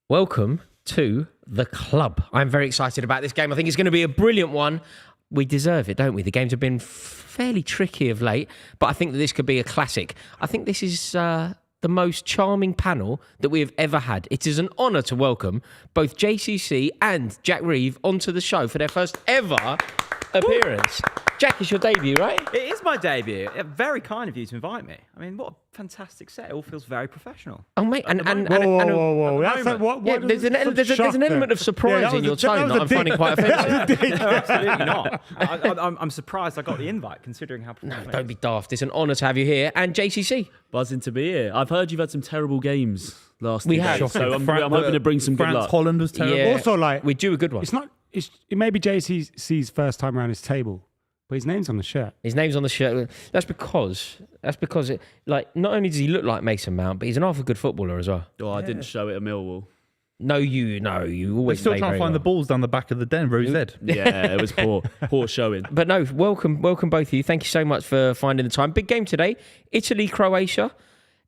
Welcome to the club. I'm very excited about this game. I think it's going to be a brilliant one. We deserve it, don't we? The games have been fairly tricky of late, but I think that this could be a classic. I think this is the most charming panel that we have ever had. It is an honour to welcome both JCC and Jack Reeve onto the show for their first ever appearance. Jack, it's your debut, right? It is my debut. Very kind of you to invite me. I mean, what a fantastic set. It all feels very professional. Oh, mate. Whoa. There's an element of surprise in your tone that I'm finding quite offensive. No, absolutely not. I'm surprised I got the invite, considering how professional. No, don't be daft. It's an honour to have you here. And JCC. Buzzing to be here. I've heard you've had some terrible games last We two have. days, so I'm hoping to bring some good luck. Holland was terrible. Yeah. Also, like, we do a good one. it may be JCC's first time around his table, but his name's on the shirt. His name's on the shirt. That's because it, like, not only does he look like Mason Mount, but he's an half a good footballer as well. Oh, I didn't show it at Millwall. No, you always Still play trying to very find the well. balls down the back of the den, Rory's head. Yeah, it was poor showing. But no, welcome both of you. Thank you so much for finding the time. Big game today, Italy, Croatia.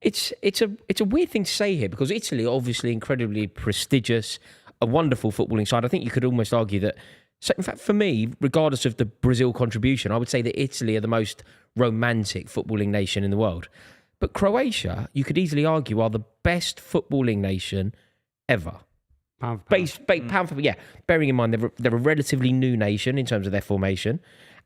It's a weird thing to say here because Italy are obviously incredibly prestigious, a wonderful footballing side. I think you could almost argue that. So in fact, for me, regardless of the Brazil contribution, I would say that Italy are the most romantic footballing nation in the world. But Croatia, you could easily argue, are the best footballing nation ever. Pound for pound. Pound for, yeah. Bearing in mind they're a relatively new nation in terms of their formation.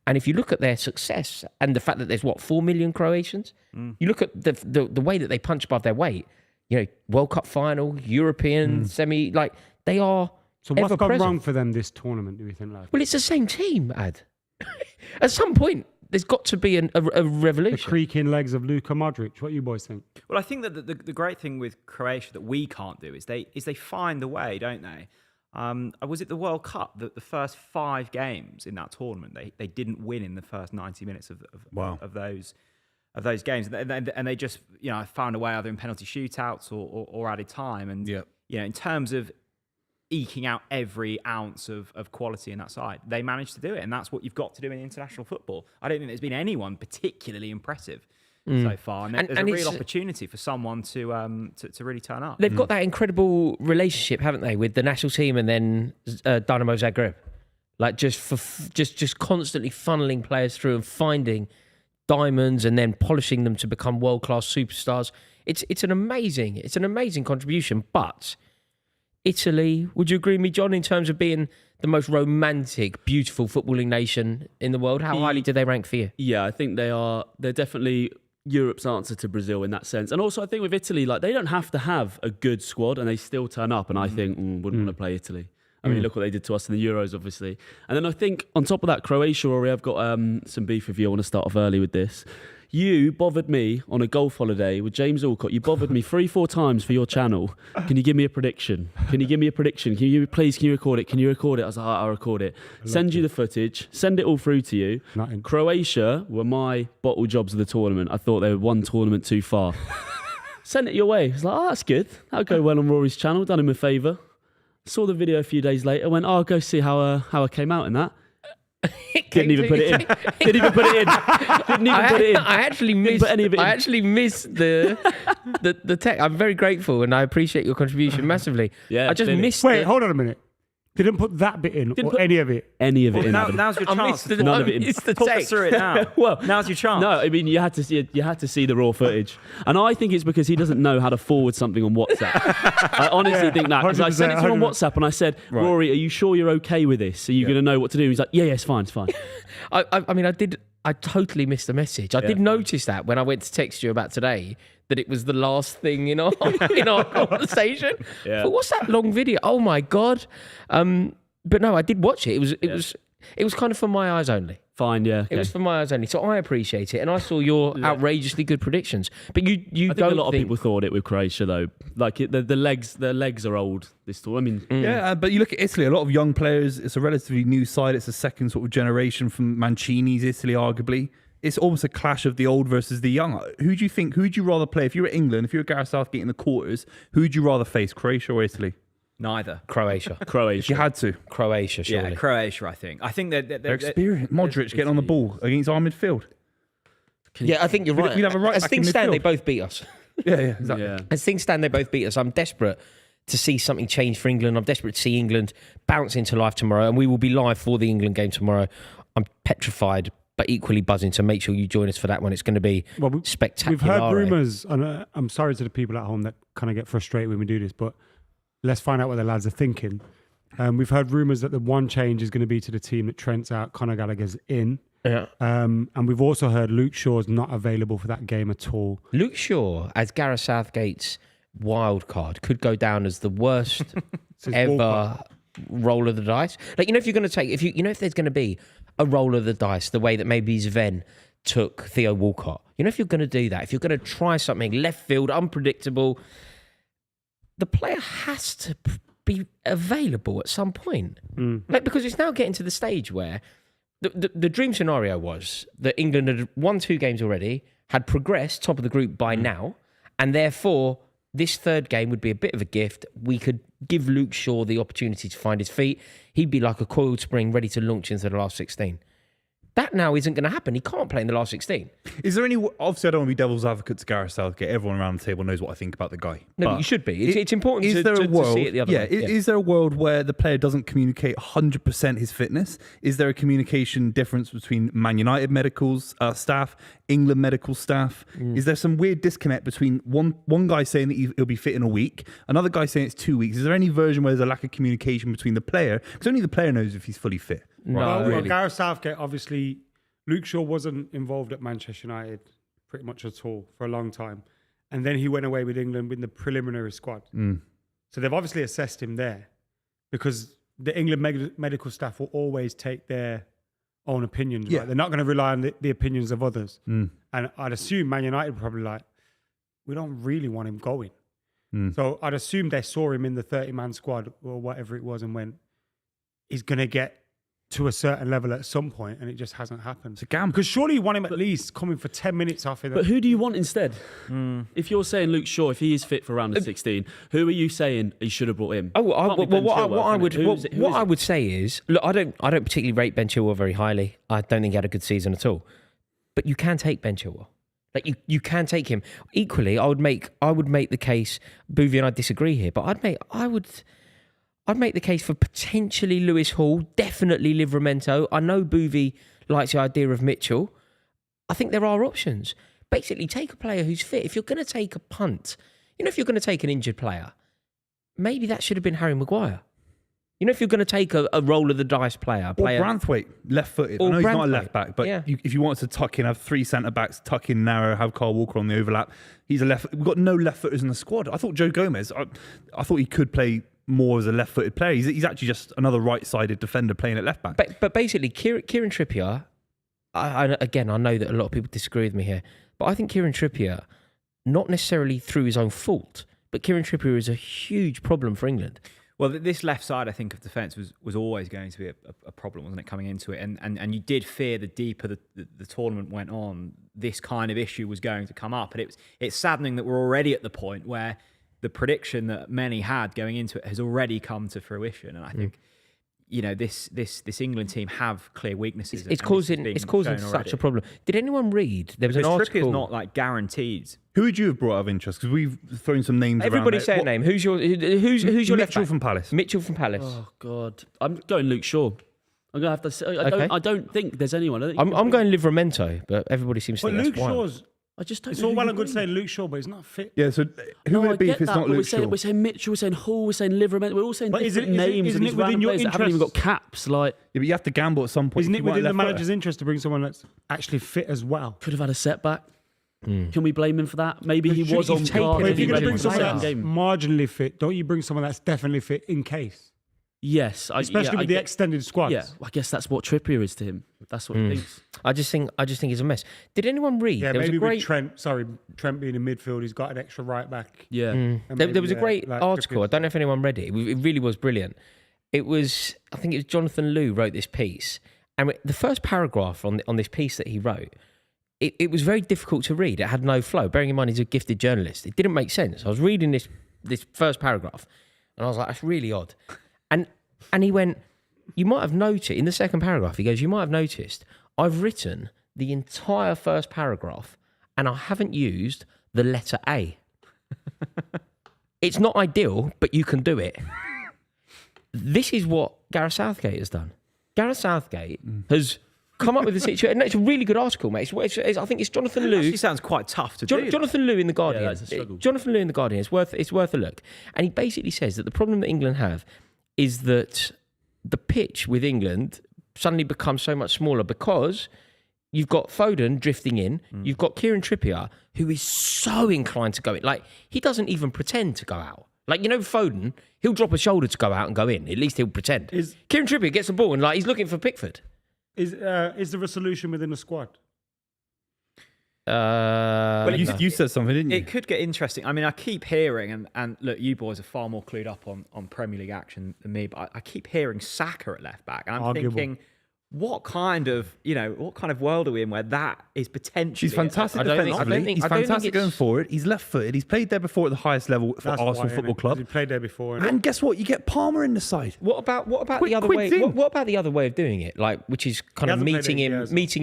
And if you look at their success and the fact that there's, 4 million Croatians? You look at the way that they punch above their weight. You know, World Cup final, European semi, like they are. So what's gone ever-present. wrong for them this tournament, do you think, lad? Well, it's the same team, Ad. At some point, there's got to be a The revolution. creaking legs of Luka Modric. What do you boys think? Well, I think that the great thing with Croatia that we can't do is they find a way, don't they? Was it the World Cup that the first 5 games in that tournament they didn't win in the first 90 minutes of those games, and they just found a way either in penalty shootouts or added time, and in terms of eking out every ounce of quality in that side, they managed to do it, and that's what you've got to do in international football. I don't think there's been anyone particularly impressive so far, and there's a real opportunity for someone to really turn up. They've got that incredible relationship, haven't they, with the national team and then Dynamo Zagreb, like just constantly funneling players through and finding diamonds and then polishing them to become world-class superstars. It's an amazing contribution, but Italy, would you agree with me, John, in terms of being the most romantic, beautiful footballing nation in the world? How highly do they rank for you? Yeah, I think they're definitely Europe's answer to Brazil in that sense. And also I think with Italy, like, they don't have to have a good squad and they still turn up, and I think wouldn't want to play Italy. I mean, look what they did to us in the Euros, obviously. And then I think on top of that, Croatia, Rory, I've got some beef with you. I want to start off early with this. You bothered me on a golf holiday with James Alcott. You bothered me 3-4 times for your channel. Can you give me a prediction? Can you record it? Can you record it? I was like, I'll record it. Send you the footage. Send it all through to you. Nothing. Croatia were my bottle jobs of the tournament. I thought they were one tournament too far. Sent it your way. I was like, that's good. That'll go well on Rory's channel. Done him a favour. Saw the video a few days later. Went, I'll go see how I came out in that. Didn't even put it in. I actually missed the tech. I'm very grateful and I appreciate your contribution massively. Yeah, I just missed. Wait, hold on a minute. Didn't put that bit in or any of it? Any of it in. Now's your chance. None of it in. It's the Talk us text. through it now. Well, now's your chance. No, I mean you had to see the raw footage, and I think it's because he doesn't know how to forward something on WhatsApp. I honestly think that, because I sent it to him on WhatsApp and I said, Rory, are you sure you're okay with this? Are you going to know what to do? And he's like, yeah, it's fine. I mean, I totally missed the message. I did notice that when I went to text you about today, that it was the last thing in our conversation. Yeah. But what's that long video? Oh my God. But no, I did watch it. It was kind of for my eyes only. Fine, yeah. Okay. It was for my eyes only. So I appreciate it. And I saw your outrageously good predictions. But you I think a lot of people thought it with Croatia though. Like the legs are old this tour. I mean, Yeah, but you look at Italy, a lot of young players. It's a relatively new side. It's a second sort of generation from Mancini's Italy, arguably. It's almost a clash of the old versus the young. Who do you think? Who would you rather play? If you were England, if you were Gareth Southgate in the quarters, who would you rather face, Croatia or Italy? Neither. Croatia. If you had to. Croatia, surely. Yeah, Croatia, I think. I think They're experienced. Modric getting on the ball against our midfield. Yeah, I think you're right. We'd have a right As back in things stand, midfield. they both beat us. Yeah, exactly. yeah. As things stand, they both beat us. I'm desperate to see something change for England. I'm desperate to see England bounce into life tomorrow, and we will be live for the England game tomorrow. I'm petrified, but equally buzzing. So make sure you join us for that one. It's going to be spectacular. We've heard rumours, and I'm sorry to the people at home that kind of get frustrated when we do this, but let's find out what the lads are thinking. We've heard rumours that the one change is going to be to the team that Trent's out, Conor Gallagher's in. Yeah. And we've also heard Luke Shaw's not available for that game at all. Luke Shaw, as Gareth Southgate's wild card, could go down as the worst ever roll of the dice. Like, if you're going to take, if there's going to be a roll of the dice, the way that maybe Sven took Theo Walcott, if you're going to do that, if you're going to try something left field, unpredictable, the player has to be available at some point. Because it's now getting to the stage where the dream scenario was that England had won 2 games already, had progressed top of the group by now, and therefore this third game would be a bit of a gift. We could give Luke Shaw the opportunity to find his feet. He'd be like a coiled spring ready to launch into the last 16. That now isn't going to happen. He can't play in the last 16. Is there any... Obviously, I don't want to be devil's advocate to Gareth Southgate. Everyone around the table knows what I think about the guy. No, but you should be. It's important to see it the other way. Is there a world where the player doesn't communicate 100% his fitness? Is there a communication difference between Man United medical staff, England medical staff? Is there some weird disconnect between one guy saying that he'll be fit in a week, another guy saying it's 2 weeks? Is there any version where there's a lack of communication between the player? Because only the player knows if he's fully fit. No, Well, Gareth Southgate, obviously, Luke Shaw wasn't involved at Manchester United pretty much at all for a long time. And then he went away with England with the preliminary squad. So they've obviously assessed him there because the England medical staff will always take their own opinions. Yeah. Right? They're not going to rely on the opinions of others. And I'd assume Man United probably we don't really want him going. So I'd assume they saw him in the 30-man squad or whatever it was and went, he's going to get to a certain level at some point, and it just hasn't happened. It's a gamble. Because surely you want him at least coming for 10 minutes off it. But who do you want instead? If you're saying Luke Shaw, if he is fit for round of 16, who are you saying he should have brought in? What I would say is, look, I don't particularly rate Ben Chilwell very highly. I don't think he had a good season at all. But you can take Ben Chilwell. Like you can take him. Equally, I would make the case. Buvey and I disagree here, but I'd make the case for potentially Lewis Hall, definitely Livramento. I know Buvey likes the idea of Mitchell. I think there are options. Basically, take a player who's fit. If you're going to take a punt, if you're going to take an injured player, maybe that should have been Harry Maguire. If you're going to take a roll of the dice player. Or Branthwaite, left-footed. I know he's not a left-back, but if you wanted to tuck in, have 3 centre-backs, tuck in narrow, have Kyle Walker on the overlap, he's a left... We've got no left-footers in the squad. I thought Joe Gomez, I thought he could play more as a left-footed player. He's actually just another right-sided defender playing at left-back. But basically, Kieran Trippier, I know that a lot of people disagree with me here, but I think Kieran Trippier, not necessarily through his own fault, but Kieran Trippier is a huge problem for England. Well, this left side, I think, of defence was always going to be a problem, wasn't it, coming into it? And you did fear the deeper the tournament went on, this kind of issue was going to come up. And it's saddening that we're already at the point where the prediction that many had going into it has already come to fruition. And I think, this England team have clear weaknesses. It's causing such a problem. Did anyone read? There was an article. Trippier's not guaranteed. Who would you have brought out of interest? Because we've thrown some names Everybody around. say a name. Who's your left Mitchell back? from Palace. Mitchell from Palace. Oh, God. I'm going Luke Shaw. I'm going to have to say, I don't think there's anyone. I'm going Livramento, but everybody seems to think Luke that's wild. Shaw's... I just don't It's know all who well you and good bring. saying Luke Shaw, but he's not fit. Yeah, so who would it be I if it's get not that, Luke but Shaw? We're saying Mitchell, we're saying Hall, we're saying Livramento. We're all saying But different isn't names. it and these within random your players that haven't even got interests? caps. Like, Yeah, but you have to gamble at some point. Isn't if it you want within the a left-footer. manager's interest to bring someone that's actually fit as well? could have had a setback. Can we blame him for that? Maybe he was on taken guard. him But and if he you're going to read bring it for the someone second that's game. marginally fit, don't you bring someone that's definitely fit in case? Yes, Especially with the extended squads. Yeah, I guess that's what Trippier is to him. That's what he thinks. I just think it's a mess. Did anyone read? Yeah, there was maybe a great. with Trent being in midfield, he's got an extra right back. Yeah. And There maybe, was a great like article. I Trippier. don't know if anyone read it. It really was brilliant. I think it was Jonathan Liu wrote this piece, and the first paragraph on this piece that he wrote, it was very difficult to read. It had no flow. Bearing in mind he's a gifted journalist, it didn't make sense. I was reading this first paragraph, and I was like, that's really odd. And he went, you might have noticed in the second paragraph. He goes, you might have noticed I've written the entire first paragraph, and I haven't used the letter A. It's not ideal, but you can do it. This is what Gareth Southgate has done. Gareth Southgate has come up with a situation. No, it's a really good article, mate. I think it's Jonathan Liu. It actually sounds quite tough to do. Jonathan Liu in the Guardian. that's a struggle. Jonathan Liu in the Guardian. It's worth a look. And he basically says that the problem that England have is that the pitch with England suddenly becomes so much smaller because you've got Foden drifting in. You've got Kieran Trippier, who is so inclined to go in. Like, he doesn't even pretend to go out. Like, Foden, he'll drop a shoulder to go out and go in. At least he'll pretend. Kieran Trippier gets the ball and, like, he's looking for Pickford. Is there a solution within the squad? Well, you said something, didn't you? It could get interesting. I mean, I keep hearing, and look, you boys are far more clued up on Premier League action than me, but I keep hearing Saka at left back, and I'm thinking, what kind of world are we in where that is potentially? He's fantastic defensively. He's fantastic going forward. He's left-footed. He's played there before at the highest level for Arsenal Football Club. He played there before. And guess what? You get Palmer in the side. What about the other way? What about the other way of doing it? Like, which is kind of meeting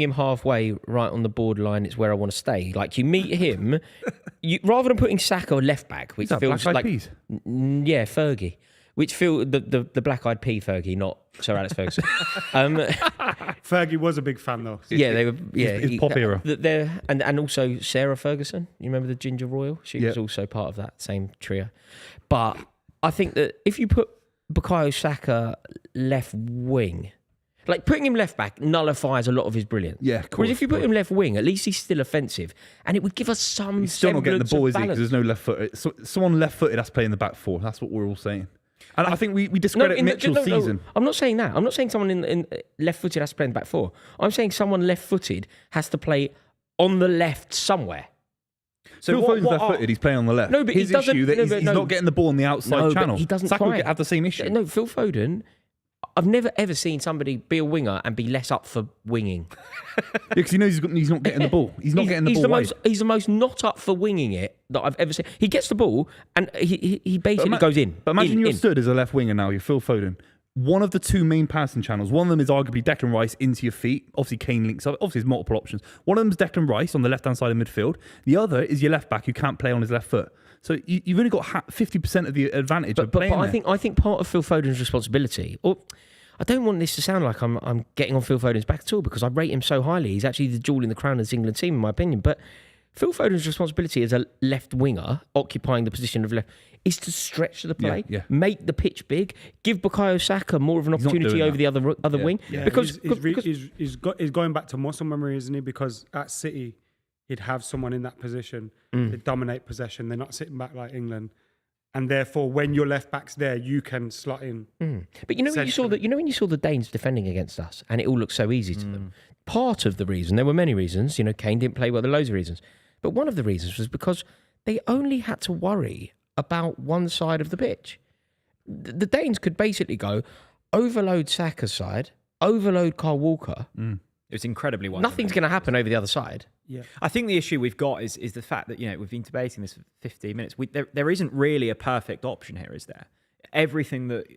him halfway, right on the borderline. It's where I want to stay. Like, you meet him, rather than putting Saka left back, which feels like Fergie. Which feel the black-eyed pea Fergie, not Sir Alex Ferguson. Fergie was a big fan though. Yeah, they were. Yeah, his pop era. And also Sarah Ferguson. You remember the Ginger Royal? She was also part of that same trio. But I think that if you put Bukayo Saka left wing, like putting him left back nullifies a lot of his brilliance. Yeah, of course. Whereas if you put him left wing, at least he's still offensive, and it would give us some. He's still not getting the ball, is he? Balance. Because there's no left-footed. So, someone left-footed has to play in the back four. That's what we're all saying. And I think we discredit Mitchell's season. I'm not saying that. I'm not saying someone in left-footed has to play in the back four. I'm saying someone left-footed has to play on the left somewhere. So Phil Foden's left-footed. He's playing on the left. No, but his issue that he's not getting the ball on the outside channel. But he doesn't Saka would have the same issue. No, Phil Foden. I've never ever seen somebody be a winger and be less up for winging. Because he knows he's not getting the ball. He's not getting the ball. He's the most not up for winging it that I've ever seen. He gets the ball and he basically goes in. But imagine you're stood as a left winger now. You're Phil Foden. One of the two main passing channels. One of them is arguably Declan Rice into your feet. Obviously, Kane links up. Obviously, there's multiple options. One of them is Declan Rice on the left-hand side of midfield. The other is your left back who can't play on his left foot. So you've only got 50% of the advantage. But I think part of Phil Foden's responsibility, or I don't want this to sound like I'm getting on Phil Foden's back at all, because I rate him so highly. He's actually the jewel in the crown of this England team, in my opinion. But Phil Foden's responsibility as a left winger, occupying the position of left, is to stretch the play, make the pitch big, give Bukayo Saka more of an opportunity over the other wing. Yeah, because he's going back to muscle memory, isn't he? Because at City, he'd have someone in that position, they dominate possession. They're not sitting back like England. And therefore, when your left back's there, you can slot in. But when you saw the Danes defending against us, and it all looked so easy to them. Part of the reason, there were many reasons. Kane didn't play well. There were loads of reasons, but one of the reasons was because they only had to worry about one side of the pitch. The Danes could basically go overload Saka's side, overload Kyle Walker. It was incredibly wide. Nothing's going to happen over the other side. Yeah, I think the issue we've got is the fact that we've been debating this for 15 minutes. There isn't really a perfect option here, is there? Everything that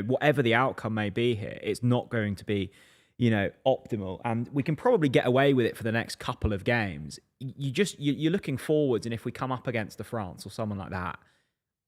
whatever the outcome may be here, it's not going to be optimal, and we can probably get away with it for the next couple of games. You're looking forwards, and if we come up against France or someone like that,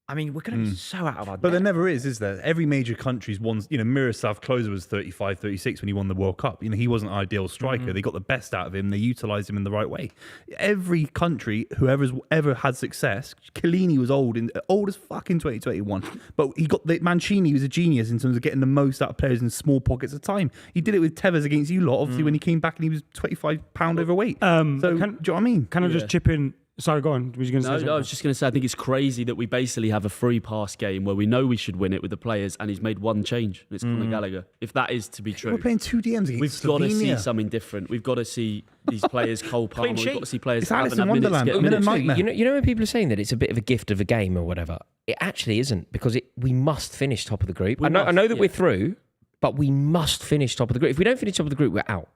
I mean, we're going to be so out of our depth. But there never is there? Every major country's won. Miroslav Klose was 35, 36 when he won the World Cup. He wasn't an ideal striker. They got the best out of him. They utilised him in the right way. Every country, whoever's ever had success, Chiellini was old as fuck in 2021. But Mancini was a genius in terms of getting the most out of players in small pockets of time. He did it with Tevez against you lot, obviously, when he came back and he was 25 pound overweight. Do you know what I mean? Can I just chip in? Sorry, go on. Was you going to say something? No, I was just going to say, I think it's crazy that we basically have a free pass game where we know we should win it with the players, and he's made one change, and it's Conor Gallagher. If that is to be true, we're playing two DMs against we've got to see something different. We've got to see these players, Cole Palmer. We've got to see players. It's Alice in Wonderland. I'm in a nightmare. You know when people are saying that it's a bit of a gift of a game or whatever, it actually isn't, because we must finish top of the group. I know that we're through, but we must finish top of the group. If we don't finish top of the group, we're out.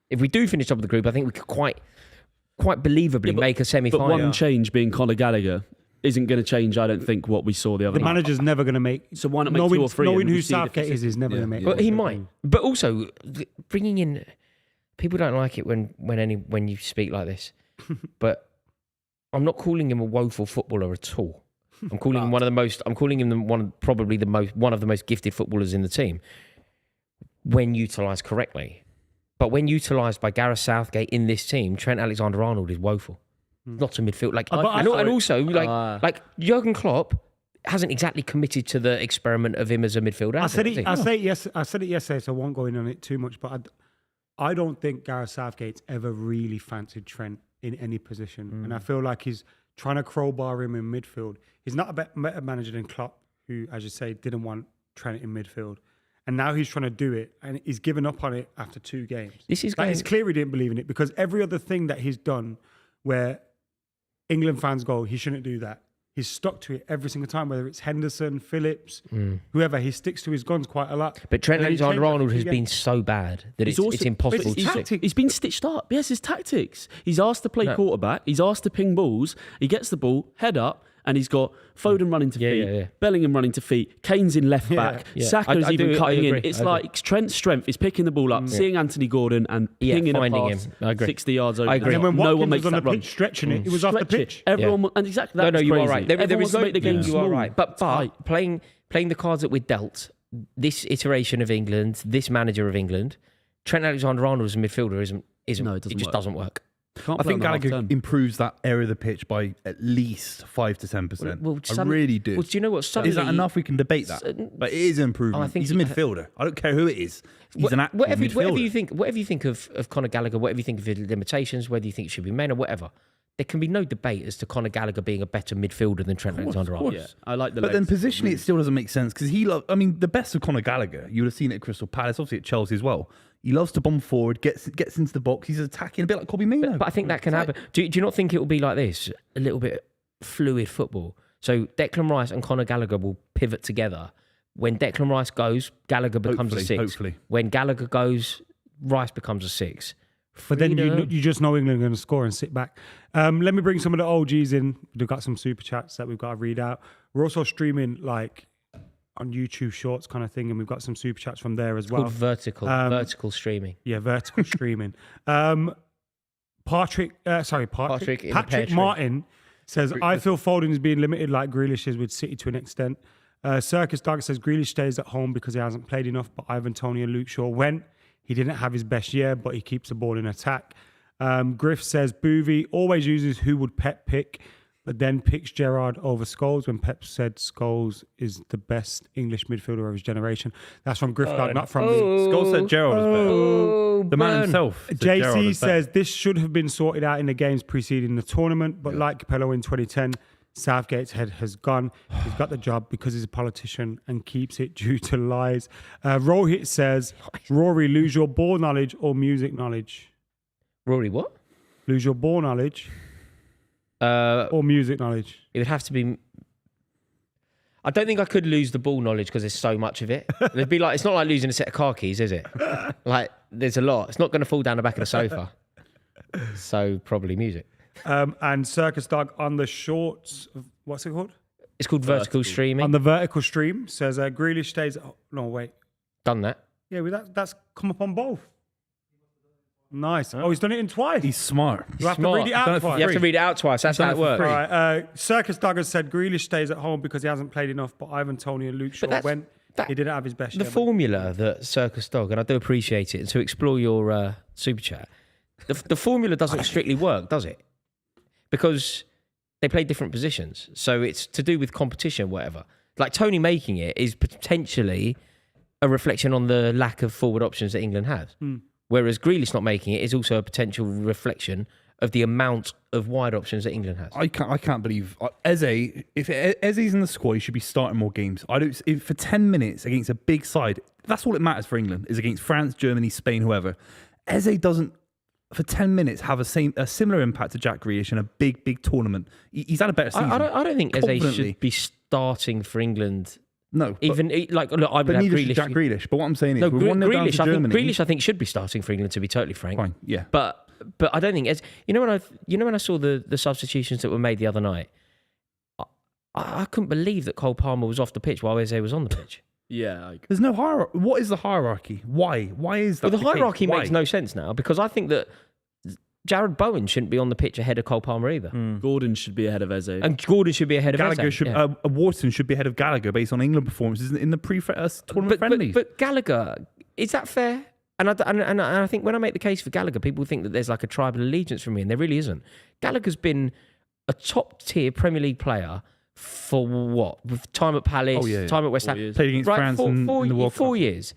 If we do finish top of the group, I think we could quite believably make a semi-final. But one change being Conor Gallagher isn't going to change, I don't think, what we saw the other night. The manager's never going to make... So why not make two or three? Knowing who Southgate is never going to make... Well, he might. But also, bringing in... People don't like it when you speak like this. But I'm not calling him a woeful footballer at all. I'm calling him one of the most. I'm calling him probably one of the most gifted footballers in the team when utilised correctly. But when utilised by Gareth Southgate in this team, Trent Alexander-Arnold is woeful. Not a midfield. And also Jurgen Klopp hasn't exactly committed to the experiment of him as a midfielder. I said it yesterday, so I won't go in on it too much. But I don't think Gareth Southgate's ever really fancied Trent in any position, and I feel like he's trying to crowbar him in midfield. He's not a better manager than Klopp, who, as you say, didn't want Trent in midfield. And now he's trying to do it, and he's given up on it after 2 games. It's clear he didn't believe in it, because every other thing that he's done where England fans go, he shouldn't do that, he's stuck to it every single time, whether it's Henderson, Phillips, whoever, he sticks to his guns quite a lot. But Trent Alexander-Arnold has been so bad that it's impossible to stick. He's been stitched up. Yes, his tactics. He's asked to play quarterback. He's asked to ping balls. He gets the ball, head up, and he's got Foden running to feet, Bellingham running to feet, Kane's in left back, Saka's even cutting in. It's like Trent's strength is picking the ball up, seeing Anthony Gordon and pinging a pass 60 yards over. I agree. And then when no Watkins one makes was on that the run. pitch stretching it, it was off the pitch. Everyone, and exactly that. You crazy. are right. There is to make the game you small. are right. But playing the cards that we're dealt, this iteration of England, this manager of England, Trent Alexander-Arnold as a midfielder isn't. It just doesn't work. I think Gallagher improves that area of the pitch by at least 5 to 10%. I really do. Well, do you know what? Is that enough? We can debate that. But it is improvement. He's a midfielder. I don't care who it is. He's an actual midfielder. Whatever you think of Conor Gallagher, whatever you think of his limitations, whether you think it should be men or whatever, there can be no debate as to Conor Gallagher being a better midfielder than Trent Alexander-Arnold. Yeah, I like the But then positionally, it still doesn't make sense, because the best of Conor Gallagher, you would have seen it at Crystal Palace, obviously at Chelsea as well. He loves to bomb forward, gets into the box. He's attacking a bit like Kobe Mino. But I think that can happen. Do you not think it will be like this? A little bit fluid football. So Declan Rice and Conor Gallagher will pivot together. When Declan Rice goes, Gallagher becomes a 6. Hopefully. When Gallagher goes, Rice becomes a 6. But then you just know England are going to score and sit back. Let me bring some of the OGs in. We've got some super chats that we've got to read out. We're also streaming on YouTube Shorts kind of thing, and we've got some super chats from there as well. Called vertical streaming. Yeah, vertical streaming. Patrick Martin says, I feel Foden is being limited like Grealish is with City to an extent. Circus Dog says Grealish stays at home because he hasn't played enough, but Ivan Toney and Luke Shaw went. He didn't have his best year, but he keeps the ball in attack. Griff says Buvey always uses who would Pep pick, but then picks Gerrard over Scholes when Pep said Scholes is the best English midfielder of his generation. That's from Griff Dog, not from me. Scholes said Gerrard was better. The man himself. JC says this should have been sorted out in the games preceding the tournament, but like Capello in 2010, Southgate's head has gone. He's got the job because he's a politician and keeps it due to lies. Rohit says, Rory, lose your ball knowledge or music knowledge? Rory, what? Lose your ball knowledge or music knowledge? It would have to be... I don't think I could lose the ball knowledge because there's so much of it. It'd be like, it's not like losing a set of car keys, is it? Like, there's a lot. It's not going to fall down the back of the sofa. So probably music. And Circus Dog on the shorts, what's it called? It's called vertical streaming. On the vertical stream says Grealish stays. No, wait. Done that. Yeah, that's come up on both. Nice. Oh, he's done it in twice. He's smart. You have to read it out twice. You have to read it out twice. That's how it works. All right. Circus Dog has said Grealish stays at home because he hasn't played enough, but Ivan Toney and Luke Shaw went. He didn't have his best The year. formula that Circus Dog, and I do appreciate it, and to explore your super chat, the formula doesn't strictly work, does it? Because they play different positions. So it's to do with competition, whatever. Like Tony making it is potentially a reflection on the lack of forward options that England has. Whereas Grealish not making it is also a potential reflection of the amount of wide options that England has. I can't believe Eze. If Eze's in the squad, he should be starting more games. If for 10 minutes against a big side, that's all it matters for England, is against France, Germany, Spain, whoever. Eze doesn't, for 10 minutes, have a similar impact to Jack Grealish in a big tournament. He's had a better season. I don't think Eze should be starting for England. No, even look, I but neither should Jack Grealish. But what I'm saying is, we're 1-0 down to Germany. Grealish, I think, should be starting for England. To be totally frank, fine, yeah. But I don't think when I saw the substitutions that were made the other night, I couldn't believe that Cole Palmer was off the pitch while Eze was on the pitch. Yeah, there's no hierarchy. What is the hierarchy? Why is that? Well, the hierarchy makes no sense now, because I think that Jared Bowen shouldn't be on the pitch ahead of Cole Palmer either. Gordon should be ahead of Eze. And Gordon should be ahead of Gallagher Eze. should, Yeah. Wharton should be ahead of Gallagher based on England performances in the tournament friendlies. But Gallagher, is that fair? And I think when I make the case for Gallagher, people think that there's like a tribal allegiance for me, and there really isn't. Gallagher's been a top-tier Premier League player for what? With time at Palace, time at West Ham. Played against France in the World Cup. 4 years.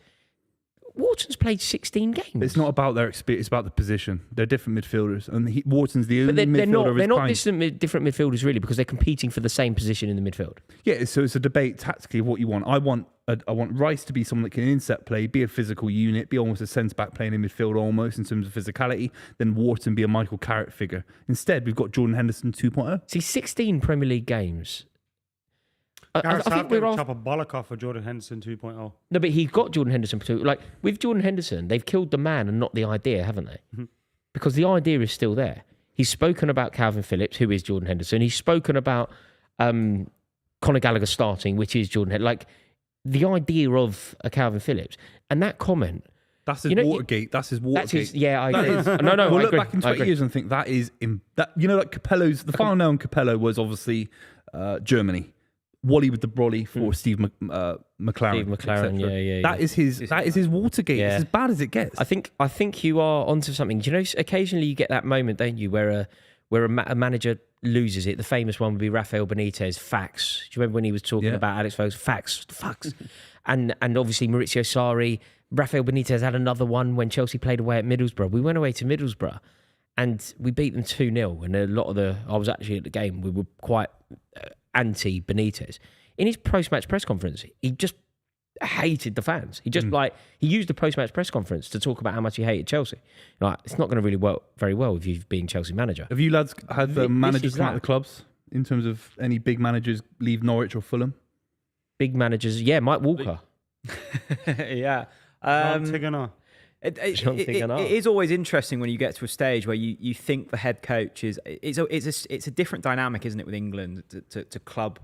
Wharton's played 16 games. It's not about their experience; it's about the position. They're different midfielders, and Wharton's the only But they're midfielder not. of his They're not kind. different midfielders really, because they're competing for the same position in the midfield. Yeah, so it's a debate tactically of what you want. I want Rice to be someone that can inset play, be a physical unit, be almost a centre back playing in midfield almost in terms of physicality. Then Wharton be a Michael Carrick figure. Instead, we've got Jordan Henderson 2.0. See, 16 Premier League games. I think we're off. Chop a bollock off for Jordan Henderson 2.0. No, but he's got Jordan Henderson too. Like with Jordan Henderson, they've killed the man and not the idea, haven't they? Mm-hmm. Because the idea is still there. He's spoken about Calvin Phillips, who is Jordan Henderson. He's spoken about Conor Gallagher starting, which is Jordan Henderson. Like the idea of a Calvin Phillips, and that comment. That's his Watergate. That's his Watergate. That's his, yeah, I That agree. is. No, We'll I look agree. back in I 20 agree. years and think that is like Capello's. The final nail on Capello was obviously Germany. Wally with the brolly for Steve McLaren. Steve McLaren, etc. yeah. That is his Watergate. Yeah. It's as bad as it gets. I think you are onto something. Do you know, occasionally you get that moment, don't you, where a manager loses it. The famous one would be Rafael Benitez. Facts. Do you remember when he was talking about Alex Ferguson? Facts. and obviously Maurizio Sarri. Rafael Benitez had another one when Chelsea played away at Middlesbrough. We went away to Middlesbrough and we beat them 2-0. And I was actually at the game. We were quite anti Benitez. In his post-match press conference, he just hated the fans. He just he used the post-match press conference to talk about how much he hated Chelsea. Like, it's not going to really work very well if you've been Chelsea manager. Have you lads had This managers is come out of that. the clubs in terms of any big managers leave Norwich or Fulham? Big managers, Mike Walker. Yeah. Tigana. It Tigana. is always interesting when you get to a stage where you think the head coach it's a different dynamic, isn't it, with England to club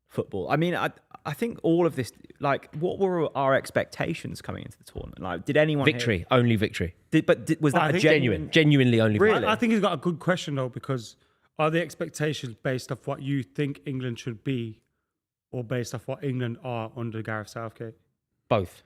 football? I mean, I think all of this, like, what were our expectations coming into the tournament? Like, did anyone Victory, only victory. was that I a think Genuinely only victory. Really? I think he's got a good question though, because are the expectations based off what you think England should be, or based off what England are under Gareth Southgate? Both.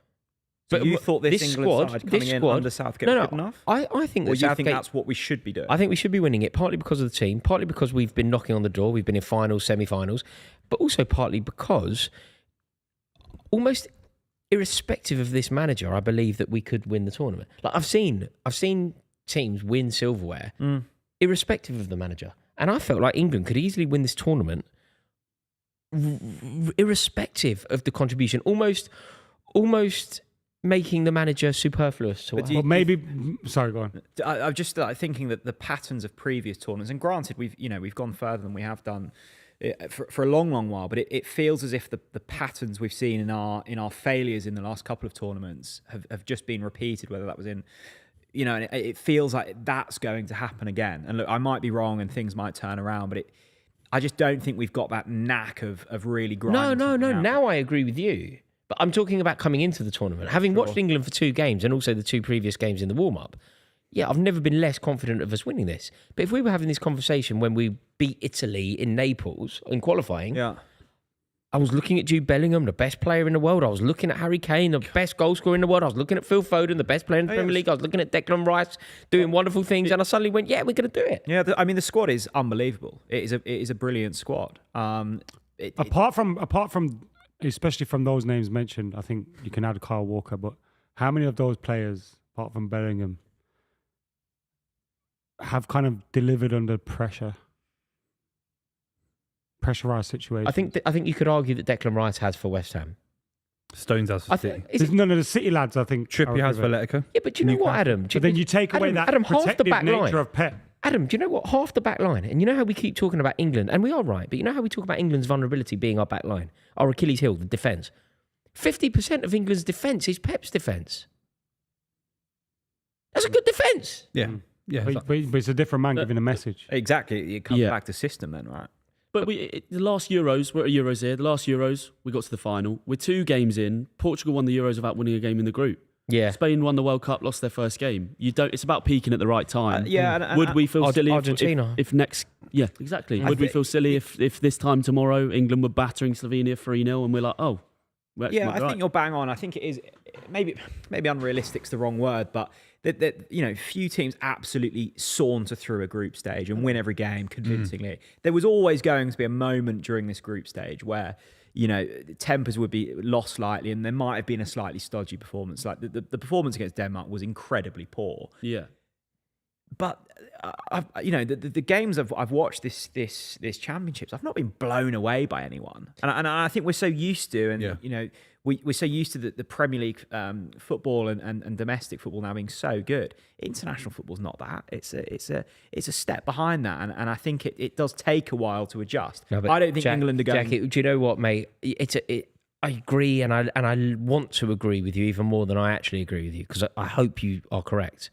So you thought this England side coming in under Southgate was good enough? I think Or that you Southgate, think that's what we should be doing? I think we should be winning it, partly because of the team, partly because we've been knocking on the door, we've been in finals, semi-finals, but also partly because almost irrespective of this manager, I believe that we could win the tournament. Like I've seen teams win silverware irrespective of the manager. And I felt like England could easily win this tournament irrespective of the contribution, almost making the manager superfluous to us. Well, maybe. Sorry, go on. I'm just thinking that the patterns of previous tournaments, and granted, we've gone further than we have done for a long while, but it feels as if the patterns we've seen in our failures in the last couple of tournaments have just been repeated. Whether that was in, and it feels like that's going to happen again. And look, I might be wrong, and things might turn around, but I just don't think we've got that knack of really grinding. No. out. Now I agree with you. But I'm talking about coming into the tournament. Having watched England for 2 games and also the 2 previous games in the warm-up, I've never been less confident of us winning this. But if we were having this conversation when we beat Italy in Naples in qualifying, I was looking at Jude Bellingham, the best player in the world. I was looking at Harry Kane, the best goal scorer in the world. I was looking at Phil Foden, the best player in the Premier League. I was looking at Declan Rice doing wonderful things. And I suddenly went, we're going to do it. Yeah, the squad is unbelievable. It is a brilliant squad. Apart from, especially from those names mentioned, I think you can add Kyle Walker, but how many of those players, apart from Bellingham, have kind of delivered under pressurized situation? I think you could argue that Declan Rice has for West Ham. Stones has for City. None of the City lads, I think. Trippier has for Atletico. Yeah, but do you know what, Adam? But then you take away that half the protective back line. nature of Pep. Adam, do you know what? Half the back line, and you know how we keep talking about England, and we are right, but you know how we talk about England's vulnerability being our back line, our Achilles heel, the defence. 50% of England's defence is Pep's defence. That's a good defence. Yeah. Yeah. But it's a different man giving a message. Exactly. It comes back to system then, right? But the last Euros, we're at Euros here. The last Euros, we got to the final. We're 2 games in. Portugal won the Euros without winning a game in the group. Yeah. Spain won the World Cup, lost their first game. You don't. It's about peaking at the right time. Would we feel silly Argentina. if next? Yeah, exactly. Would we feel silly if this time tomorrow England were battering Slovenia 3-0 and we're like, oh, I think you're bang on. I think it is maybe unrealistic's the wrong word, but that few teams absolutely saunter through a group stage and win every game convincingly. There was always going to be a moment during this group stage where tempers would be lost slightly, and there might have been a slightly stodgy performance. Like the performance against Denmark was incredibly poor. Yeah. But the games I've watched this championships, I've not been blown away by anyone, and I think we're so used to, and we're so used to the Premier League football and domestic football now being so good. International football's not that. It's a step behind that, and I think it does take a while to adjust. No, I don't think England are going. Jackie, do you know what, mate? I agree, and I want to agree with you even more than I actually agree with you, because I hope you are correct.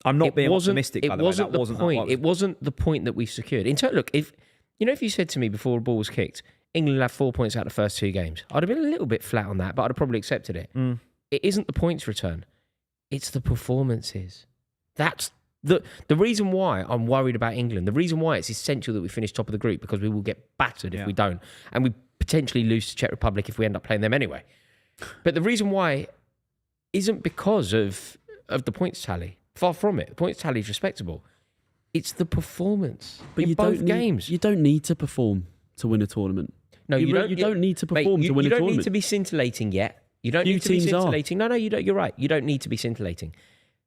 I'm not being optimistic. By the way. That wasn't the point. It wasn't the point that we secured. Look, if you said to me before the ball was kicked, England had 4 points out of the first 2 games, I'd have been a little bit flat on that, but I'd have probably accepted it. It isn't the points return; it's the performances. That's the reason why I'm worried about England. The reason why it's essential that we finish top of the group, because we will get battered if we don't, and we potentially lose to Czech Republic if we end up playing them anyway. But the reason why isn't because of the points tally. Far from it. The points tally is respectable. It's the performance. But in both games. You don't need to perform to win a tournament. No, you don't need to perform to win a tournament. You don't need to be scintillating yet. You don't need to be scintillating. No, you don't. You're right. You don't need to be scintillating.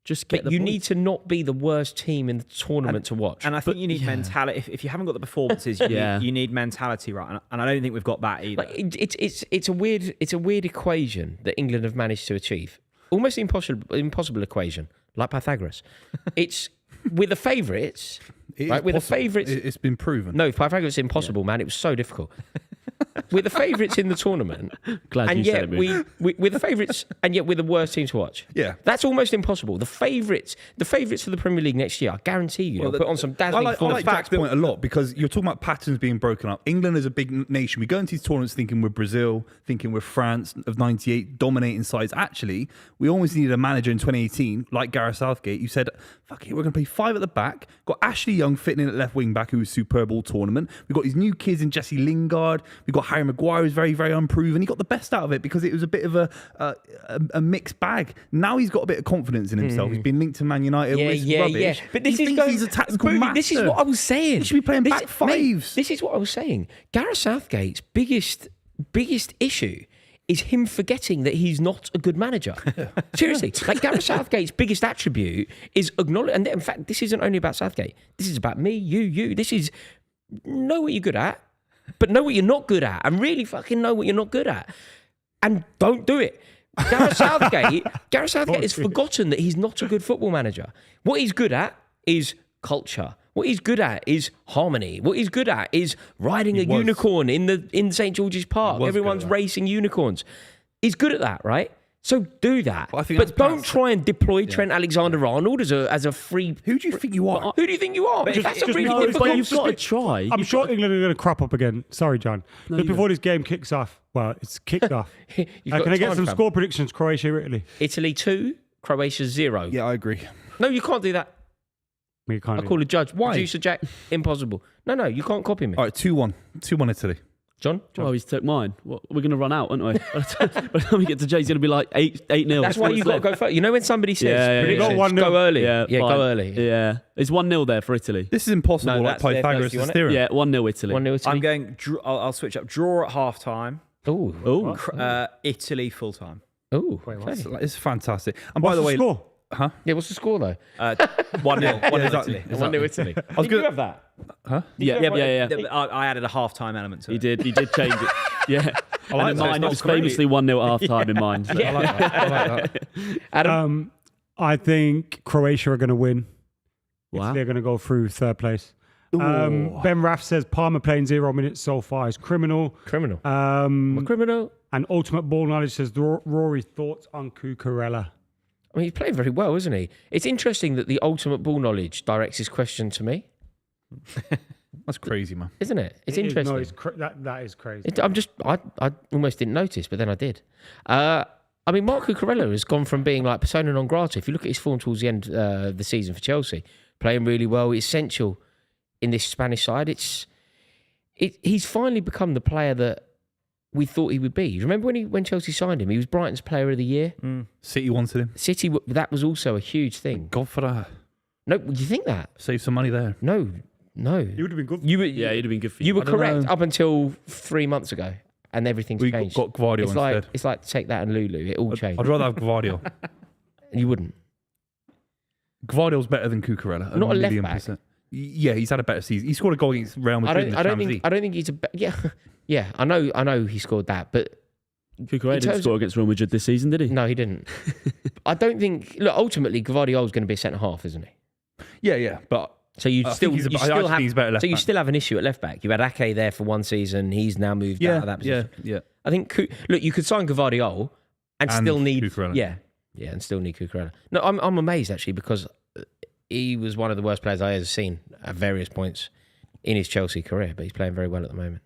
Just get but you need to not be the worst team in the tournament to watch. And I think you need mentality. If you haven't got the performances, you need mentality right. And I don't think we've got that either. It's a weird equation that England have managed to achieve. Almost impossible equation, like Pythagoras. It's with the favourites, right? With the favourites, it's been proven. No, Pythagoras is impossible, man. It was so difficult. We're the favourites in the tournament, and yet we're the favourites, and yet we're the worst team to watch. Yeah, that's almost impossible. The favourites for the Premier League next year, I guarantee you, they'll put on some dazzling. I like Jack's point a lot, because you're talking about patterns being broken up. England is a big nation. We go into these tournaments thinking we're Brazil, thinking we're France of '98, dominating sides. Actually, we almost needed a manager in 2018, like Gareth Southgate. You said, "Fuck it, we're going to play 5 at the back." Got Ashley Young fitting in at left wing back, who was superb all tournament. We've got these new kids in Jesse Lingard. We've got Harry Maguire, who's very, very unproven. He got the best out of it because it was a bit of a mixed bag. Now he's got a bit of confidence in himself. He's been linked to Man United. Yeah. But this he's a tactical master. This is what I was saying. He should be playing back fives. This is what I was saying. Gareth Southgate's biggest issue is him forgetting that he's not a good manager. Seriously, like Gareth Southgate's biggest attribute is acknowledge. And in fact, this isn't only about Southgate. This is about me, you. This is know what you're good at, but know what you're not good at, and really fucking know what you're not good at, and don't do it. Gareth Southgate has forgotten that he's not a good football manager. What he's good at is culture. What he's good at is harmony. What he's good at is riding a unicorn in St. George's Park. Everyone's racing unicorns. He's good at that, right? So do that. Well, but don't try and deploy Trent Alexander-Arnold as a free... Who do you think you are? Who do you think you are? That's a really difficult... You've got to try. I'm sure England are going to crop up again. Sorry, John. Just before this game kicks off. Well, it's kicked off. Can I get some score predictions? Croatia, Italy. Italy 2, Croatia 0. Yeah, I agree. No, you can't do that. I call a judge. Why? Producer Jack, impossible. No, you can't copy me. All right, 2-1. 2-1 Italy. John? Well, he's took mine. We're going to run out, aren't we? By the time we get to Jay, he's going to be like 8-0. That's why you've got to go first. You know when somebody says, go early. Yeah, go early. Yeah. It's 1-0 there for Italy. This is impossible, like Pythagoras' theorem. Yeah, 1-0 Italy. 1-0 Italy. I'm going, I'll switch up. Draw at half-time. Ooh. Italy full-time. Ooh. It's fantastic. And by the way... score? Huh? Yeah, what's the score though? 1-0. 1-0 exactly. Italy. 1-0 Italy. Did you have that? Huh? Yeah. I added a half-time element to it. He did change it. Yeah. I like and in that. mine, it was famously 1-0 at half-time in mine. So. I like that. Adam? I think Croatia are going to win. Wow. They're going to go through third place. Ben Raff says Palmer playing 0 minutes so far is criminal. Criminal. Criminal. And Ultimate Ball Knowledge says Rory, thoughts on Cucurella? I mean, he's playing very well, isn't he? It's interesting that the Ultimate Ball Knowledge directs his question to me. That's crazy, man. Isn't it? It's interesting. No, that is crazy. I almost didn't notice, but then I did. I mean, Marc Cucurella has gone from being like persona non grata. If you look at his form towards the end of the season for Chelsea, playing really well, essential in this Spanish side. He's finally become the player that we thought he would be. Remember when Chelsea signed him? He was Brighton's Player of the Year. City wanted him. City, that was also a huge thing. God for that. No, you think that? Save some money there. No. He would have been good. Yeah, he'd have been good for you. You were I don't correct know. up until 3 months ago, and everything's We changed. got Gvardiol it's like instead. it's like take that and Lulu. It all changed. I'd rather have Gvardiol. You wouldn't. Gvardiol's better than Cucurella. Not a left million back. %. Yeah, he's had a better season. He scored a goal against Real Madrid in the Champions League. I don't think he's a. Yeah. I know he scored that, but Cucurella didn't terms score against Real Madrid this season, did he? no, he didn't. I don't think. Look, ultimately, Gvardiol's going to be a centre half, isn't he? Yeah, but So you I still think he's a- you I still actually have think he's better left so you back. still have an issue at left back. You had Ake there for one season. He's now moved out of that position. yeah. I think look, you could sign Gvardiol and still need Cucurella. and still need Cucurella. No, I'm amazed actually because he was one of the worst players I ever seen at various points in his Chelsea career, but he's playing very well at the moment.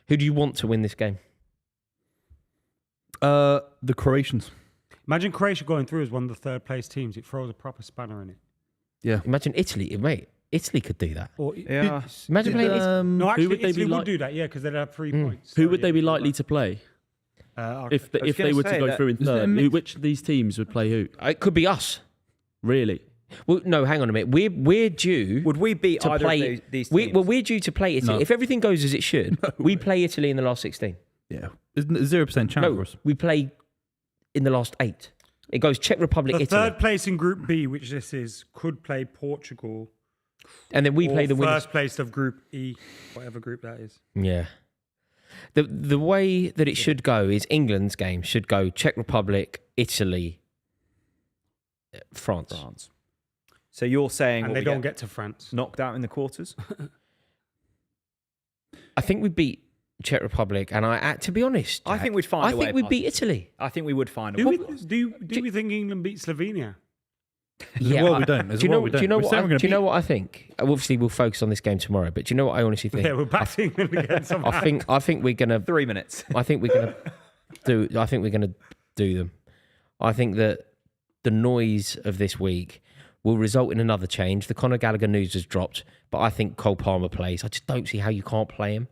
Who do you want to win this game? The Croatians. Imagine Croatia going through as one of the third place teams. It throws a proper spanner in it. Yeah. Imagine Italy, mate. Italy could do that. Or Yeah. Imagine playing Italy. no, actually, would they Italy be would like- do that. Yeah, because they'd have 3 points. Who So, would they yeah, be you're likely right. to play Argentina. if they gonna were to say go that- through in third? Which of these teams would play who? It could be us. Really? Well, no, hang on a minute. We're due. Would we beat to either play of these teams? we're due to play Italy. No. If everything goes as it should, we play Italy in the last 16. Yeah. There's 0% chance for No, us. we play in the last 8. It goes Czech Republic, The Italy, third place in Group B, which this is, could play Portugal. and then we or play the winners. first place of Group E, whatever group that is. Yeah. The way that it should go is England's game should go Czech Republic, Italy, France. So you're saying And what they we don't get to France. knocked out in the quarters? I think we beat Czech Republic, and to be honest, I Jack, think we'd find I a way think we past beat it. Italy. I think we would find a Do way. we think England beat Slovenia? As well we don't. As Do you well know? we Do you don't. know We're what? saying we're gonna Do you know beat- what I think? Obviously, we'll focus on this game tomorrow. But do you know what I honestly think? Yeah, we're back to England again. I think we're gonna. 3 minutes. I think we're gonna do. I think we're gonna do them. I think that the noise of this week will result in another change. The Conor Gallagher news has dropped, but I think Cole Palmer plays. I just don't see how you can't play him.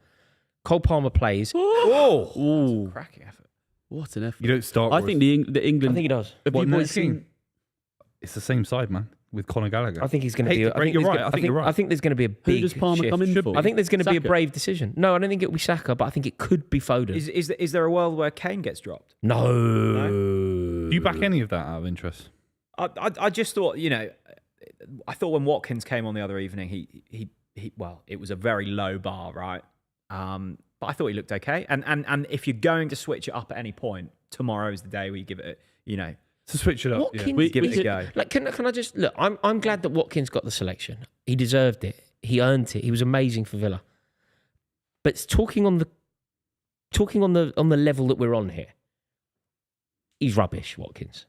Cole Palmer plays. Ooh, Cracking effort. what an effort! You don't start I with- think the I England. think he does. Have What, you no boys seen? team? It's the same side, man, with Conor Gallagher. I think he's going to Hate be. to break- you're right. I think you're right. I think there's going to be a Who big. does Palmer shift. come in for? I think there's going to be a Saka? brave decision. No, I don't think it will be Saka, but I think it could be Foden. Is there a world where Kane gets dropped? No. Do you back any of that out of interest? I just thought, I thought when Watkins came on the other evening, he well, it was a very low bar, right? But I thought he looked okay. And if you're going to switch it up at any point, tomorrow is the day where you give it, To switch it up. Watkins, give it a is- go. Like, can I just look? I'm glad that Watkins got the selection. He deserved it. He earned it. He was amazing for Villa. But it's talking on the level that we're on here. He's rubbish, Watkins.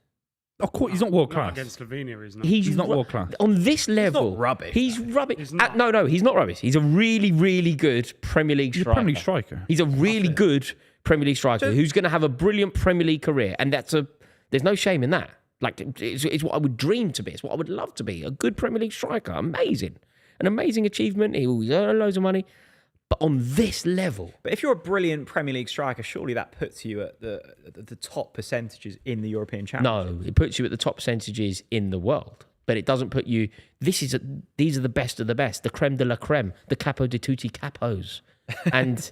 Of course, he's not world Not class. against Slovenia, he's not. He's not ru- world class. on this level. rubbish, He's rubbish. He's not. No, he's not rubbish. He's a really, really good Premier League He's a striker. Premier League striker. He's a really good Premier League striker who's going to have a brilliant Premier League career, and there's no shame in that. Like, it's what I would dream to be. It's what I would love to be. A good Premier League striker. Amazing. An amazing achievement. He'll earn loads of money. But on this level, But if you're a brilliant Premier League striker, surely that puts you at the top percentages in the European Championship. no, it puts you at the top percentages in the world. But it doesn't put you. These are the best of the best, the creme de la creme, the capo di tutti capos, and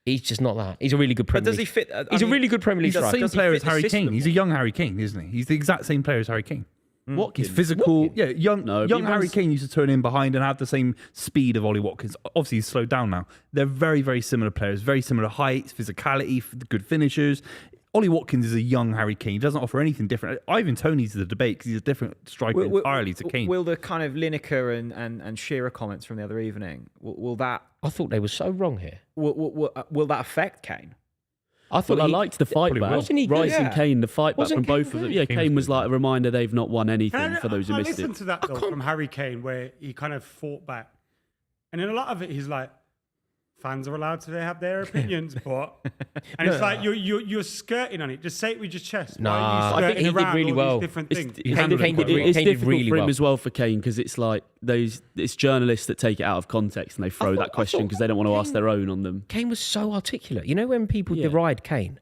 he's just not that. He's a really good Premier But does he League. fit? He's a really good Premier League He's the striker. same Does he player fit as the Harry system? Kane. He's a young Harry Kane, isn't he? He's the exact same player as Harry Kane. Watkins. He's physical. Yeah, young No, but young he Harry runs- Kane used to turn in behind and have the same speed of Ollie Watkins. Obviously, he's slowed down now. They're very, very similar players. Very similar heights, physicality, good finishers. Ollie Watkins is a young Harry Kane. He doesn't offer anything different. Ivan Toney's the debate because he's a different striker entirely to Kane. Will the kind of Lineker and Shearer comments from the other evening will that I thought they were so wrong here. will that affect Kane? I thought Well, I he- liked the fight Probably back. wasn't he good? Rice and Yeah. Kane, the fight back Wasn't from Kane both of them. good? Yeah, Kane Kane was was like a reminder they've not won anything for those who I missed listened it. to that though from Harry Kane, where he kind of fought back, and in a lot of it, he's like, fans are allowed to have their opinions, but and it's like you're skirting on it. Just say it with your chest. Why are you Nah, I think skirting he did around really all well. these different It's, things. it's handled it difficult, quite well. it's Kane did difficult really for him well. as well for Kane because it's like it's journalists that take it out of context and they throw that question because they don't want to ask their own on them. Kane was so articulate. You know, when people deride Kane,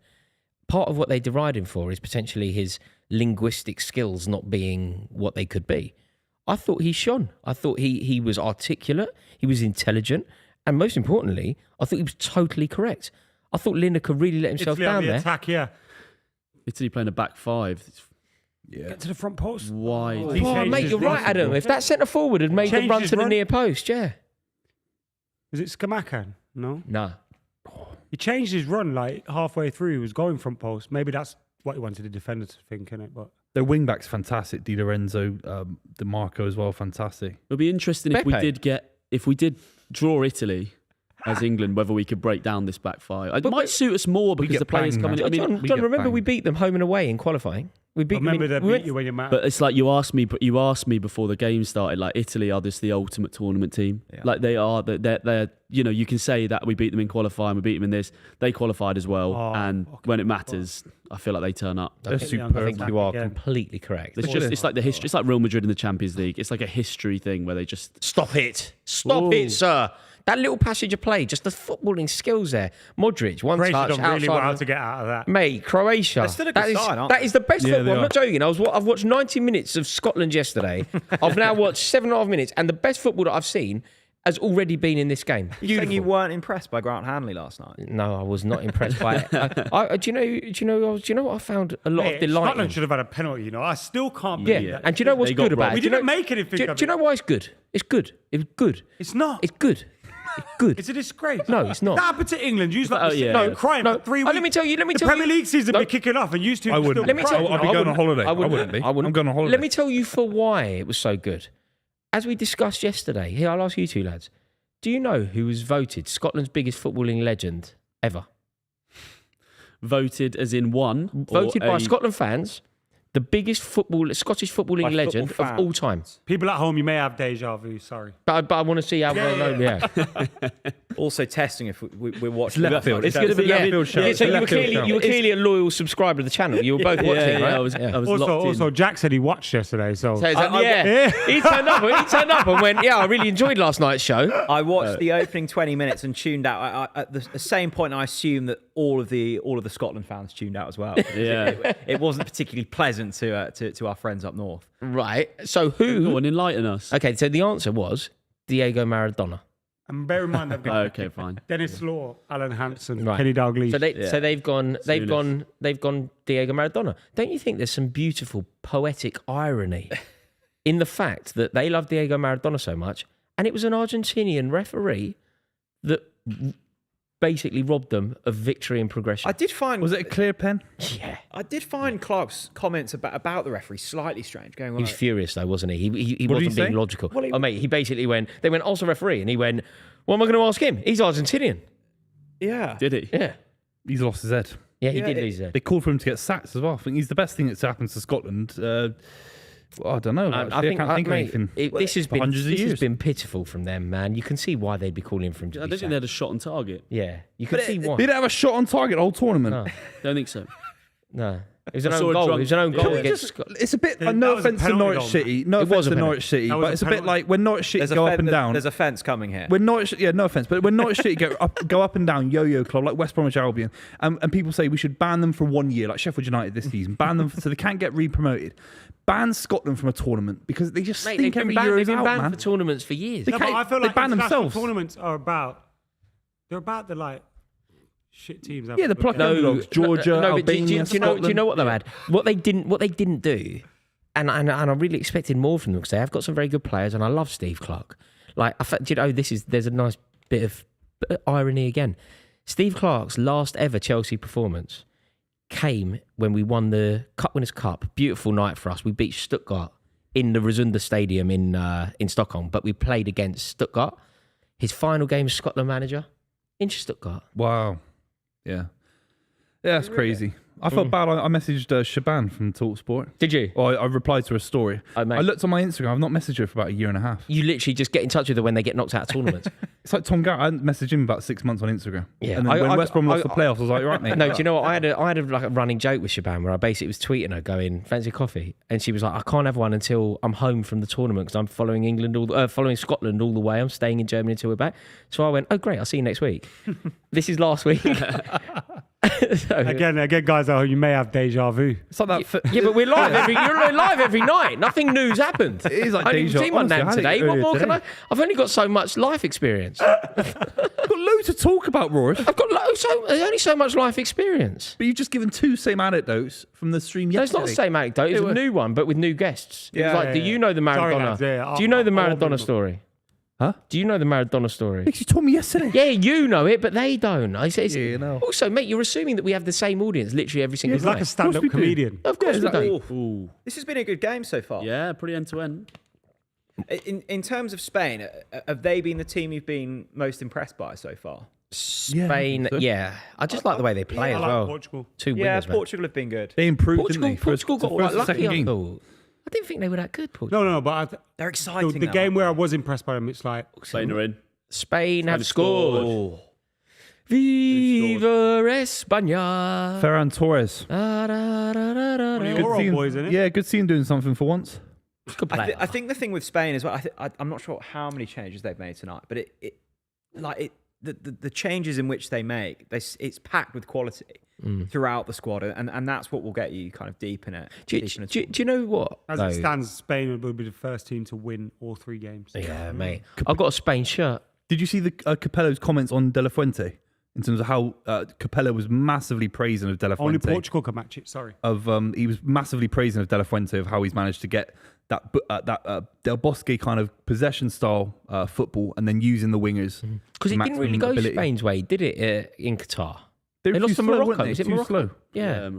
part of what they deride him for is potentially his linguistic skills not being what they could be. I thought he shone. I thought he was articulate. He was intelligent. And most importantly, I thought he was totally correct. I thought Lineker really let himself Italy on down the there. attack, yeah. Italy playing a back five. It's Get to the front post. wide. He Oh, changed mate, his you're right, run. Adam. If that centre forward had made the Changed run his to the run. near post, yeah. Was it Skamakan? No. No. He changed his run like halfway through. He was going front post. Maybe that's what he wanted the defender to think, innit? But Their wing back's fantastic. Di Lorenzo, DeMarco as well, fantastic. It'll be interesting if we did draw Italy as England, whether we could break down this back five. It might suit us more because get the players banged, coming. man. I mean, John, we John get remember we banged. beat them home and away in qualifying? We beat I remember they them. beat you when you match. but it's like you asked me before the game started. Like Italy are just the ultimate tournament team. Yeah. Like they are. They're. You know, you can say that we beat them in qualifying, we beat them in this. They qualified as well, Oh, and when it matters, I feel like they turn up. They're I superb. think you are Yeah. completely correct. It's like the history. It's like Real Madrid in the Champions League. It's like a history thing where they just. Stop it. Stop Ooh. it, sir. That little passage of play, just the footballing skills there. Modric, one Croatia touch, done really outside. well to get out of that. Mate, Croatia. They're still a good that is, side, aren't that they? is the best Yeah, football. they I'm are. not joking. I've watched 90 minutes of Scotland yesterday. I've now watched 7.5 minutes, and the best football that I've seen has already been in this game. You saying you weren't impressed by Grant Hanley last night? No, I was not impressed by it. Do you know what I found a lot of Mate, delight in? Scotland should have had a penalty, you know. I still can't Yeah, believe that. and do you know what's They got good about robbed. it? We Do you didn't know- make anything Do, of do you know it. why it's good? It's good. It's good. It's not. It's good. It's good. It's a disgrace. No, it's not. That happened to England. You Oh, yeah. no, crying No, for 3 oh, weeks. let me tell you. The Premier League season be kicking off, and used to. I wouldn't. Let me tell you. I'd be I going on wouldn't. holiday. I wouldn't. I wouldn't be. I wouldn't. I'm going on holiday. Let me tell you for why it was so good. As we discussed yesterday, here I'll ask you two lads. Do you know who was voted Scotland's biggest footballing legend ever? Voted as in one. or Voted by a- Scotland fans, the biggest Scottish footballing By legend football of all fans. time. People at home, you may have deja vu. Sorry. But I want to see how well known. Yeah. Also testing if we're watching. left field. It's going to be. Yeah. I mean, field show. Yeah, It's so a you were left field clearly show. you were clearly a loyal subscriber to the channel. You were both watching, yeah, right? I was locked Also, in. Jack said he watched yesterday, so. So he turned up. He turned up and went, "Yeah, I really enjoyed last night's show." I watched the opening 20 minutes and tuned out. At the same point, I assume that all of the Scotland fans tuned out as well. Yeah. It wasn't particularly pleasant to our friends up north. Right. So Go who? on, enlighten us. Okay. So the answer was Diego Maradona. And bear in mind, they've got Okay, fine. Dennis Law, Alan Hansen, Right. Kenny Dalglish. So they've gone Souness. Diego Maradona. Don't you think there's some beautiful poetic irony in the fact that they love Diego Maradona so much, and it was an Argentinian referee that basically robbed them of victory and progression? I did find Was it a clear pen? Yeah. I did find Clark's comments about the referee slightly strange. Going, He was well, furious though, wasn't he? He What did wasn't he being say? logical. Well, he- Oh mate, he basically went. They went, "Also referee," and he went, "What am I going to ask him? He's Argentinian." yeah. Did he? Yeah. He's lost his head. Yeah, he Yeah, did it- lose there. They called for him to get sacked as well. I think he's the best thing that's happened to Scotland. I don't know. And Actually. I can't think of mate, anything. this has for been hundreds of this has years. been pitiful from them, man. You can see why they'd be calling for him to I be don't think sacked. they had a shot on target. Yeah, you can see why. They didn't have a shot on target the whole tournament. No, Don't think so. no. It was an I saw own a goal. drunk- It was an own Can goal we against Just- Scotland. it's a bit. That No was a offense to penalty Norwich goal, City. man. No It offense was a to penalty. Norwich City, That was but a it's a bit penalty. like when Norwich City There's go up and down. There's a fence coming here. When Norwich, yeah, no offense, but when Norwich City go up and down, yo-yo club like West Bromwich Albion, and people say we should ban them for 1 year, like Sheffield United this season, ban them so they can't get re-promoted. Ban Scotland from a tournament because they just Mate, stink they've every been year. banned, It's they've been out, banned man. for tournaments for years. They No, but can't- I feel they like ban international themselves. tournaments are about. They're about the like shit teams. Yeah, the pluck underdogs, Georgia, but do Albania, you know what though, Ad? What they didn't do, and I really expected more from them because they have got some very good players, and I love Steve Clarke. Like, there's a nice bit of irony again. Steve Clarke's last ever Chelsea performance came when we won the Cup Winners' Cup. Beautiful night for us. We beat Stuttgart in the Rosunda Stadium in Stockholm, but we played against Stuttgart. His final game as Scotland manager in Stuttgart. Wow. Yeah. Yeah, that's crazy. I felt bad. I messaged Shaban from TalkSport. Did you? Or I replied to her story. Oh, mate. I looked on my Instagram. I've not messaged her for about a year and a half. You literally just get in touch with her when they get knocked out of tournaments. It's like Tom Garrett. I hadn't messaged him about 6 months on Instagram. Yeah. And then when West Brom lost the playoffs, I was like, right, mate. No, do you know what? I had a like a running joke with Shaban where I basically was tweeting her going, fancy coffee? And she was like, I can't have one until I'm home from the tournament because I'm following following Scotland all the way. I'm staying in Germany until we're back. So I went, oh, great. I'll see you next week. This is last week. So, Again, guys, you may have deja vu. It's like that. yeah, but we're live you're live every night. Nothing new's happened. It is like I didn't deja- see my honestly, I nan had it today. What earlier more can today. I've only got so much life experience. I've got loads to talk about, Rory. I've got there's only so much life experience. But you've just given 2 same anecdotes from the stream No, it's yesterday. not the same anecdote. It's a new one, but with new guests. Yeah, It's like, yeah, do yeah. you know the Sorry, Maradona? lads, yeah, Do you know the I'll Maradona remember. story? Huh? Do you know the Maradona story? You told me yesterday. Yeah, you know it, but they don't. I say, Yeah, no. Also, mate, you're assuming that we have the same audience literally every single He's like night. a stand-up we do. comedian. Of course we don't. Ooh. This has been a good game so far. Yeah, pretty end to end. In terms of Spain, have they been the team you've been most impressed by so far? Spain, so. yeah. I just like the way they play I as like well. Portugal. Two Yeah, winners, man. Portugal have been good. They improved, didn't they? Portugal got first quite lucky, second I game. thought. I didn't think they were that good, Portugal. No, but They're exciting. the now, game aren't where I they? was impressed by them, it's like Spain are in. Spain have have scored. scored. Viva España. Ferran Torres. Da, da, da, da, da, One of da. your see him- boys, isn't it? Yeah, good to see him doing something for once. Good player. I think the thing with Spain as well. I'm not sure how many changes they've made tonight, but the changes in which they make, it's packed with quality throughout the squad, and that's what will get you kind of deep in it. Do you know what? As though? it stands, Spain will be the first team to win all 3 games. Yeah, mate. I've got a Spain shirt. Did you see the Capello's comments on De La Fuente in terms of how Capello was massively praising of De La Only Fuente? Portugal can match it. Sorry. He was massively praising of De La Fuente of how he's managed to get that Del Bosque kind of possession style football and then using the wingers Because it didn't really maximum go ability. Spain's way, did it, in Qatar? They They were lost too to slow, Morocco. weren't they? Was it Too Morocco? slow. Yeah.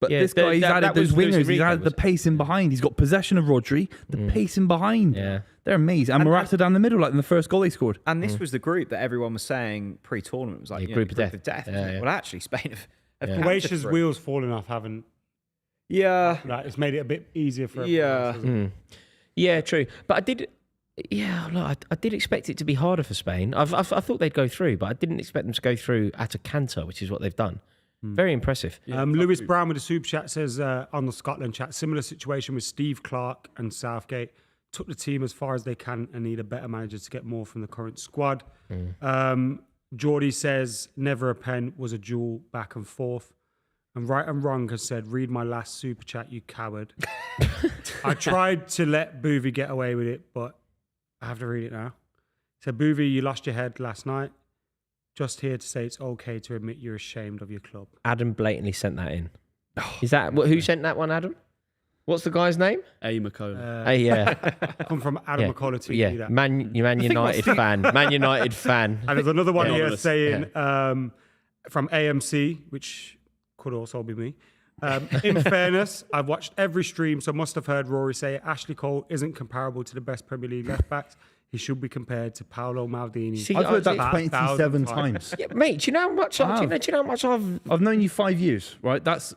But Yeah, this guy, he's that added those was Luis wingers. He's Enrique, added the was it? pace in behind. He's got possession of Rodri, the pace in behind. Yeah. They're amazing. And Morata down the middle, like in the first goal they scored. And this was the group that everyone was saying pre-tournament was like Yeah, you know, group of death. wasn't Yeah, it? yeah. Well, actually, Spain have Yeah. captured Croatia's through. wheels falling off haven't. Yeah, Like, it's made it a bit easier for everyone Yeah. else, hasn't it? Yeah, true. But I did. Yeah, look, I did expect it to be harder for Spain. I thought they'd go through, but I didn't expect them to go through at a canter, which is what they've done. Very impressive. Lewis Brown with the super chat says on the Scotland chat, similar situation with Steve Clarke and Southgate. Took the team as far as they can and need a better manager to get more from the current squad. Geordie says never a pen, was a duel back and forth. And Right and Wrong has said, read my last super chat, you coward. I tried to let Buvey get away with it, but I have to read it now. So Buvey, you lost your head last night. Just here to say it's okay to admit you're ashamed of your club. Adam blatantly sent that in. Is that who sent that one, Adam? What's the guy's name? A. McKola. Yeah, Come from Adam yeah, McKola to yeah. do that. Man United fan. Man United fan. And there's another one Yeah. here Anonymous. saying from AMC, which could also be me. In fairness, I've watched every stream, so must have heard Rory say Ashley Cole isn't comparable to the best Premier League left backs. He should be compared to Paolo Maldini. See, I've heard that About 27 1,000 times. Yeah, mate, do you know how much? Do you know how much I've? I've known you 5 years, right? That's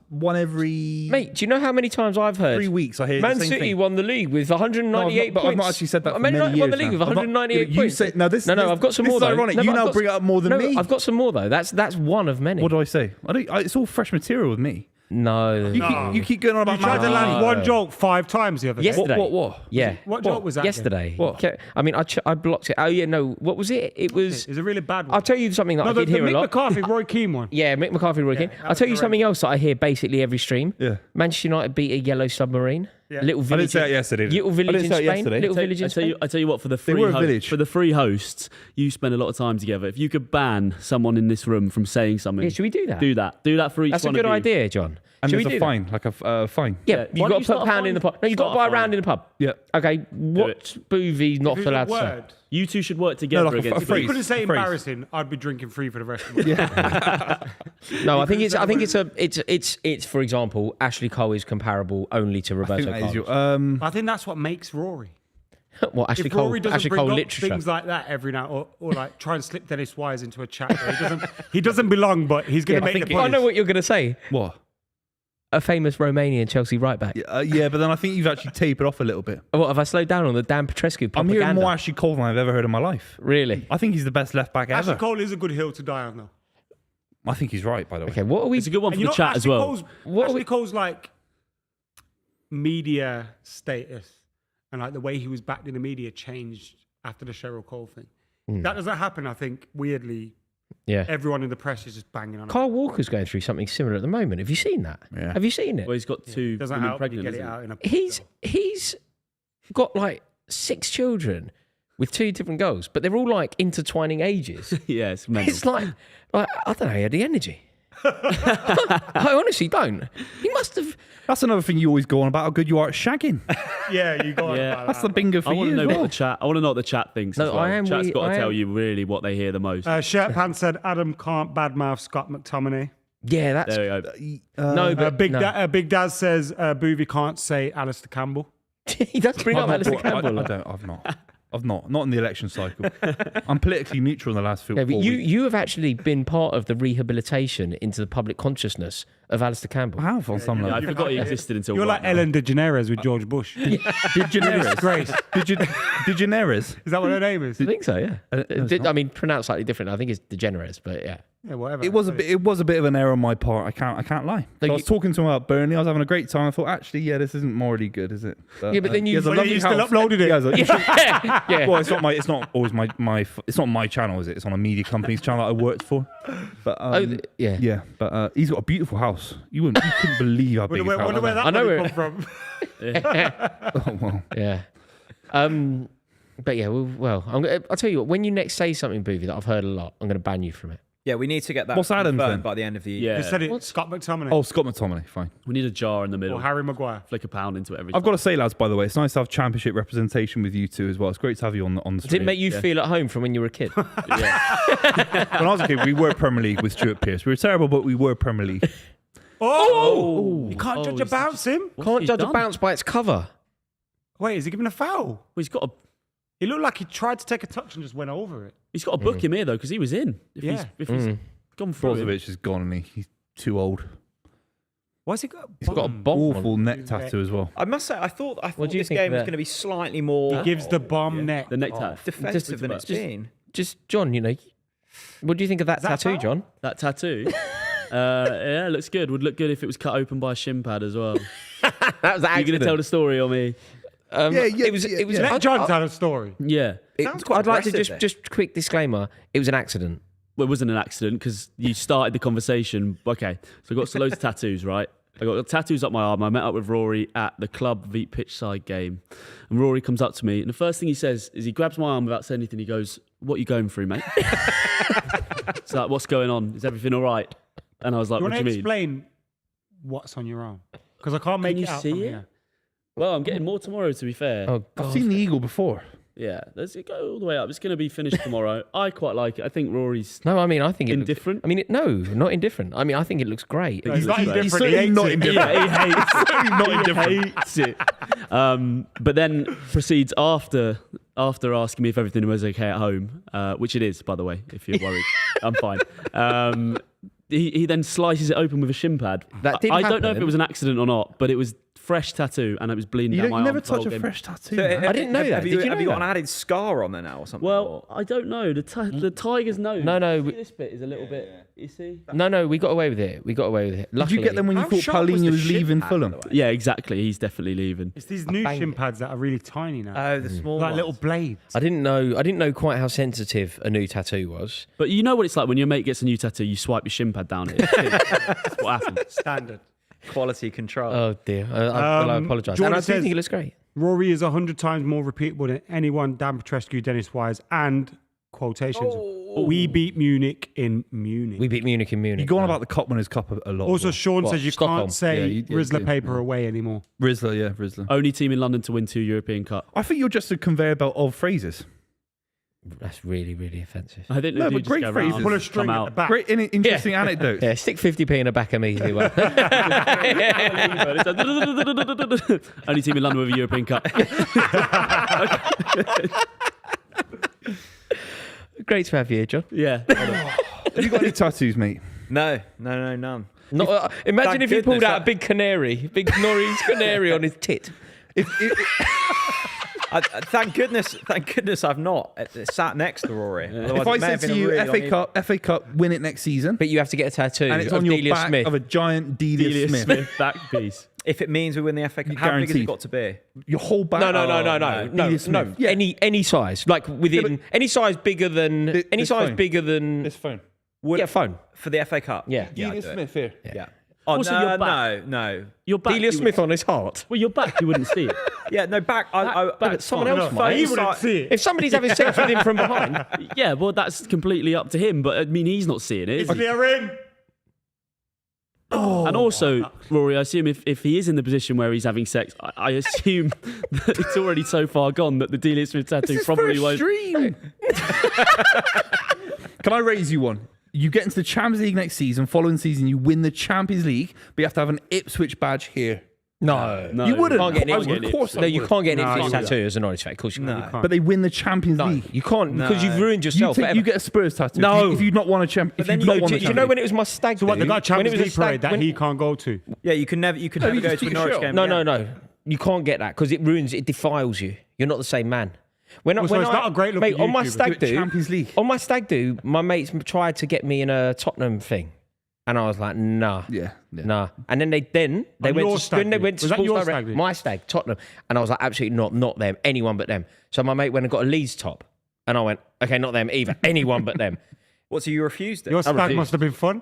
one every Mate, do you know how many times I've heard? 3 weeks. I hear Man the same City thing. won the league with No, I've 198 not, but points. I've not actually said that for Man many United years won the league now. with I've not- 198 you points. say- now this- no, this- I've got some this more is though. ironic. No, You but now I've got bring it up more than no, me. I've got some more though. That's one of many. What do I say? It's all fresh material with me. No. You keep going on about You tried to land No. one joke 5 times the other day. Yesterday. What? Yeah. What joke was that? Yesterday. What? Okay, I mean, I blocked it. Oh yeah, no. What was it? It was. It's a really bad one. I'll tell you something that No, I the did hear a Mick lot. McCarthy, Roy Keane one. Yeah, Mick McCarthy, Roy Keane. that I'll was tell you horrendous. something else that I hear basically every stream. Yeah. Manchester United beat a yellow submarine. Yeah. A little I village. didn't say that yesterday. Little I village didn't in say it Spain. yesterday. Little village in I Spain. tell you what, for the were a free village. for the free hosts, you spend a lot of time together. If you could ban someone in this room from saying something, Yeah, should we do that? Do that for each That's a one good of you. idea, John. And Should we there's do a fine, like a fine. Yeah, Yeah, you've why got don't to you put a start a pound in the fine? pot. No, you've got to Start buy a a round fine. in the pub. Yeah. Okay, what's Buvey not If it was allowed a to say? word. You two should work together like a against phrase. You couldn't say Phrase. embarrassing. I'd be drinking free for the rest of the week. No, I think it's for example, Ashley Cole is comparable only to I Roberto think that is Carlos. your, I think that's what makes Rory. What, Ashley If Rory Cole? doesn't Ashley bring Cole up literature. things like that every now, or like try and slip Dennis Wise into a chat, he doesn't belong, but he's going to make the I point. know what you're going to say. What? A famous Romanian Chelsea right back. Yeah, but then I think you've actually tapered off a little bit. What, have I slowed down on the Dan Petrescu propaganda? I'm hearing more Ashley Cole than I've ever heard in my life. Really? I think he's the best left back Ashley ever. Cole is a good hill to die on, though. I think he's right, by the way. Okay, what are we... It's a good one for And the you know, chat as Ashley well. Cole's, What are Ashley we- Cole's like media status and like the way he was backed in the media changed after the Cheryl Cole thing. That doesn't happen, I think, weirdly. Yeah. Everyone in the press is just banging on him. Kyle Walker's going through something similar at the moment. Have you seen that? Yeah. Have you seen it? Well, he's got two Doesn't women help you pregnant. get it isn't out in a He's got like 6 children with 2 different girls, but they're all like intertwining ages. he? Yeah, it's mental. It's like I don't know, he had the energy. I honestly don't. He must have. That's another thing you always go on about how good you are at shagging. Yeah, you got Yeah. it. About That's that. the bingo for I want you to as know well. what the chat. I want to know what the chat thinks. No, as well. I am Chat's really- got to I tell am- you really what they hear the most. Shirt Pants said Adam can't badmouth Scott McTominay. Yeah, that's there we go. no. But Big, no. Big Daz says Buvey can't say Alistair Campbell. he does bring up Alistair Campbell. I've not in the election cycle. I'm politically neutral in the last few Yeah, but 4 you weeks. you have actually been part of the rehabilitation into the public consciousness of Alistair Campbell. I have on some Yeah, I level. forgot he existed until You're right like now. Ellen DeGeneres with George Bush. Disgrace. DeGeneres. Is that what her name is? I think so. Yeah. it's not. I mean, pronounced slightly different. I think it's DeGeneres, but yeah. Yeah, whatever. It was a bit of an error on my part. I can't lie. So I was talking to him about Burnley. I was having a great time. I thought, actually, yeah, this isn't morally good, is it? Yeah, but then he you- has a Well, lovely you still house. uploaded it. He has a- Yeah. Well, it's not always it's not my channel, is it? It's on a media company's channel that I worked for. But Yeah. yeah. But he's got a beautiful house. You couldn't believe how big his house Wonder where was. that I know money where- come from. Oh, well. Yeah. But yeah, well, I'll tell you what. When you next say something, Buvey, that I've heard a lot, I'm going to ban you from it. Yeah, we need to get that What's Adam's confirmed then? by the end of the year. Yeah, You said it, What? Scott McTominay Oh, Scott McTominay, fine. we need a jar in the middle. or Harry Maguire. Flick a pound into it every I've time. got to say, lads, by the way, it's nice to have championship representation with you two as well. It's great to have you on the Did stream. it make you feel at home from when you were a kid? Yeah. When I was a kid, we were Premier League with Stuart Pearce. We were terrible, but we were Premier League. Oh! You can't Oh, judge a he's- bounce him. What's Can't he judge a done? bounce by its cover. Wait, is he giving a foul? Well, he's got He looked like he tried to take a touch and just went over it. to book him here though because he was in. If Yeah. he's gone through it. Brozovic is gone and he's too old. Why's he got? He's got a bomb. Awful on. neck tattoo as well. I must say, I thought What do you this think game of was that? going to be slightly more He gives the bomb neck. The neck tat. defensive than it's been. Just John, what do you think of that that tattoo, foul? John? That tattoo. Yeah, looks good. Would look good if it was cut open by a shin pad as well. That was You're going to tell the story or me? It was. Let John tell a story. Yeah. Sounds quite I'd like to aggressive just quick disclaimer. It was an accident. Well, it wasn't an accident because you started the conversation. Okay, so I got loads of tattoos, right? I got tattoos up my arm. I met up with Rory at the club Veep pitchside game. And Rory comes up to me, and the first thing he says is he grabs my arm without saying anything. He goes, "What are you going through, mate?" It's like, "What's going on? Is everything all right?" And I was like, You "What want do to you mean?" explain what's on your arm? Because I can't make you it out see from it? here. Well, I'm getting more tomorrow, to be fair. Oh I've God. seen the eagle before. Yeah, let's go all the way up. It's going to be finished tomorrow. I quite like it. I think Rory's No, I mean I think it indifferent. Looks, no, not indifferent. I mean I think it looks great. He's not He's indifferent. He certainly hates not it. indifferent. Yeah, he hates Not indifferent. hates it. But then proceeds after asking me if everything was okay at home, which it is, by the way, if you're worried. I'm fine. He then slices it open with a shin pad. That did I don't know if happen. it was an accident or not, but it was fresh tattoo and it was bleeding You down my arm. never for the whole touch a game. fresh tattoo. So, man. I didn't know that. Have Did you, you have know you got an that? added scar on there now or something? Well, I don't know. The tiger's nose. No, See, this bit is a little bit. You see? No, we got away with it. We got away with it. Did Luckily, you get them when you How thought sharp was Paulinho the was shin leaving pad, Fulham? by the way? Yeah, exactly. He's definitely leaving. It's these new bang. shin pads that are really tiny now. Oh, the small like ones. little blades. I didn't know quite how sensitive a new tattoo was. But you know what it's like when your mate gets a new tattoo, you swipe your shin pad down it. That's what happens. Standard. Quality control. Oh dear, I apologise. Jordan And I do says- think it looks great. Rory is 100 times more repeatable than anyone, Dan Petrescu, Dennis Wise, and quotations. We beat Munich in Munich. We beat Munich in Munich. You go on about the Cup Winners' Cup a lot. Also, Sean What, says you Stockholm? can't say Yeah, you Rizzler do. paper away anymore. Rizzler, yeah, Rizzler. Only team in London to win 2 European Cup. I think you're just a conveyor belt of phrases. That's really, really offensive. I think No, they do but just great go phrases. round, Pull a string come at out. the back. Great, interesting anecdotes. Yeah, stick 50p in the back of me. Easy one. Only team in London with a European Cup. Great to have you here, John. Yeah. Have you got any tattoos, mate? No, none. Not, imagine Thank if he pulled goodness out a big Norris canary on his tit. Thank goodness I've not sat next to Rory. Otherwise If it I may said have been to a you, really long FA Cup, win it next season, But you have to get a tattoo and it's of on your Delia back Smith. of a giant Delia Delia Smith. Smith back piece. If it means we win the FA Cup, how big has it Guaranteed. got to be? Your whole back. No. Delia Smith. Yeah. Any size, like within any size bigger than any This size phone. bigger than This phone. phone. For the FA Cup? Yeah. Yeah, Delia I'd do it. Smith here. Yeah. Oh, Also, no, your back. no. Your back. Delia you Smith on his heart. Well, your back, you wouldn't see it. Yeah, no, back. Back, Someone fine. else No, might. he wouldn't see it. If somebody's having sex with him from behind, Yeah, well, that's completely up to him. But I mean, he's not seeing it. Is he? Clearing. And also, Rory, I assume if he is in the position where he's having sex, I assume that it's already so far gone that the Delia Smith tattoo This is probably for a won't. stream. Can I raise you one? You get into the Champions League next season. Following season, you win the Champions League, but you have to have an Ipswich badge here. no, No, You wouldn't. Can't get I an would, of course I No, you would. can't get an No, Ipswich you tattoo as an Norwich fan. Of course you can't. No. But they win the Champions No, League. you can't because you've ruined You, yourself. you get a Spurs tattoo. No. If you'd not won a champion. If then you'd you- not won Do a you know when it was my stag So what, they do, got a Champions when it was League a stag, parade that when- he can't go to. Yeah, you can never you go just to a took your Norwich shirt game. off. No. You can't get that because it defiles you. You're not the same man. So it's not a great look mate, for on my YouTubers. stag do, Champions League. on my stag do, my mates tried to get me in a Tottenham thing, and I was like, nah. Yeah. Nah, and then they On went your to stag when they do? went to Was that Sports your Direct, stag do? my stag Tottenham, and I was like, absolutely not them, anyone but them. So my mate went and got a Leeds top, and I went, okay, not them either, anyone but them. What, so you refused it? Your stag refuse. must have been fun.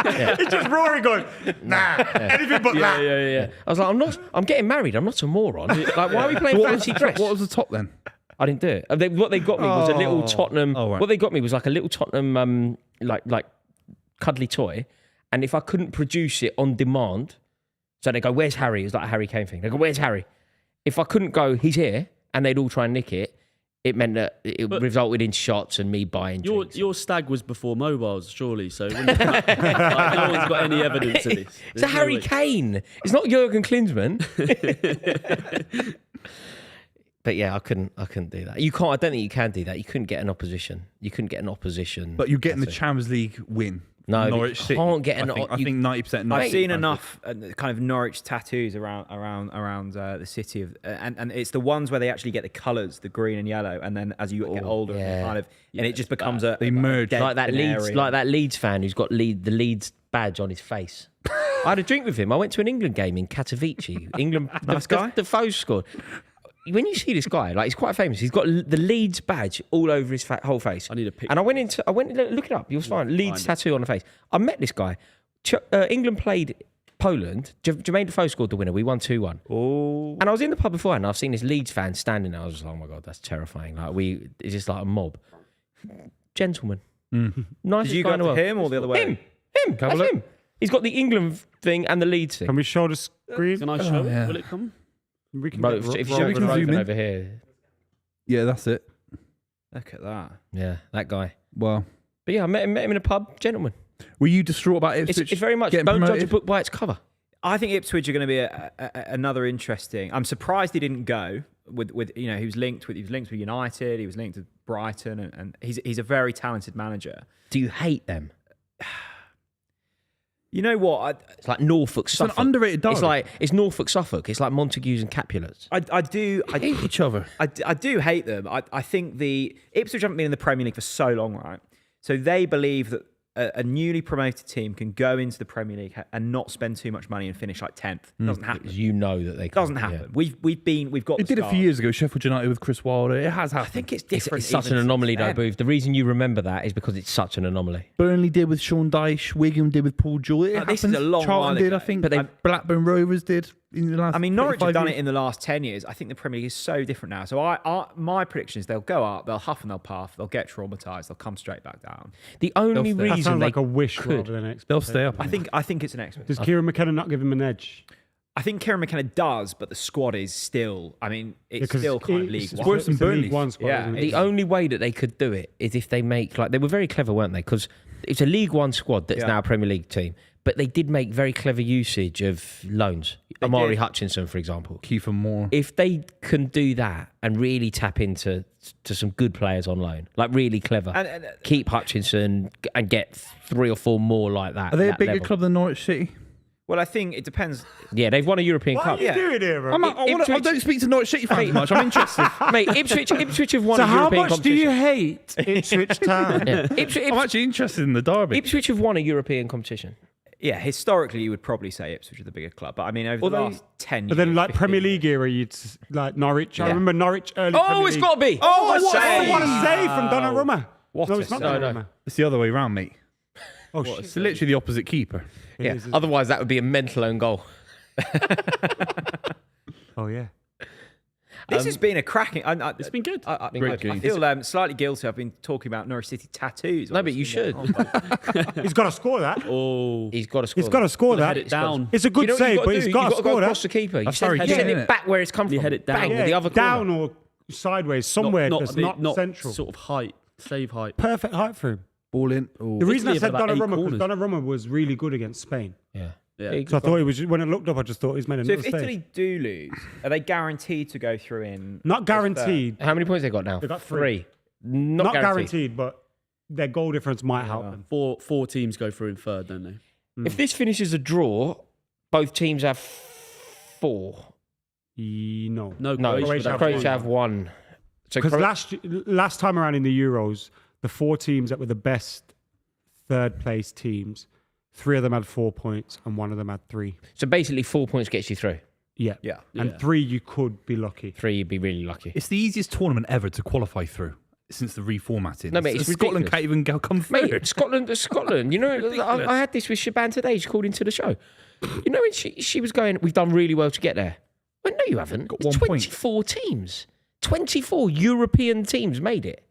It's just Rory going, nah, anything but that. Yeah. I was like, I'm getting married. I'm not a moron. Like, why are we playing fancy dress? What was the top then? I didn't do it. What they got me was a little Tottenham. Oh, right. What they got me was like a little Tottenham, like cuddly toy. And if I couldn't produce it on demand, so they go, "Where's Harry?" It's like a Harry Kane thing. They go, "Where's Harry?" If I couldn't go, "He's here," and they'd all try and nick it. It meant that it resulted in shots and me buying drinks. Your stag was before mobiles, surely. So like, no one's got any evidence of this. It's a There's no Harry way. Kane. It's not Jurgen Klinsmann. But yeah, I couldn't do that. You can't. I don't think you can do that. You couldn't get an opposition. You couldn't get an opposition. But you're getting the tattoo. Champions League win. No, but you Norwich City. can't get an- I think 90%. I've seen enough kind of Norwich tattoos around the city of, and it's the ones where they actually get the colours, the green and yellow, and then as you get older, yeah. kind of, and it just becomes They merge. dead like that canary. Leeds fan who's got the Leeds badge on his face. I had a drink with him. I went to an England game in Katowice. England, Nice guy. The foes scored. When you see this guy, like he's quite famous. He's got the Leeds badge all over his whole face. I need a picture. And I went look it up. You'll find Leeds tattoo on the face. I met this guy. England played Poland. Jermaine Defoe scored the winner. We won 2-1. Oh, And I was in the pub before, and I've seen this Leeds fan standing there. I was just like, oh my god, that's terrifying. Like it's just like a mob. Gentleman, nice. did you go to him or the other way? Him. That's him. He's got the England thing and the Leeds thing. Can we show the screen? Can I show yeah. it? Will it come? We can Bro, get if you Rory show we the can road zoom in. over here, Yeah, that's it. Look at that. yeah, that guy. Well, But yeah, I met him in a pub. Gentleman. were you distraught about It's Ipswich? very much getting don't judge a promoted? book by its cover. I think Ipswich are going to be another interesting. I'm surprised he didn't go with he was linked with United, he was linked with Brighton, and he's a very talented manager. Do you hate them? You know what? It's like Norfolk, It's an Suffolk. underrated derby. It's Norfolk, Suffolk. It's like Montagues and Capulets. I hate each other. I do hate them. I think the Ipswich haven't been in the Premier League for so long, right? So they believe that a newly promoted team can go into the Premier League and not spend too much money and finish like 10th. Doesn't happen. You know that they can't. Doesn't happen. Yeah. We've got. It the did a few scars. years ago, Sheffield United with Chris Wilder. It has happened. I think it's It's, different. it's such even an anomaly, since though, then. Booth. The reason you remember that is because it's such an anomaly. Burnley did with Sean Dyche. Wigan did with Paul Jewell. It This is happens. a long Charlton while did, ago. I think. But they- Blackburn Rovers did in the last. I mean, Norwich have 35 done years. it in the last 10 years. I think the Premier League is so different now. So my prediction is they'll go up, they'll huff and they'll puff, they'll get traumatised, they'll come straight back down. The only They'll stay. That reason sounds they like a wish could. rather than expectation. They'll stay up. I think it's an expert. Does Kieran McKenna not give him an edge? I think Kieran McKenna does, but the squad is still. I mean, it's Because still kind of it's League One. worse than It's a League Burnley's. One squad, Yeah. isn't it? The only way that they could do it is if they make they were very clever, weren't they? Because it's a League One squad that's Yeah. now a Premier League team, but they did make very clever usage of loans. Amari did. Hutchinson, for example. Kiefer Moore. If they can do that and really tap into some good players on loan, like really clever, And keep Hutchinson and get 3 or 4 more like that. Are they a that bigger level. club than Norwich City? well, I think it depends. Yeah, they've won a European What Cup. are you doing here, bro? I don't speak to Norwich City fans much. I'm interested. Mate, Ipswich have won So a how European much do competition. you hate Ipswich Town? Yeah. I'm actually interested in the derby. Ipswich have won a European competition. Yeah, historically, you would probably say Ipswich are the bigger club, but I mean, over the Although- last 10 years. But then, like 15 Premier years- League era, you'd like Norwich. I Yeah. remember Norwich early. Oh, Premier it's League. got to be. Oh, What save! what a save from Donnarumma. What No, a it's not save. No. Donnarumma. It's the other way round, mate. Oh shit! It's literally the opposite keeper. It Yeah. is, isn't it? Otherwise, that would be a mental own goal. Oh yeah. This has been a cracking. It's been good. I Great game. feel slightly guilty. I've been talking about Norwich City tattoos. No, but you should. He's got to score that. Oh, He's got to score. He's got to score head that. it down. It's a good You know what save, you've but he's do? got to You've got to go score across that. the keeper. You That's send, very you good, send isn't it it? back where it's come You from. head it down. Bang, Yeah, the other down corner. or sideways, somewhere that's not central. Sort of height, save height. Perfect height for him. Ball in. Ooh. The reason I Italy said have about 8 Donnarumma because corners. Donnarumma was really good against Spain. Yeah. Yeah. So I thought he was. When I looked up, I just thought he's made So another if save. Italy do lose, are they guaranteed to go through in? Not guaranteed. How many points they got now? They got 3. Not, Not guaranteed. guaranteed, but their goal difference might help them. Four teams go through in third, don't they? If this finishes a draw, both teams have 4. No. No, No, Croatia Croatia, have have 1. So Because last time around in the Euros, the 4 teams that were the best third place teams, 3 of them had 4 points and 1 of them had 3. So basically, 4 points gets you through. Yeah. Yeah. And Yeah. 3 you could be lucky. 3, you'd be really lucky. It's the easiest tournament ever to qualify through since the reformatting. No, mate, it's Scotland ridiculous. can't even come through. Mate, Scotland. You know, I had this with Shaban today. She called into the show. You know, when she was going, we've done really well to get there. Well, no, you haven't. Got It's 1 point. 24 teams. 24 European teams made it.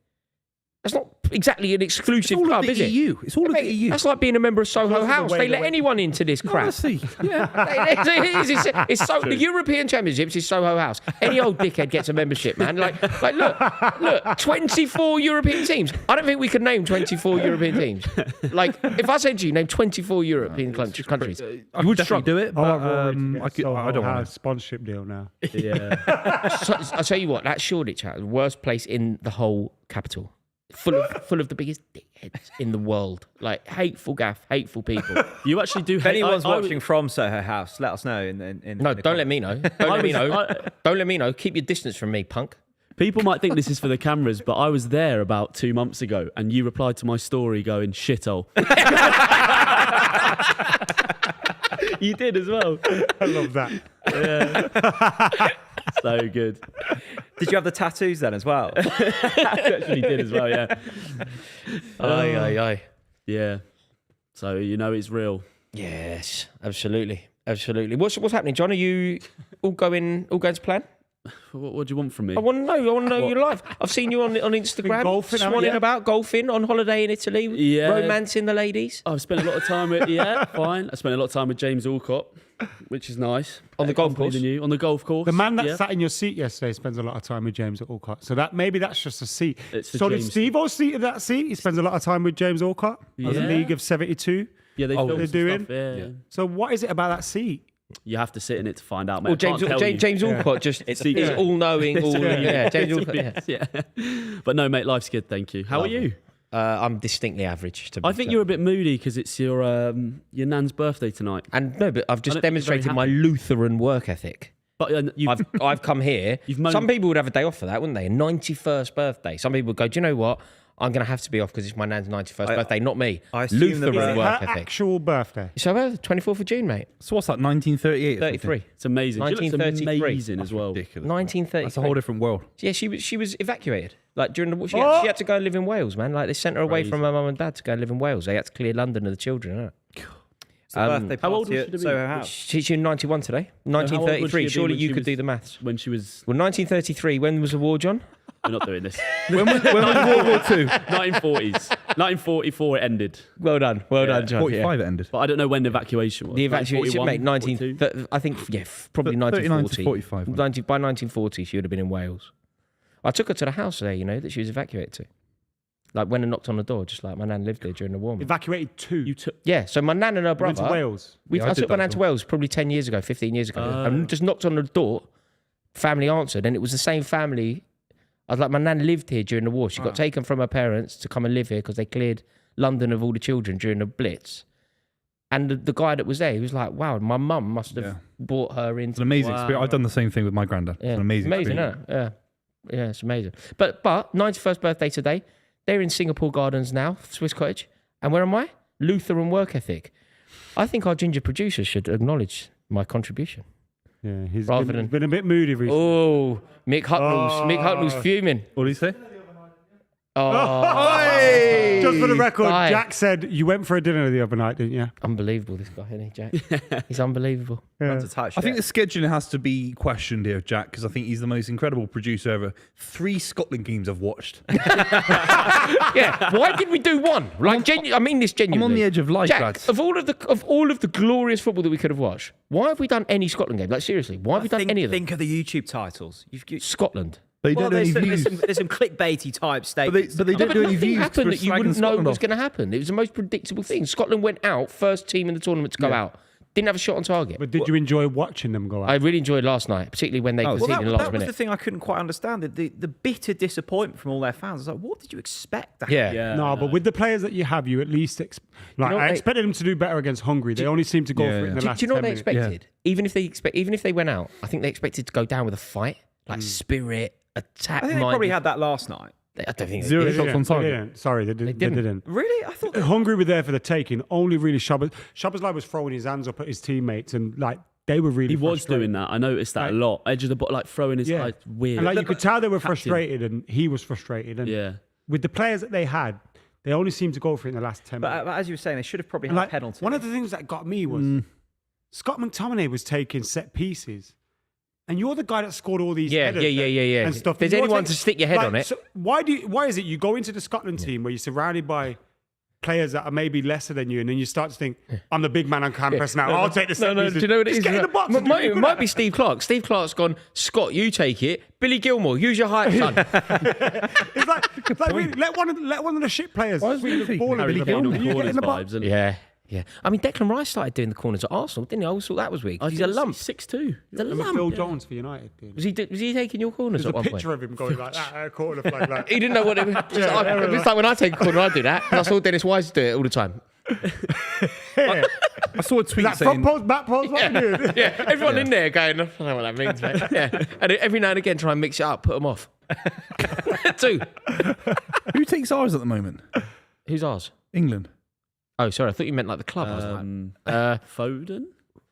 That's not exactly an It's exclusive all club, of the is it? EU. It's all of Mate, the EU. That's like being a member of Soho Because of the House. way They the let way- anyone into this crap. Honestly, yeah. It is. It's so, the European Championships is Soho House. Any old dickhead gets a membership, man. Like look, 24 European teams. I don't think we could name 24 European teams. Like, if I said to you, name 24 European countries. I would definitely do it, I but want Rory to get I don't Soho want House sponsorship deal now. Yeah. So, I'll tell you what, that Shoreditch House, the worst place in the whole capital. Full of the biggest dickheads in the world. Like, hateful gaff, hateful people. You actually do If hate. anyone's I would- watching from Soho House, let us know. In No, the don't let me know. Don't let me know. I- Don't let me know. Keep your distance from me, punk. People might think this is for the cameras, but I was there about 2 months ago, and you replied to my story going shithole. You did as well. I love that. So good. Did you have the tattoos then as well? Actually did as well. Yeah. Aye. Yeah. So you know it's real. Yes, absolutely. What's happening, John? Are you all going to plan? What do you want from me? I want to know your life. I've seen you on Instagram, golfing, haven't swanning you? about golfing on holiday in Italy, Yeah. romancing the ladies I've spent a lot of time with fine. I spent a lot of time with James Alcott, which is nice. on the golf Company course. than you, on the golf course. The man that yeah. sat in your seat yesterday spends a lot of time with James Alcott. So that maybe that's just a seat. It's for So did James. Steve-O seat in that seat? He spends a lot of time with James Alcott on the Yeah. League of 72. Yeah, they Oh, filmed they're some doing? stuff. Yeah. So what is it about that seat? You have to sit in it to find out, mate. Well, I can't tell you. James Alcott just It's is a- all knowing, all yeah. James Alcott. Yeah. Yeah. But no, mate, life's good, thank you. How Lovely. are you? I'm distinctly average. To be I think fair. you're a bit moody because it's your nan's birthday tonight. And no, but I've I just don't think you're very demonstrated my happy. Lutheran work ethic. But you've I've come here. You've moaned- Some people would have a day off for that, wouldn't they? A 91st birthday. Some people would go, do you know what? I'm going to have to be off because it's my nan's 91st birthday, not me. I assume that Lutheran we're- work Her ethic. actual birthday. So, 24th of June, mate. So what's that? 1938. or something? 33. it's amazing. She looks 1933. amazing as well. Ridiculous. 1933. That's a whole different world. Yeah, she was evacuated. Like during the war, she Oh! had to go and live in Wales, man. Like they sent her away Crazy. from her mum and dad to go and live in Wales. They had to clear London of the children. Innit? It's a birthday how old party was she at to be? Soho House. She's 91 today. old would she 1933. have been Surely when you she could was- do the maths. When she was, Well, 1933. When was the war, John? we're not doing this. When was World War II? 1940s. 1944 it ended. Well done, John. 45 it ended. But I don't know when the evacuation was. The evacuation, 1941, mate, 42? I think, probably 39 1940. to 45. 90, by 1940, she would have been in Wales. I took her to the house there, that she was evacuated to. Like, when I knocked on the door, just like my nan lived there during the war. Evacuated to. You took. Yeah, so my nan and her Went brother. to Wales. Yeah, I I did took my that nan as to well. Wales probably 10 years ago, 15 years ago. And just knocked on the door. Family answered, and it was the same family. I was like, my nan lived here during the war. She got taken from her parents to come and live here because they cleared London of all the children during the Blitz. And the guy that was there, he was like, wow, my mum must have brought her It's into... an amazing experience. I've done the same thing with my granddad. It's an amazing experience. Isn't it? Yeah, it's amazing. But 91st birthday today. They're in Singapore Gardens now, Swiss Cottage. And where am I? Lutheran work ethic. I think our ginger producer should acknowledge my contribution. Yeah, he's Rather been a bit moody recently. Oh, Mick Hucknall's fuming. What did he say? Oh, Just for the record, Guy. Jack said you went for a dinner the other night, didn't you? unbelievable, this guy, isn't he, Jack? He's unbelievable. Runs a tight I think the ship. scheduling has to be questioned here, Jack, because I think he's the most incredible producer ever. 3 Scotland games I've watched. Yeah, why did we do one? Like, I mean this genuinely. I'm on the edge of life, Jack, lads. of all of the glorious football that we could have watched, why have we done any Scotland game? Like, seriously, why have we done any of them? Think of the YouTube titles. Scotland. They Well, don't do any there's views. some clickbaity type statements. But they don't do any Nothing views. happened for that you slagging wouldn't know Scotland was off. going to happen. It was the most predictable thing. Scotland went out, first team in the tournament to go out. Didn't have a shot on target. But did you enjoy watching them go out? I really enjoyed last night, particularly when they conceded in the last that was minute. the thing I couldn't quite understand. The bitter disappointment from all their fans. I was like, what did you expect? Yeah. No, but with the players that you have, you at least know what I they- expected them to do better against Hungary. They only seem to go for it in the Do last you know what 10 they minutes. expected? Even if they went out, I think they expected to go down with a fight, like spirit, attack. I think they probably had that last night. I don't think Zero they They shots did. on didn't. They target. didn't. Sorry, they didn't. Really? I thought. Hungary were there for the taking. Only really Szoboszlai was throwing his hands up at his teammates, and like they were really. He was frustrated. doing that. I noticed that a lot. Edge of the box, like throwing his eyes. Weird. And like you could tell they were Captain. frustrated, and he was frustrated. And Yeah. with the players that they had, they only seemed to go for it in the last 10 minutes. But as you were saying, they should have probably had And, a like, penalty. one of the things that got me was Scott McTominay was taking set pieces. And you're the guy that scored all these Yeah, headers yeah. and stuff. If there's You're anyone taking- to stick your head on it. So why is it you go into the Scotland team where you're surrounded by players that are maybe lesser than you, and then you start to think, I'm the big man on campus now. I'll take the set No, pieces. do you know what it Just is? get in the box. It and do what you're might, good at. be Steve Clark. Steve Clark's gone, Scott, you take it. Billy Gilmore, use your height, son. It's like really, let one of the shit players swing the ball a Harry little Kane bit. on and you get corners in the box. vibes, isn't Yeah. I mean, Declan Rice started doing the corners at Arsenal, didn't he? I always thought that was weak. He's a lump. 6'2". He's a And lump. Phil Jones for United. Dude. Was he taking your corners There's at a one picture point? of him going like that, at a corner flag like He didn't know what it was. It's like when I take a corner, I do that. And I saw Dennis Wise do it all the time. I saw a tweet that. saying, Front post, back post, what dude? Yeah, everyone in there going, I don't know what that means, mate. Yeah. And every now and again, try and mix it up, put them off. 2. who takes ours at the moment? Who's ours? England. Oh, sorry, I thought you meant like the club. I was like, Foden?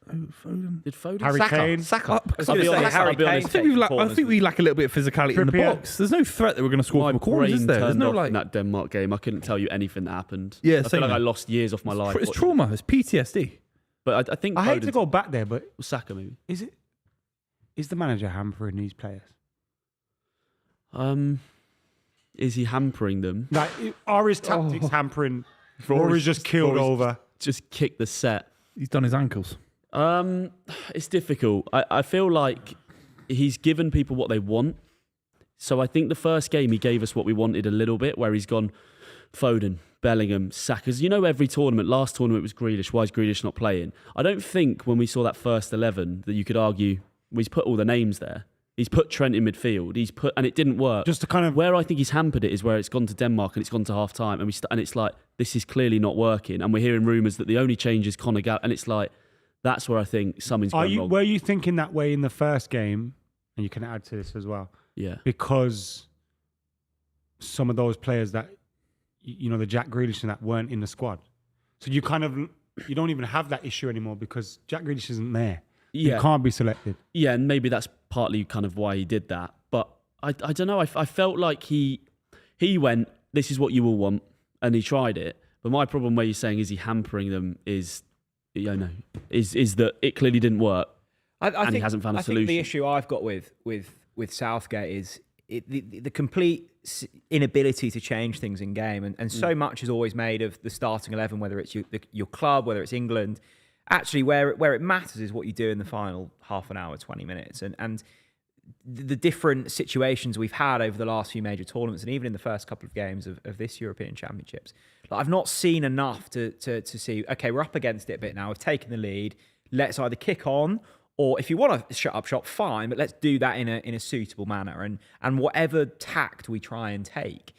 Foden. Did Foden? Harry Saka. Kane. Saka. I'll be honest. Harry I'll be honest. Kane I think we lack a little bit of physicality in the Trippier. box. There's no threat that we're going to score My from a corner, is brain there? There's turned no off like. in that Denmark game. I couldn't tell you anything that happened. Yeah, I same feel like here. I lost years off my life. It's watching trauma. It's PTSD. But I think I hate to Foden's- go back there, but Saka maybe. is the manager hampering these players? Is he hampering them? Like, are his tactics hampering? Rory's just killed Rory's over. Just kick the set. He's done his ankles. It's difficult. I feel like he's given people what they want. So I think the first game he gave us what we wanted a little bit, where he's gone Foden, Bellingham, Saka. You know, every tournament, last tournament was Grealish. Why is Grealish not playing? I don't think when we saw that first 11 that you could argue, well, he's put all the names there. He's put Trent in midfield. And it didn't work. Just to kind of Where I think he's hampered it is where it's gone to Denmark and it's gone to half time, and it's like, this is clearly not working. And we're hearing rumours that the only change is Conor Gallagher, and it's like, that's where I think something's going wrong. were you thinking that way in the first game? And you can add to this as well, Yeah. because some of those players that the Jack Grealish and that weren't in the squad, so you don't even have that issue anymore because Jack Grealish isn't there. Yeah. He can't be selected. Yeah, and maybe that's partly kind of why he did that. But I don't know. I felt like he went, this is what you all want, and he tried it. But my problem where you're saying is he hampering them is that it clearly didn't work. I think he hasn't found a I think solution. the issue I've got with Southgate is the complete inability to change things in game, and so much is always made of the starting 11, whether it's your club, whether it's England. Actually, where it matters is what you do in the final half an hour, 20 minutes, and the different situations we've had over the last few major tournaments, and even in the first couple of games of this European Championships. I've not seen enough to see, okay, we're up against it a bit now, we've taken the lead, let's either kick on, or if you want to shut up shop, fine, but let's do that in a suitable manner. And whatever tact we try and take,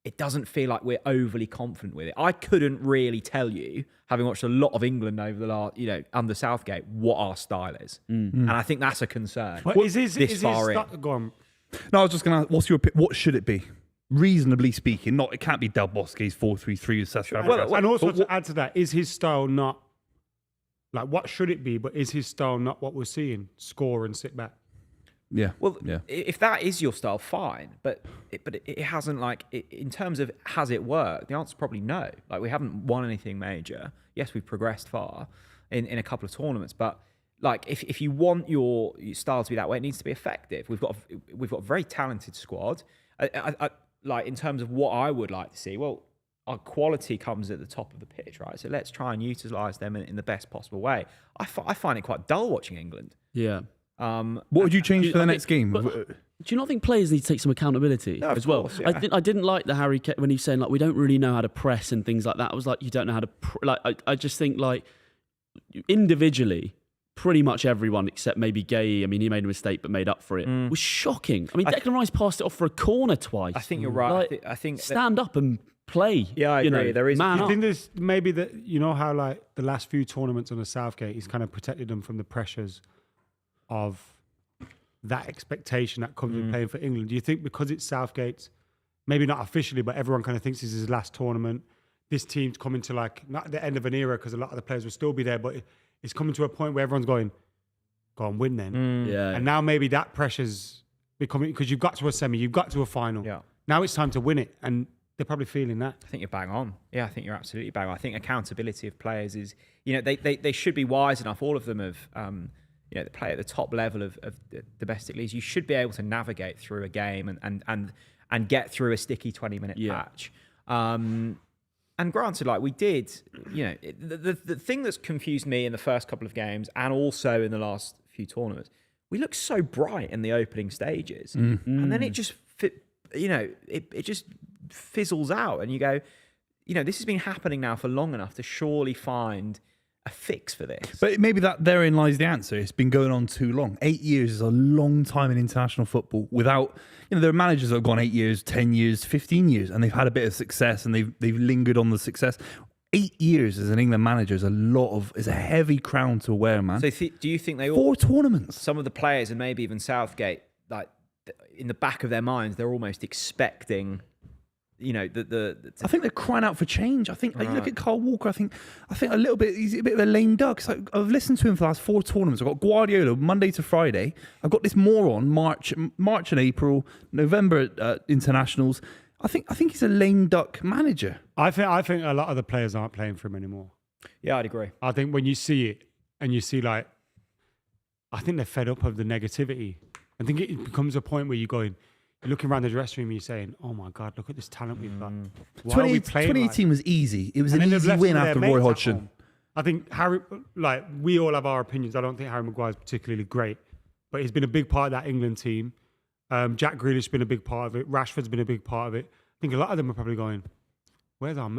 it doesn't feel like we're overly confident with it. I couldn't really tell you, having watched a lot of England over the last, under Southgate, what our style is. And I think that's a concern. Go on. No, I was just going to ask, what should it be? Reasonably speaking, it can't be Del Bosque's 4-3-3 with South Africa. And also to add to that, is his style not, what should it be, but is his style not what we're seeing? Score and sit back. Yeah. Well, if that is your style, fine. But it hasn't, in terms of has it worked, the answer is probably no. We haven't won anything major. Yes, we've progressed far in a couple of tournaments, but if you want your style to be that way, it needs to be effective. We've got a very talented squad. In terms of what I would like to see, well, our quality comes at the top of the pitch, right? So let's try and utilise them in the best possible way. I find it quite dull watching England. Yeah. What would you change for the next game? Do you not think players need to take some accountability as well? Course, yeah. I didn't like the Harry when he's saying we don't really know how to press and things like that. I was like, you don't know how to I just think individually, pretty much everyone except maybe Gay. I mean, he made a mistake but made up for it. Was shocking. I mean, Declan Rice passed it off for a corner twice. I think you're right. I think stand up and play. Yeah, I agree. There is. I think there's maybe that how the last few tournaments on the Southgate, he's kind of protected them from the pressures of that expectation that comes with playing for England. Do you think because it's Southgate's, maybe not officially, but everyone kind of thinks this is his last tournament, this team's coming to not the end of an era because a lot of the players will still be there, but it's coming to a point where everyone's going, go on, win then. Yeah. And now maybe that pressure's becoming, because you've got to a semi, you've got to a final. Yeah. Now it's time to win it, and they're probably feeling that. I think you're bang on. Yeah, I think you're absolutely bang on. I think accountability of players is, they should be wise enough. All of them have, they play at the top level of the domestic leagues. You should be able to navigate through a game and get through a sticky 20-minute patch. And granted, we did, the thing that's confused me in the first couple of games and also in the last few tournaments, we look so bright in the opening stages, and then it just it just fizzles out, and you go, this has been happening now for long enough to surely find a fix for this. But maybe therein lies the answer. It's been going on too long. 8 years is a long time in international football without, there are managers that have gone 8 years, 10 years, 15 years, and they've had a bit of success and they've lingered on the success. 8 years as an England manager is a heavy crown to wear, man. So do you think they 4 tournaments? Some of the players, and maybe even Southgate, in the back of their minds, they're almost expecting, I think they're crying out for change. I think you look at Kyle Walker. I think a little bit. He's a bit of a lame duck. So I've listened to him for the last 4 tournaments. I've got Guardiola Monday to Friday. I've got this moron March and April, November internationals. I think he's a lame duck manager. I think a lot of the players aren't playing for him anymore. Yeah, I'd agree. I think when you see it and you see I think they're fed up of the negativity. I think it becomes a point where you're looking around the dressing room and you're saying, oh my God, look at this talent we've got. Why are we playing 2018 was easy. It was an easy win after Roy Hodgson. I think Harry, we all have our opinions. I don't think Harry Maguire is particularly great, but he's been a big part of that England team. Jack Grealish's been a big part of it. Rashford's been a big part of it. I think a lot of them are probably going, where's our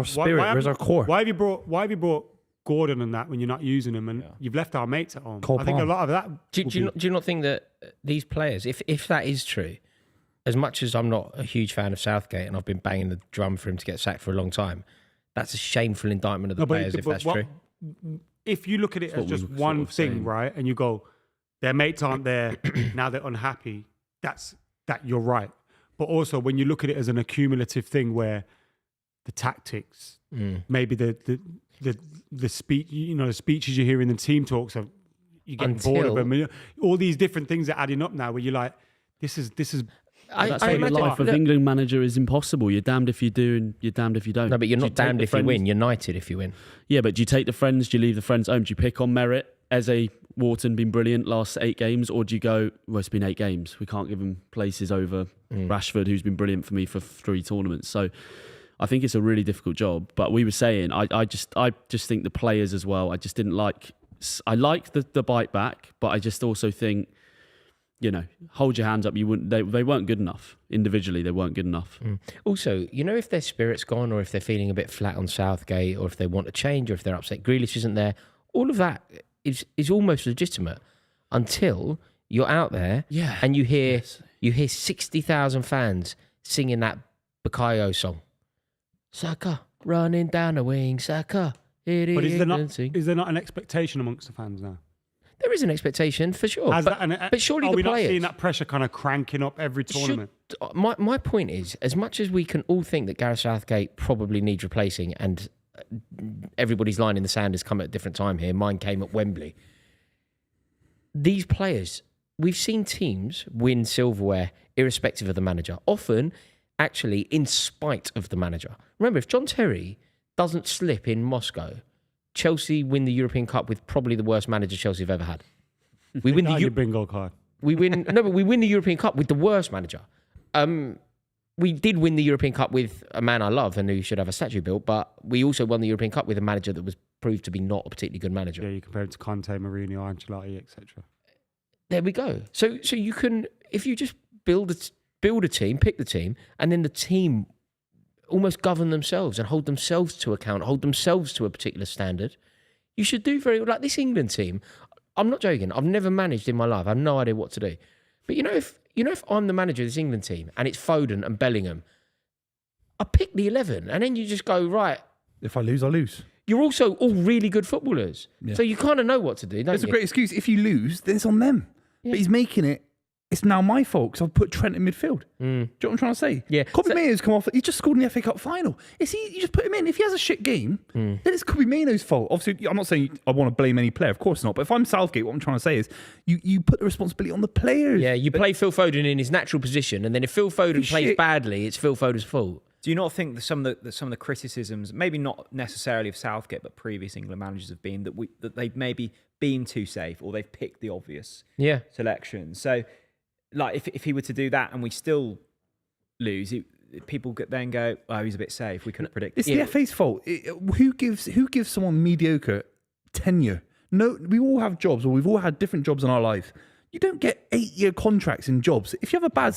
spirit? Where's our core? Why have you brought Gordon and that when you're not using them, and you've left our mates at home? Cole I think Palmer. a lot of that. Do you not think that these players, if that is true, as much as I'm not a huge fan of Southgate and I've been banging the drum for him to get sacked for a long time, that's a shameful indictment of the players if that's true. If you look at it as just one thing, right, and you go, their mates aren't there, now they're unhappy, that you're right. But also when you look at it as an accumulative thing where the tactics, maybe the speech, the speeches you hear in the team talks of, you get bored of them. All these different things are adding up now where you're like, this is. That's why the life of England manager is impossible. You're damned if you do and you're damned if you don't. No, but you're not damned if you win. You're knighted if you win. Yeah, but do you take the friends? Do you leave the friends home? Do you pick on merit? Eze Wharton been brilliant last 8 games, or do you go, well, it's been 8 games, we can't give him places over Rashford, who's been brilliant for me for 3 tournaments? So I think it's a really difficult job. But we were saying, I just think the players as well, I just didn't like. I like the bite back, but I just also think, hold your hands up. They weren't good enough individually. They weren't good enough. Also, if their spirit's gone, or if they're feeling a bit flat on Southgate, or if they want to change, or if they're upset Grealish isn't there, all of that is almost legitimate until you're out there and you hear 60,000 fans singing that Bukayo song. Saka running down the wing, Saka. But is there not an expectation amongst the fans now? There is an expectation for sure, but surely are the we players. Not seeing that pressure kind of cranking up every tournament? My point is, as much as we can all think that Gareth Southgate probably needs replacing, and everybody's line in the sand has come at a different time here. Mine came at Wembley. These players, we've seen teams win silverware irrespective of the manager. Often, actually, in spite of the manager. Remember, if John Terry doesn't slip in Moscow, Chelsea win the European Cup with probably the worst manager Chelsea have ever had. We win the bingo card. We win the European Cup with the worst manager. We did win the European Cup with a man I love and who should have a statue built, but we also won the European Cup with a manager that was proved to be not a particularly good manager. Yeah, you compare it to Conte, Mourinho, Ancelotti, etc. There we go. So you can, if you just build a team, pick the team, and then the team almost govern themselves and hold themselves to account, hold themselves to a particular standard. You should do very like this England team. I'm not joking. I've never managed in my life. I have no idea what to do. But if I'm the manager of this England team and it's Foden and Bellingham, I pick the 11 and then you just go, right. If I lose, I lose. You're also all really good footballers. Yeah. So you kind of know what to do, don't It's you? a great excuse. If you lose, then it's on them. Yeah. But he's making it. It's now my fault because I've put Trent in midfield. Do you know what I'm trying to say? Yeah. Kobe Maino's come off. He just scored in the FA Cup final. You just put him in. If he has a shit game, then it's Kobe Maino's fault. Obviously, I'm not saying I want to blame any player. Of course not. But if I'm Southgate, what I'm trying to say is you put the responsibility on the players. Yeah, you play Phil Foden in his natural position, and then if Phil Foden plays badly, it's Phil Foden's fault. Do you not think that some of the criticisms, maybe not necessarily of Southgate, but previous England managers have been that they've maybe been too safe, or they've picked the obvious selection? So, like, if he were to do that and we still lose, people could then go, "Oh, he's a bit safe. We couldn't predict." It's the FA's fault. Who gives someone mediocre tenure? No, we all have jobs, or we've all had different jobs in our life. You don't get 8-year contracts in jobs. If you have a bad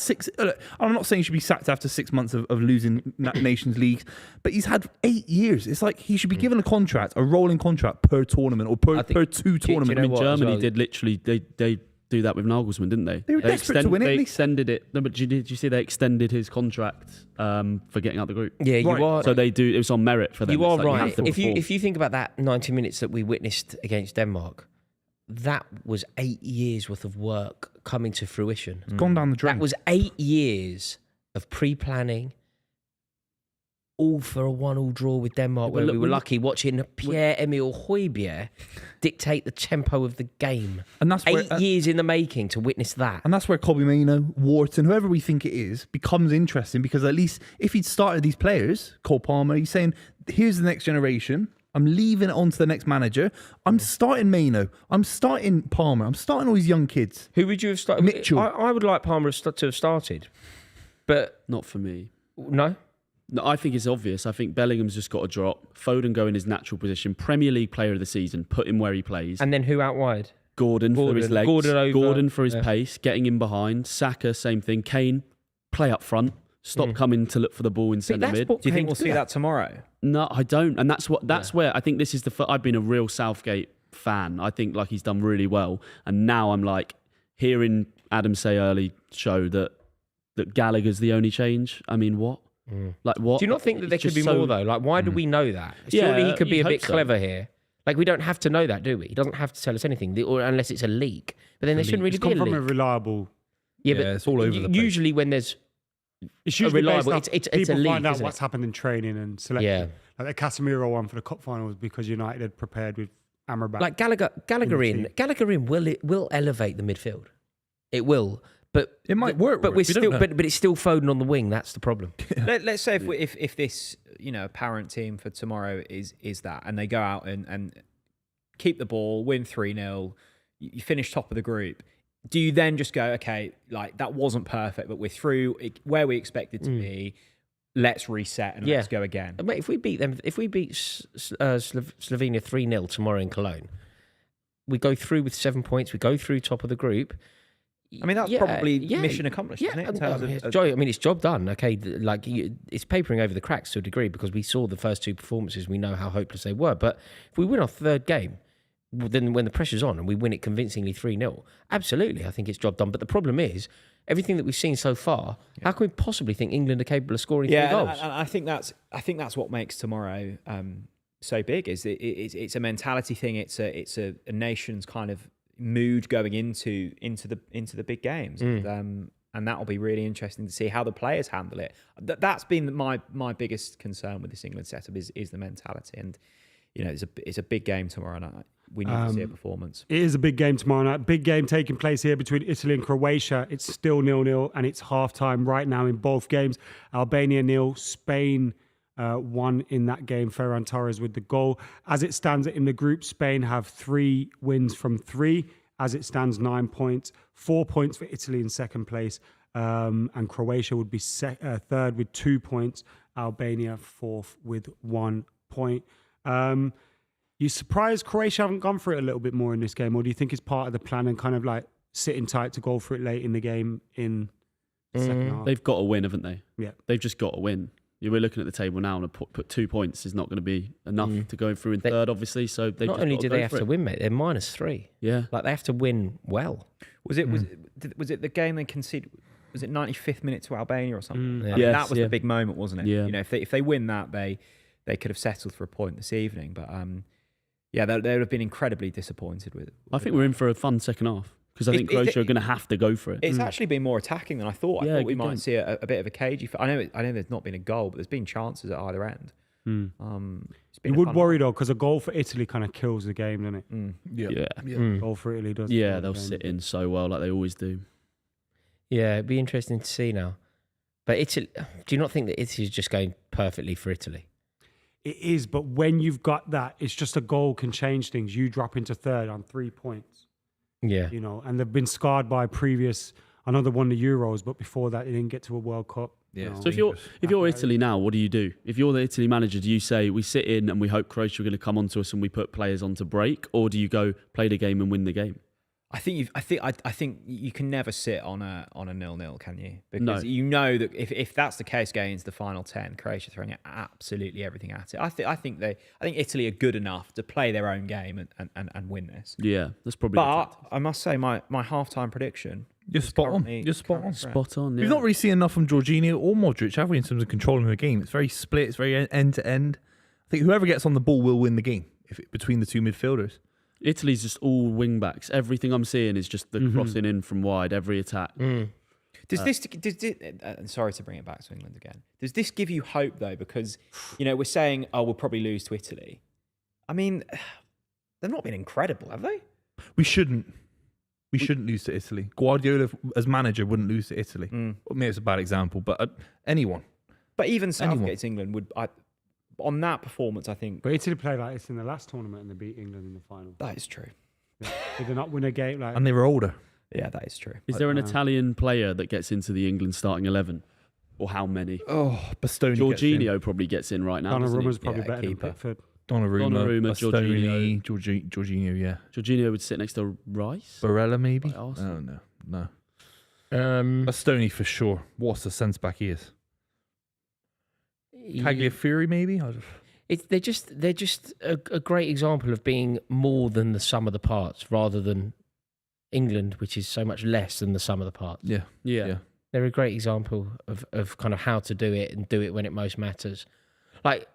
I'm not saying he should be sacked after 6 months of losing Nations League, but he's had 8 years. It's like he should be given a rolling contract per tournament or per 2 tournaments. I mean, Germany did literally, they do that with Nagelsmann, didn't they? They were desperate to win it. They extended it. No, but did you see they extended his contract for getting out the group? Yeah, you are. So they do. It was on merit for them. You are right. If you think about that 90 minutes that we witnessed against Denmark, that was 8 years worth of work coming to fruition. It's gone down the drain. That was 8 years of pre-planning, all for a 1-1 draw with Denmark, where we were lucky watching Pierre-Emile Højbjerg dictate the tempo of the game. And that's 8 years in the making to witness that. And that's where Kobe Maino, Wharton, whoever we think it is, becomes interesting, because at least if he'd started these players, Cole Palmer, he's saying, here's the next generation. I'm leaving it on to the next manager. I'm starting Maino. I'm starting Palmer. I'm starting all these young kids. Who would you have started? Mitchell. I would like Palmer to have started, but not for me. No, I think it's obvious. I think Bellingham's just got to drop. Foden go in his natural position. Premier League player of the season. Put him where he plays. And then who out wide? Gordon for his legs. Gordon for his Yeah. pace. Getting in behind. Saka, same thing. Kane, play up front. Stop coming to look for the ball in centre mid. Do you think we'll see that tomorrow? No, I don't. And that's where I think this is I've been a real Southgate fan. I think like he's done really well. And now I'm like hearing Adam say early show that Gallagher's the only change. I mean, what? Like what? Do you not think that there could be more though? Like, why do we know that? Surely he could be a bit clever here. Like, we don't have to know that, do we? He doesn't have to tell us anything, or unless it's a leak. But then there shouldn't really be a leak. From a reliable. Yeah, but it's all over the place. Usually when there's It's usually reliable, based off it's people a leak, find out isn't what's it? happened in training and selection. Yeah. Like the Casemiro one for the cup final was because United had prepared with Amrabat. Like Gallagher in will elevate the midfield. It will, but It might work. But we don't know. but it's still Foden on the wing. That's the problem. Let's say if this apparent team for tomorrow is that, and they go out and keep the ball, win 3-0, you finish top of the group. Do you then just go, okay, like that wasn't perfect, but we're through where we expected to be. Let's reset and let's go again. Mate, if we beat Slovenia 3-0 tomorrow in Cologne, we go through with 7 points. We go through top of the group. I mean, that's probably mission accomplished, isn't it? In terms it's job done. Okay, it's papering over the cracks to a degree because we saw the first two performances. We know how hopeless they were. But if we win our third game, then when the pressure's on and we win it convincingly 3-0, absolutely, I think it's job done. But the problem is, everything that we've seen so far, how can we possibly think England are capable of scoring 3 goals? And I think that's what makes tomorrow so big. Is it's a mentality thing. It's a nation's kind of mood going into the big games, and that'll be really interesting to see how the players handle it. That's been my biggest concern with this England setup is the mentality, and it's a big game tomorrow night. We need to see a performance. It is a big game tomorrow night. Big game taking place here between Italy and Croatia. It's still 0-0 and it's half-time right now in both games. Albania 0, Spain 1 in that game. Ferran Torres with the goal. As it stands in the group, Spain have 3 wins from 3. As it stands, 9 points. 4 points for Italy in second place. And Croatia would be third with 2 points. Albania fourth with 1 point. You surprised Croatia haven't gone for it a little bit more in this game, or do you think it's part of the plan and kind of like sitting tight to go for it late in the game in the second half? They've got to win, haven't they? Yeah. They've just got to win. We're looking at the table now, and put 2 points is not going to be enough to go through in third, obviously. So they not only do they have to win, mate, they're -3. Yeah, like they have to win well. Was it the game they conceded? Was it 95th minute to Albania or something? Yeah. I mean, that was the big moment, wasn't it? Yeah. If they win that, they could have settled for a point this evening. But they would have been incredibly disappointed with it. I think we're in for a fun second half because I think Croatia are going to have to go for it. It's actually been more attacking than I thought. Yeah, I thought we good might game. see a bit of a cagey. I know there's not been a goal, but there's been chances at either end. It's been You a would fun worry night. though, because a goal for Italy kind of kills the game, doesn't it? Yeah, Goal for Italy does. yeah, kill the they'll game. sit in so well like they always do. Yeah, it'd be interesting to see now. But Italy, do you not think that Italy's just going perfectly for Italy? It is, but when you've got that, it's just a goal can change things. You drop into third on 3 points, Yeah. and they've been scarred by previous. I know they won the Euros, but before that, they didn't get to a World Cup. Yeah. know. So if you're Italy now, what do? If you're the Italy manager, do you say we sit in and we hope Croatia are going to come onto us and we put players on to break, or do you go play the game and win the game? I think you can never sit on a 0-0, can you? Because No. you know that if that's the case going into the final 10, Croatia throwing absolutely everything at it. I think Italy are good enough to play their own game and win this. Yeah, that's probably. But I must say my halftime prediction. You're is spot on. currently- You're spot on. currently correct. spot on. Yeah. We've not really seen enough from Jorginho or Modric, have we, in terms of controlling the game? It's very split. It's very end to end. I think whoever gets on the ball will win the game between the two midfielders. Italy's just all wing backs. Everything I'm seeing is just the crossing in from wide, every attack. Does this? Sorry to bring it back to England again. Does this give you hope though? Because we're saying, we'll probably lose to Italy. I mean, they've not been incredible, have they? We shouldn't lose to Italy. Guardiola, as manager, wouldn't lose to Italy. Well, maybe it's a bad example, but anyone. But even Southgate's England would. On that performance, I think But Italy played like this in the last tournament and they beat England in the final. that is true. Did they not win a game? Like And they were older. Yeah, that is true. Is there an Italian player that gets into the England starting 11? Or how many? Oh, Bastoni. Jorginho probably gets in right now. doesn't he? Donnarumma's probably Yeah, better than keeper. Pickford. Donnarumma, Jorginho. Bastoni, Jorginho, yeah. Jorginho would sit next to Rice. Barella, maybe? By Arsenal. Oh, no. Bastoni for sure. What's the sense back he is? Tagliafieri, maybe? They're just a great example of being more than the sum of the parts, rather than England, which is so much less than the sum of the parts. Yeah. Yeah. They're a great example of kind of how to do it and do it when it most matters. Like,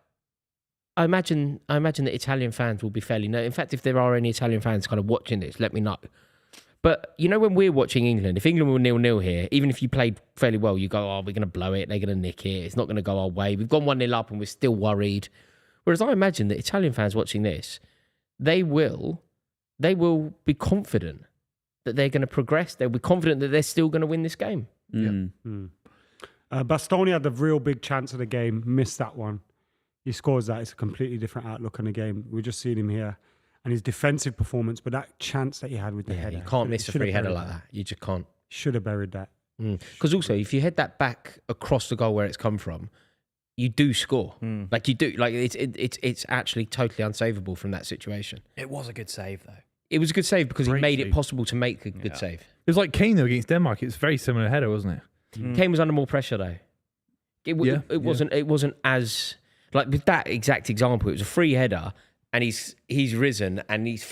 I imagine that Italian fans will be fairly. In fact, if there are any Italian fans kind of watching this, let me know. But when we're watching England, if England were 0-0 here, even if you played fairly well, you go, we're going to blow it, they're going to nick it, it's not going to go our way. We've gone 1-0 up and we're still worried. Whereas I imagine that Italian fans watching this, they will be confident that they're going to progress. They'll be confident that they're still going to win this game. Bastoni had the real big chance of the game, missed that one. He scores that. It's a completely different outlook on the game. We're just seeing him here. and his defensive performance, but that chance that he had with the header. You can't miss a free header like that. You just can't. Should have buried that. Because also, if you head that back across the goal where it's come from, you do score. Like you do. Like it's actually totally unsavable from that situation. It was a good save, though. It was a good save because he Great made it save. possible to make a good save. It was like Kane though against Denmark. It's a very similar header, wasn't it? Kane was under more pressure though. It wasn't as like with that exact example. It was a free header, and he's risen and he's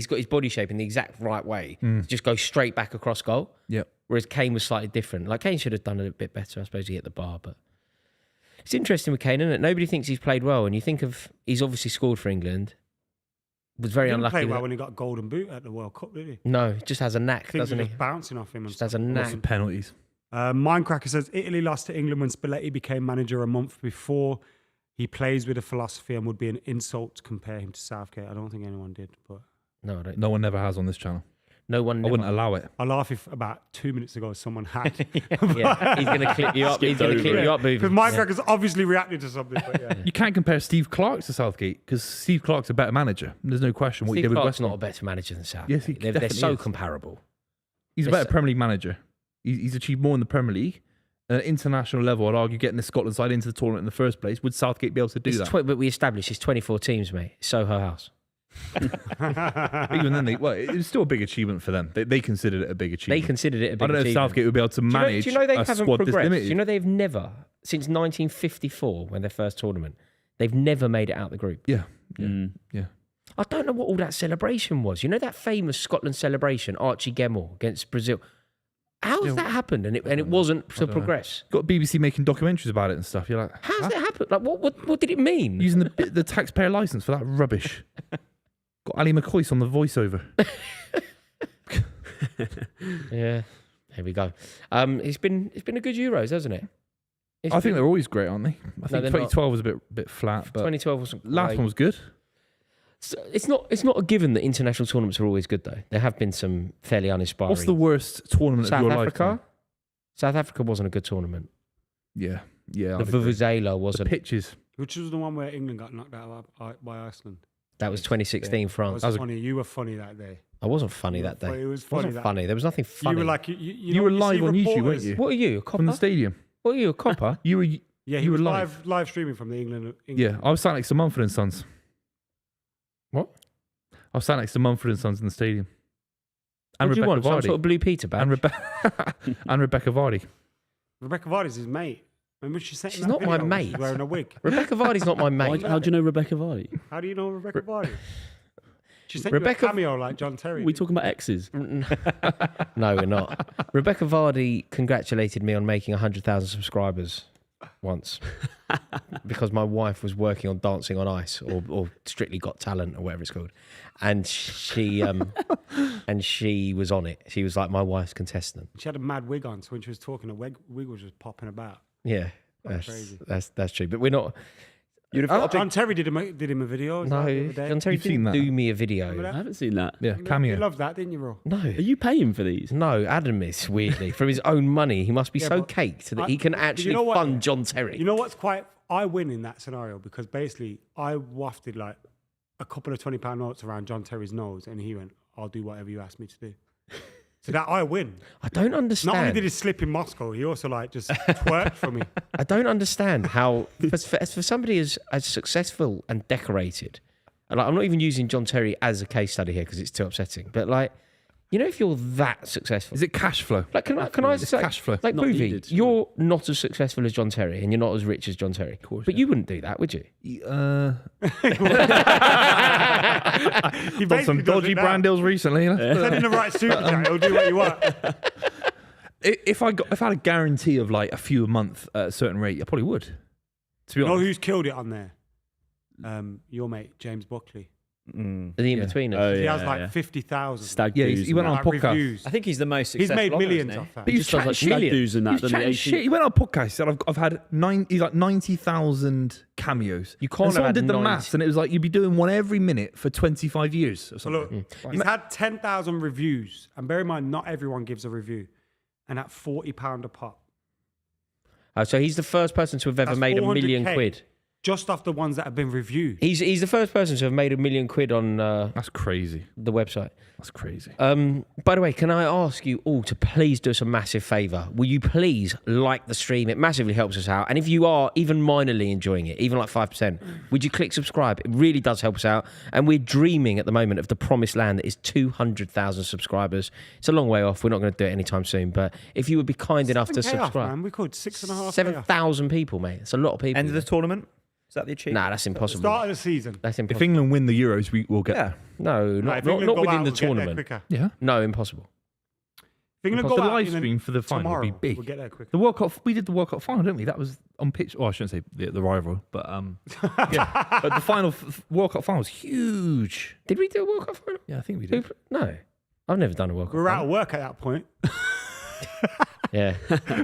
got his body shape in the exact right way. To just go straight back across goal. Yep. Whereas Kane was slightly different. Like Kane should have done it a bit better. I suppose he hit the bar, but it's interesting with Kane, isn't it? Nobody thinks he's played well, and you think of he's obviously scored for England. Was very He didn't unlucky. play well when he got golden boot at the World Cup, did he? No, just has a knack, Things doesn't were he? just bouncing off him. Just has a knack. Penalties. Mindcracker says Italy lost to England when Spalletti became manager a month before. He plays with a philosophy and would be an insult to compare him to Southgate. I don't think anyone did, but No, I don't. No one never has on this channel. No one. I Never. wouldn't allow it. I laugh if about 2 minutes ago someone had. Yeah, he's going to clip you up. He's going to clip you up, Because Buvey. Mindcracker's obviously reacted to something. But yeah. You can't compare Steve Clark to Southgate because Steve Clark's a better manager. There's no question what he Steve did with Clark's West Ham. not a better manager than Southgate. Yes, he they're definitely so is. comparable. He's a better Premier League manager. He's achieved more in the Premier League. At an international level, I'd argue getting the Scotland side into the tournament in the first place. Would Southgate be able to do that? But we established it's 24 teams, mate. It's Soho House. Even then, it was still a big achievement for them. They considered it a big They achievement. considered it a big I don't know if achievement. Southgate would be able to manage Do you know they a haven't squad this progressed? limited. Do you know they've never, since 1954, when their first tournament, they've never made it out the group. Yeah. I don't know what all that celebration was. You know that famous Scotland celebration, Archie Gemmell against Brazil? How's that happened? And it wasn't to progress. Got BBC making documentaries about it and stuff. You're like, How's that happened? Like, what did it mean? using the taxpayer license for that rubbish. Got Ali McCoy on the voiceover. Yeah, there we go. It's been a good Euros, hasn't it? I think they're always great, aren't they? I think they're 2012 was a bit flat, but 2012 wasn't last great. one was good. So it's not a given that international tournaments are always good though. There have been some fairly uninspiring. What's the worst tournament South of your Africa? lifetime? South Africa wasn't a good tournament. Yeah. The I'd agree. Vuvuzela The wasn't. pitches. Which was the one where England got knocked out by Iceland. That was 2016 That France. was funny. You were funny that day. I wasn't funny that day. It was It funny. wasn't funny. There was nothing funny. You were like You were live on YouTube, weren't you? What are you, a copper? From the stadium. What are you, a copper? You were. Yeah, he You was were live streaming from the England. Yeah, I was sat next to Mumford and Sons. What? I was sat next to Mumford and Sons in the stadium. And What do you Rebecca want? Some Vardy. sort of Blue Peter badge? And Rebecca Vardy. Rebecca Vardy's his mate. Remember she sent She's him that not my video when she was mate. wearing a wig. Rebecca Vardy's not my mate. How do you know Rebecca Vardy? How do you know Rebecca Vardy? She sent Rebecca- you a cameo like John Terry. Are we talking about exes? No, we're not. Rebecca Vardy congratulated me on making 100,000 subscribers once because my wife was working on Dancing on Ice or Strictly Got Talent or whatever it's called, and she was on it. She was like my wife's contestant. She had a mad wig on, so when she was talking, the wig was just popping about. Yeah, crazy. that's true. But we're not. John Terry did him a video. No, the other day. John Terry You've seen didn't that? do me a Remember video. that? I haven't seen that. Yeah, You cameo. loved that, didn't you, bro? No. Are you paying for these? No, Adam is weirdly from his own money. He must be Yeah, so but caked that he can actually you know what? fund John Terry. You know what's quite? I win in that scenario because basically I wafted like a couple of £20 notes around John Terry's nose, and he went, "I'll do whatever you ask me to do." So that I win. I don't understand. Not only did he slip in Moscow, he also like just twerked for me. I don't understand how, for somebody as successful and decorated, and like, I'm not even using John Terry as a case study here because it's too upsetting, but like, you know, if you're that successful, Is it cash flow? like, can I It's say, cash flow. like, Not Buvey, needed. you're not as successful as John Terry and you're not as rich as John Terry, but you wouldn't do that, would you? He Done basically some does dodgy it now. brand deals recently. You know? Send in the right super jacket, he'll do what you want. If I had a guarantee of like a few a month at a certain rate, I probably would. To be You know honest. who's killed it on there? Your mate, James Buckley. The in-betweeners. Oh, He yeah, has like yeah. 50,000 Stag Yeah, do's he went and on that. a podcast. reviews. I think he's the most He's successful. made on it, millions isn't he? off that. But he was Just does like chatting stag shit. do's and He that. was doesn't he? chatting 18 shit. He went on a podcast. He said, I've had 90,000 cameos. You can't And someone have had did the 90 maths, and it was like you'd be doing one every minute for 25 years or So something. look, he's had 10,000 reviews, and bear in mind, not everyone gives a review, and at £40 a pop. So he's the first person to have ever That's made £1 million 400K. quid. just off the ones that have been reviewed. He's the first person to have made £1 million on That's crazy. the website. That's crazy. By the way, can I ask you all to please do us a massive favour? Will you please like the stream? It massively helps us out. And if you are even minorly enjoying it, even like 5%, would you click subscribe? It really does help us out. And we're dreaming at the moment of the promised land that is 200,000 subscribers. It's a long way off. We're not going to do it anytime soon. But if you would be kind enough to 7K off, subscribe. man. We could 6.5K off. 7,000 people, mate. It's a lot of people. End of the tournament? Is that the achievement? Nah, that's impossible. Start of the season. That's If impossible. England win the Euros, we will get. Yeah. No, Right, not, if not, England not go within out, the we'll get there tournament. quicker. Yeah. No, impossible. If England Because go the out live in the- stream for the final tomorrow, would be big. We'll get there quicker. The World Cup, we did the World Cup final, didn't we? That was on pitch. Oh, I shouldn't say the rival, but yeah. But the final World Cup final was huge. Did we do a World Cup final? Yeah, I think we did. No. I've never done a World Cup We were out final. of work at that point Yeah.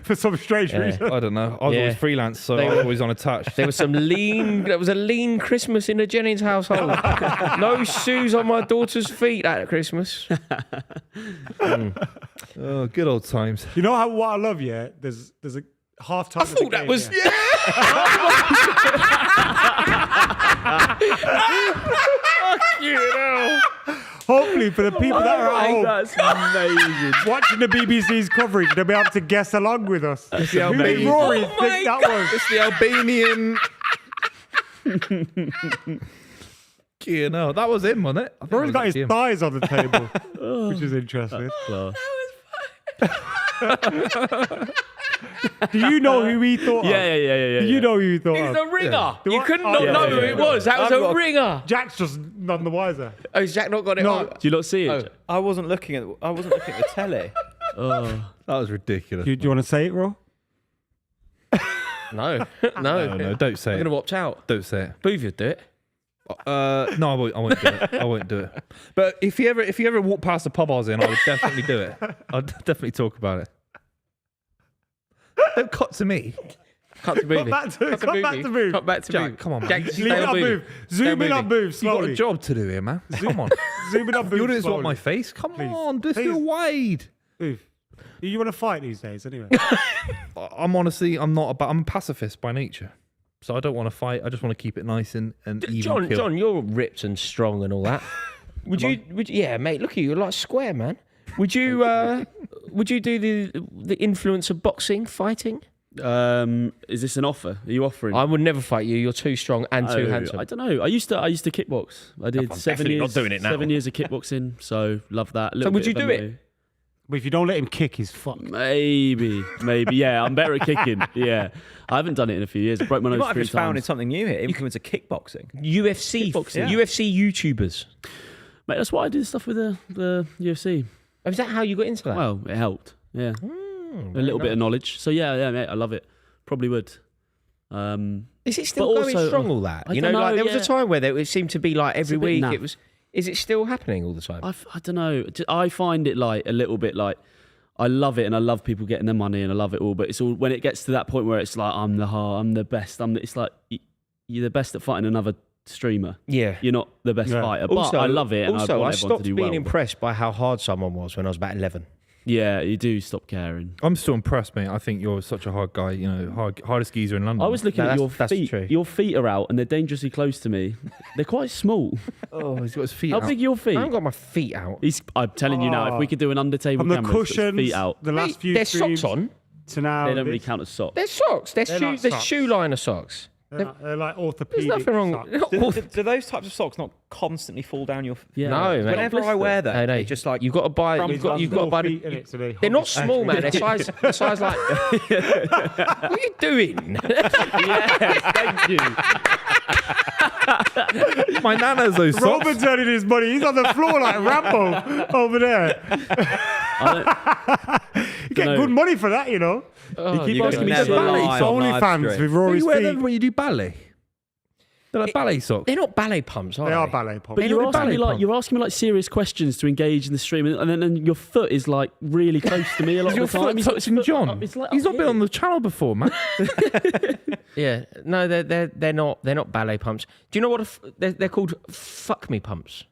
for some strange Yeah. reason. I don't know. I was Yeah. always freelance, so They I was were- always on a touch. There was some there was a lean Christmas in the Jennings household. No shoes on my daughter's feet at Christmas. Oh, good old times. You know what I love? Yeah, there's a half time. I thought that was you know. Hopefully, for the people that are at home That's amazing. watching the BBC's coverage, they'll be able to guess along with us. Who did amazing. Rory Oh think my that was? It's the Albanian. You know, that was him, wasn't it? I think Rory's it got was his him. thighs on the table, which is interesting. Do you know who he thought of? Yeah. Do you know who he thought He's of? a ringer. Do You I- couldn't oh, not yeah, know yeah, who yeah. it was. That was I've a got- ringer. Jack's just none the wiser. Oh, has Jack not got it No. up? Do you not see it? Oh. Jack? I wasn't looking at the telly. Oh. That was ridiculous. Do you want to say it, Ro? No. No, don't say I'm going it. to opt out. Don't say it. Booth would do it. No, I won't do it. I won't do it. But if you ever walk past the pub I was in, I would definitely do it. I'd definitely talk about it. Don't cut to me. Cut to Booth. back to- cut back to Booth. Cut back to Jack, Booth. come on, man. Jack, You stay Leave it on on Booth. move. Stay Zoom in on Booth. move You got slowly. a job to do here, man. Come on. Zoom in on move You just want slowly. my face? Come Please. on, just do Please. wide. Booth. You want to fight these days, anyway? I'm honestly, I'm a pacifist by nature. So I don't want to fight. I just want to keep it nice and even kill. John, you're ripped and strong and all that. Would you? Yeah, mate. Look at you. You're like square, man. Would you do the influence of boxing, fighting? Is this an offer? Are you offering? I would never fight you. You're too strong and too handsome. I don't know. I used to kickbox. I did I'm 7 definitely years. not doing it now. 7 years of kickboxing, so love that. So would you do it? But if you don't let him kick, he's fucked. Maybe. Yeah, I'm better at kicking. Yeah, I haven't done it in a few years. I broke my You nose might have 3 just founded times. something new here. Influence of kickboxing. UFC, Kickboxing. UFC YouTubers. Mate, that's why I did stuff with the UFC. Is that how you got into that? Well, it helped. Yeah, a little bit of knowledge. So yeah, mate, I love it. Probably would. Is it still but going also- strong? All that I you know, don't like know, there was a yeah. time where it seemed to be like every a bit week. naff. It was. Is it still happening all the time? I don't know. I find it like a little bit like I love it and I love people getting their money and I love it all. But it's all when it gets to that point where it's like I'm the best. It's like you're the best at fighting another streamer. Yeah. You're not the best Yeah. fighter. But I love it and I Also, want I everyone stopped to do being well. impressed by how hard someone was when I was about 11. Yeah, you do stop caring. I'm still impressed, mate. I think you're such a hard guy. You know, hardest geezer in London. I was looking No, at your that's feet. true. Your feet are out and they're dangerously close to me. They're quite small. Oh, he's got his feet How out. big are your feet? I haven't got my feet out. I'm telling you now, if we could do an under-table From the camera, with cushions, feet out, the last Mate, few there's streams socks on. to now. they don't really this. count as socks. There's socks. There's They're not there's socks. shoe liner socks. They're like There's orthopedic. nothing wrong. socks. Do those types of socks not constantly fall down your? Yeah. No, mate. Whenever I wear them, No. it's just like You've got to buy. Crumbs You've got on to Little buy. feet in it, so they They're not hold- small, man. They're size like. What are you doing? Thank you. My nana's those socks. Roman's earning his money. He's on the floor like Rambo over there. You get dunno. good money for that, you know. You keep You asking can me never shit. lie. It's on live OnlyFans stream. with Do Rory's you wear feet. them when you do ballet? They're like ballet socks. They're not ballet pumps, are They they? are ballet pumps. But you're They're asking me ballet like you're asking me like serious questions to engage in the stream, and then your foot is like really close to me a lot Is your of the time. foot He's got his touching foot John? up- it's like He's up not been here. on the channel before, man. Yeah. No, they're not ballet pumps. Do you know what? They're called fuck me pumps.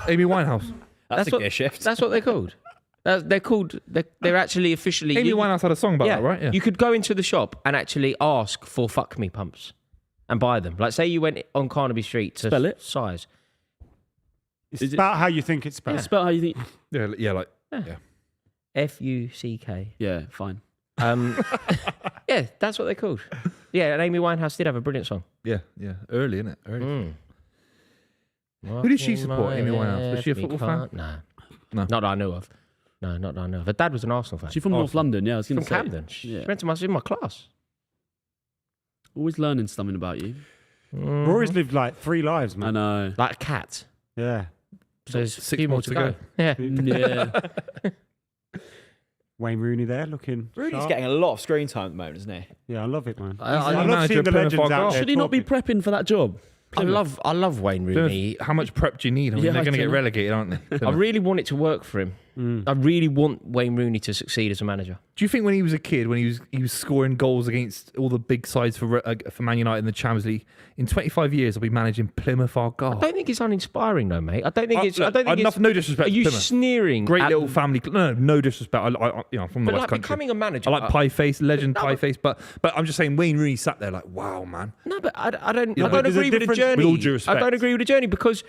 Amy Winehouse. that's a what- gear shift. That's what they're called. They're called. They're actually officially. Amy Winehouse had a song about that, right? Yeah. You could go into the shop and actually ask for fuck me pumps. and buy them? Like, say you went on Carnaby Street to Spell it. size. It's about how you think it's spelled. Spell how you think. Yeah. Fuck. Yeah, fine. Yeah, that's what they're called. Yeah, and Amy Winehouse did have a brilliant song. Yeah. Early, isn't it? Early. Mm. Who did she support, Amy Winehouse? Was she a football fan? No. No. Not that I knew of. No, not that I know of. Her dad was an Arsenal fan. She's from North London, yeah. I was From going to say. Camden. She Yeah. went to in my class. Always learning something about you. Rory's lived like 3 lives, I man. know. Like a cat. Yeah. So there's 6 a few more to go. Yeah. Yeah. Wayne Rooney there looking. Rooney's sharp. getting a lot of screen time at the moment, isn't he? Yeah, I love it, man. I I love manager seeing the Plymouth legends out Argyle. there. Should he not be talking. prepping for that job? I love Wayne Rooney. Plymouth, how much prep do you need? I mean, Yeah, they're I going to get dunno. relegated, aren't they? I really want it to work for him. I really want Wayne Rooney to succeed as a manager. Do you think when he was a kid, when he was scoring goals against all the big sides for Man United in the Champions League, in 25 years I'll be managing Plymouth Argyle? I don't think it's uninspiring, though, mate. I don't think it's. no disrespect. Are to you Plymouth. sneering? Great at- little family. No disrespect. I'm from the But West like Country. becoming a manager. I like Pie Face, legend No, Pie but- Face, but I'm just saying Wayne Rooney sat there like, wow, man. No, but I don't. Yeah, I but don't there's a agree with the difference- journey. with all due I respect. don't agree with the journey because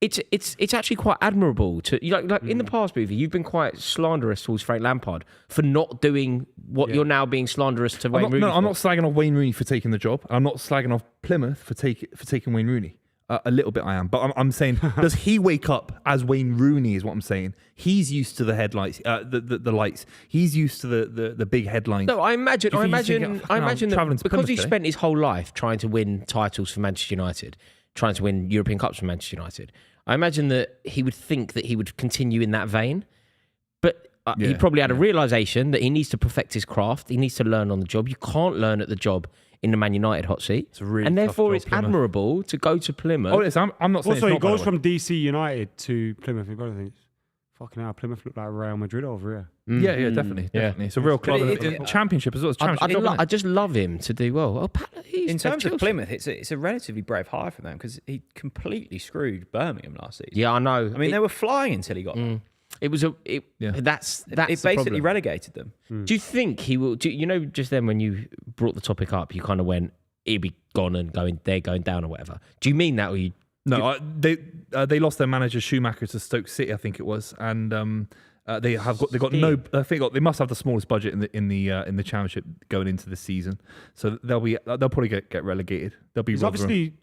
it's actually quite admirable to like in the past, Buvey, you've been quite slanderous towards Frank Lampard for not doing what you're now being slanderous to Wayne Rooney. I'm for. not slagging off Wayne Rooney for taking the job. I'm not slagging off Plymouth for taking Wayne Rooney. A little bit I am, but I'm saying, does he wake up as Wayne Rooney? Is what I'm saying. He's used to the headlights, the lights. He's used to the big headlines. No, I imagine. Do you I think he's imagine. thinking, I "Oh, imagine I'm travelling that to because he Plymouth spent his whole life trying to win titles for Manchester United, trying to win European Cups for Manchester United. I imagine that he would think that he would continue in that vein, but he probably had a realization that he needs to perfect his craft. He needs to learn on the job. You can't learn at the job in the Man United hot seat, It's a really and tough therefore job, it's Plymouth. admirable to go to Plymouth. Oh, listen, I'm not saying Also, it's he not, by goes the way. from DC United to Plymouth. You've got to think, fucking hell, Plymouth look like Real Madrid over here. Yeah, definitely. It's a real club. Championship as well. It's championship. I just love him to do well. Oh, In terms of Chelsea. Plymouth, it's a relatively brave hire for them because he completely screwed Birmingham last season. Yeah, I know. I mean, they were flying until he got there. It was that's It the basically problem. relegated them. Do you think he will? You know, just then when you brought the topic up, you kind of went, "He'll be gone and they're going down or whatever." Do you mean that, or you? No, they lost their manager Schumacher to Stoke City, I think it was, and they must have the smallest budget in the championship going into the season, so they'll probably get relegated. They'll be He's obviously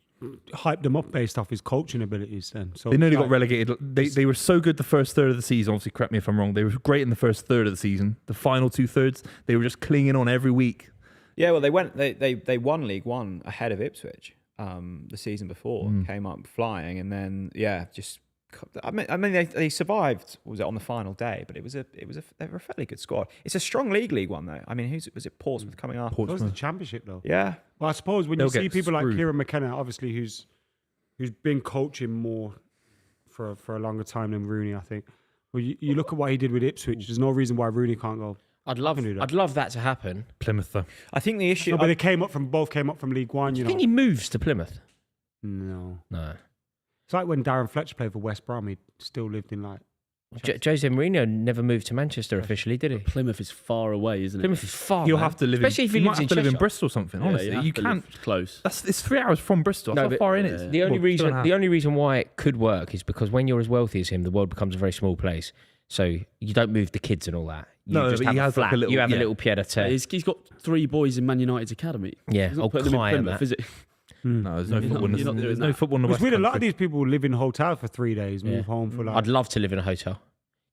hyped them up based off his coaching abilities. Then so they nearly got relegated. They were so good the first third of the season. Obviously, correct me if I'm wrong. They were great in the first third of the season. The final 2/3, they were just clinging on every week. Yeah, well, they won League One ahead of Ipswich the season before, came up flying, and then I mean they survived. Was it on the final day? But they were a fairly good squad. It's a strong League One though. I mean, was it Portsmouth coming up? That was the championship though. Yeah, Well, I suppose when They'll you see get people like screwed. Kieran McKenna, obviously who's been coaching more for a longer time than Rooney, I think. Well, you look at what he did with Ipswich. There's no reason why Rooney can't go. I'd love that to happen. Plymouth though. I think the issue. No, but both came up from League One. Do You you know. think he moves to Plymouth? No. No. It's like when Darren Fletcher played for West Brom. He still lived in like. Jose Mourinho never moved to Manchester officially, did he? Plymouth is far away, isn't it? Plymouth is far. You'll man. have to live especially in, if he you lives might in have to live in Cheshire. Bristol or something. Honestly, have you to can't. live close. It's 3 hours from Bristol. That's No, how but far in it is. The only Well, 2.5. the only reason why it could work is because when you're as wealthy as him, the world becomes a very small place. So you don't move the kids and all that. You No, just but have he a has flat. like a little- you have a yeah. little pied a terre. He's got 3 boys in Man United's academy. Yeah, He's not oh, putting them in Kai and Plymouth, that. is it? No, there's no You're not- football. you're not doing There's that. no football in the It's West weird. A lot of Country. these people live in hotels for 3 days, move Yeah. home for like. I'd love to live in a hotel.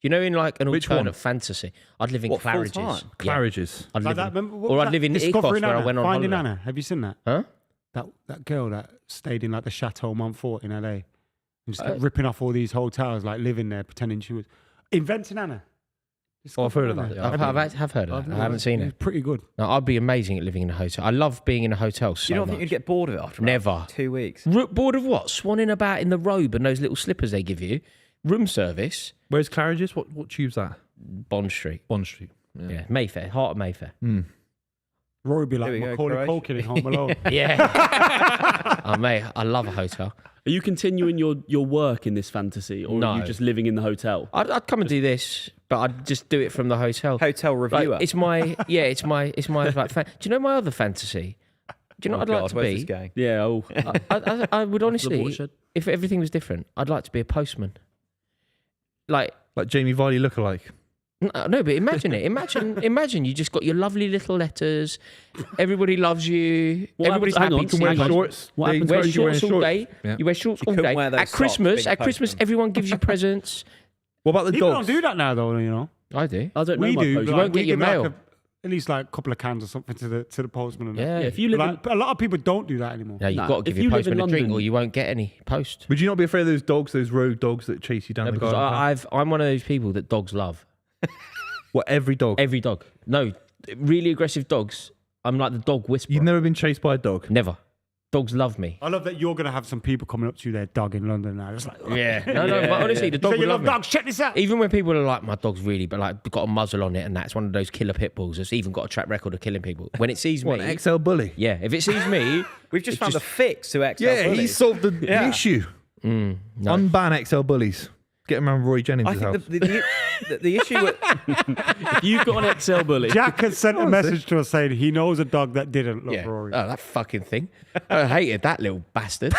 You know, in like an Which alternate one? fantasy, I'd live in What, Claridge's. full-time? Yeah. Claridge's. I'd Like live that, in, remember, what or was I'd that? live in Discovering Ecos where I Anna, went on Finding holiday. Anna. Have you seen that? Huh? That girl that stayed in like the Chateau Montfort in LA, and just kept ripping off all these hotels, like living there, pretending she was Inventing Anna. Oh, I've heard of Discovering that. Anna. I have heard of that. I haven't seen It's it. pretty good. No, I'd be amazing at living in a hotel. I love being in a hotel so you don't much. think you'd get bored of it after about Never. 2 weeks? Bored of what? Swanning about in the robe and those little slippers they give you. Room service. Where's Claridge's? What tube's that? Bond Street. Bond Street. Yeah, Mayfair. Heart of Mayfair. Rory would be Here like we go, Macaulay Croatia. Culkin in Home Alone. Yeah. Oh, mate, I love a hotel. Are you continuing your work in this fantasy, or No. are you just living in the hotel? I'd come and do this, but I'd just do it from the hotel. Hotel Like, reviewer. it's my like. Do you know my other fantasy? Do you know what I'd like to where's be? this going? Yeah. Oh, I would honestly, watershed. if everything was different, I'd like to be a postman. Like, Jamie Vardy lookalike. no, but imagine it. Imagine you just got your lovely little letters. Everybody loves you. What Everybody's happens- hang happy. on, to see Wear you. shorts. What They happens Wear when encourage you wearing shorts all day. Yeah. You wear shorts You all couldn't day. wear those At socks Christmas, being a postman. everyone gives you presents. What about the People dogs? don't do that now, though. You know, I do. I don't know. we my do. post. You like, won't get we your give, like, mail. at least like a couple of cans or something to the postman. And that. Yeah. Yeah, if you live Like, a lot of people don't do that anymore. Yeah, you've Nah, got to if give you your live in postman a drink, London- or you won't get any post. Would you not be afraid of those dogs, those rogue dogs that chase you down No, the because garden path? I'm one of those people that dogs love. What, every dog? Every dog. No, really aggressive dogs. I'm like the dog whisperer. You've never been chased by a dog? Never. Dogs love me. I love that you're gonna have some people coming up to you, their dog in London now. It's like, Yeah. No, but honestly, the so dog you will love love me. dogs. Check this out. Even when people are like, my dog's really, but like got a muzzle on it, and that's one of those killer pit bulls that's even got a track record of killing people. When it sees What, me, an XL bully? yeah, if it sees me, We've just It's found just- a fix to XL Yeah, bullies. he solved the Yeah. issue. no. Unban XL bullies. Get him around Rory Jennings' I house. think the issue with If you've got an XL bully, Jack has sent a message to us saying he knows a dog that didn't love yeah. Rory. Oh, that fucking thing. I hated that little bastard.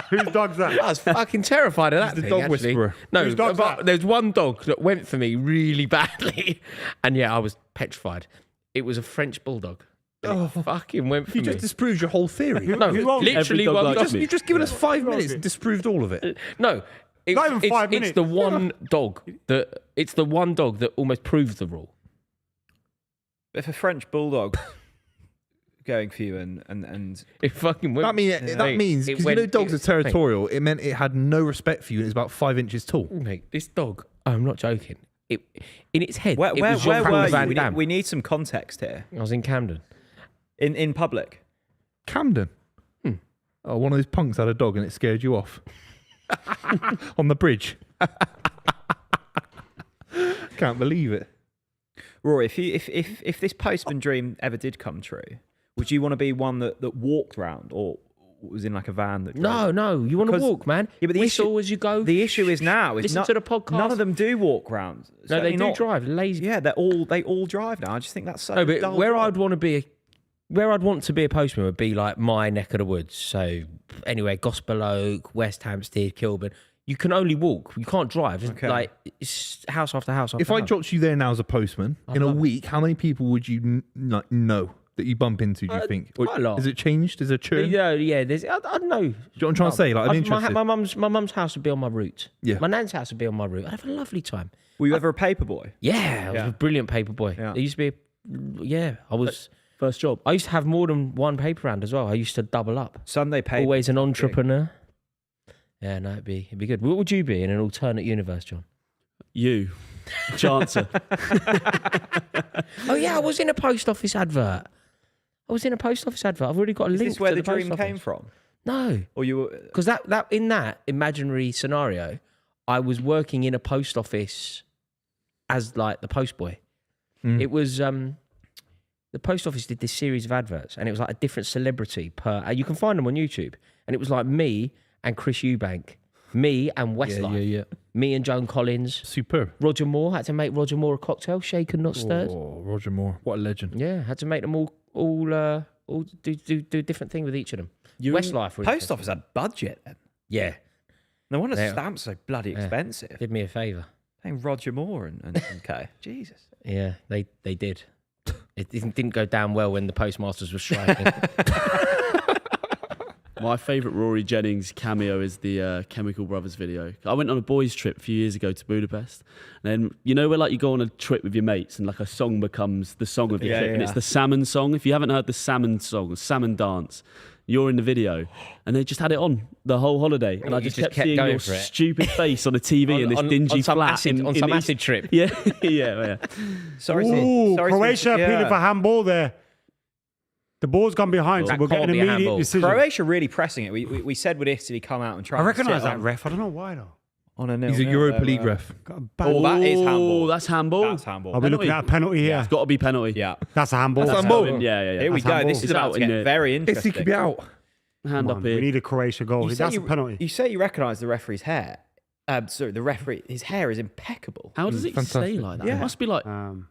Whose dog's that? I was fucking terrified of that the thing, dog actually. whisperer. No, Whose dog's but that? there's one dog that went for me really badly, and yeah, I was petrified. It was a French bulldog. And it fucking went for You me. just disproved your whole theory. No, who owns literally every dog one likes dog. me? You've just given us 5 minutes and disproved all of it. No, Not even 5 minutes. It's the one dog that almost proves the rule. if a French bulldog going for you and It fucking went. That means, it because went- dogs it are was- territorial, it meant it had no respect for you and it's about 5 inches tall. Mate, this dog. I'm not joking. It in its head. where it where, was where Jean-Claude were Van you? Damme. We need some context here. I was in Camden. In public. Camden. Oh, one of those punks had a dog and it scared you off. On the bridge. Can't believe it. Rory, if this postman dream ever did come true, would you want to be one that walked round or was in like a van that drove? No. You want to Because- walk, man. Yeah, but the Whistle issue- as you go. The issue is now is Listen to the podcast. None of them do walk round. No, they Certainly do not. drive. Lazy. Yeah, they all drive now. I just think that's so. No, but dull where job. I'd want to be, where I'd want to be a postman would be like my neck of the woods. So anyway, Gospel Oak, West Hampstead, Kilburn. You can only walk. You can't drive. It's Okay. like it's house after house after If I house. dropped you there now as a postman, in a week, how many people would you know that you bump into, do you think? Or quite a lot. Has it changed? Is there a churn? Yeah. There's. I don't know. Do you know what I'm trying to say? Like, I'm interested. My mum's house would be on my route. Yeah. My nan's house would be on my route. I'd have a lovely time. Were you ever a paper boy? Yeah, I was Yeah. a brilliant paper boy. Yeah. There used to be. I was. first job. I used to have more than one paper round as well. I used to double up. Sunday paper. Always an entrepreneur. Yeah, no, it'd be good. What would you be in an alternate universe, John? You, Chancer. Oh yeah, I was in a post office advert. I've already got a Is link this where to the the post dream office. came from? No, Or you were? because that in that imaginary scenario, I was working in a post office as like the post boy. It was the post office did this series of adverts, and it was like a different celebrity per. You can find them on YouTube, and it was like me and Chris Eubank, me and Westlife, me and Joan Collins, Superb. Roger Moore. Had to make Roger Moore a cocktail, shaken not stirred. Oh, Roger Moore. What a legend. Yeah, had to make them all do a different thing with each of them. Westlife, were Post office had budget then. Yeah, No wonder Yeah. stamps are so bloody expensive. did me a favour. Paying Roger Moore and K. Jesus. Yeah, they did. It didn't go down well when the postmasters were striking. My favourite Rory Jennings cameo is the Chemical Brothers video. I went on a boys' trip a few years ago to Budapest. And then, you know where like you go on a trip with your mates and like a song becomes the song of the Yeah, trip and yeah. it's the salmon song. If you haven't heard the salmon song, salmon dance, you're in the video. And they just had it on the whole holiday. And I You just just kept kept seeing going your for it. stupid face on a TV in this dingy on some flat. acid, in, on in some East- acid trip. Yeah, yeah. Sorry. Ooh, sorry to- Croatia yeah. appealing for handball there. The ball's gone behind, so That we'll get can't an be a immediate handball. decision. Croatia really pressing it. We said would Italy come out and try. I and recognise sit that on- ref. I don't know why though. on a He's a 0-0 Europa there, League ref. Got a bad. Oh, that is handball. Oh, that's handball. That's handball. Are we looking penalty. at a penalty here? It's got to be penalty. Yeah. That's a handball. That's handball. Yeah. Here we That's go. handball. This is It's about out to in get the- very Italy interesting. could be out. Hand Come up on, here. we need a Croatia goal. You say That's a penalty. You say you recognise the referee's hair. Sorry, the referee. His hair is impeccable. How does it fantastic. stay like that? Yeah. It must be like the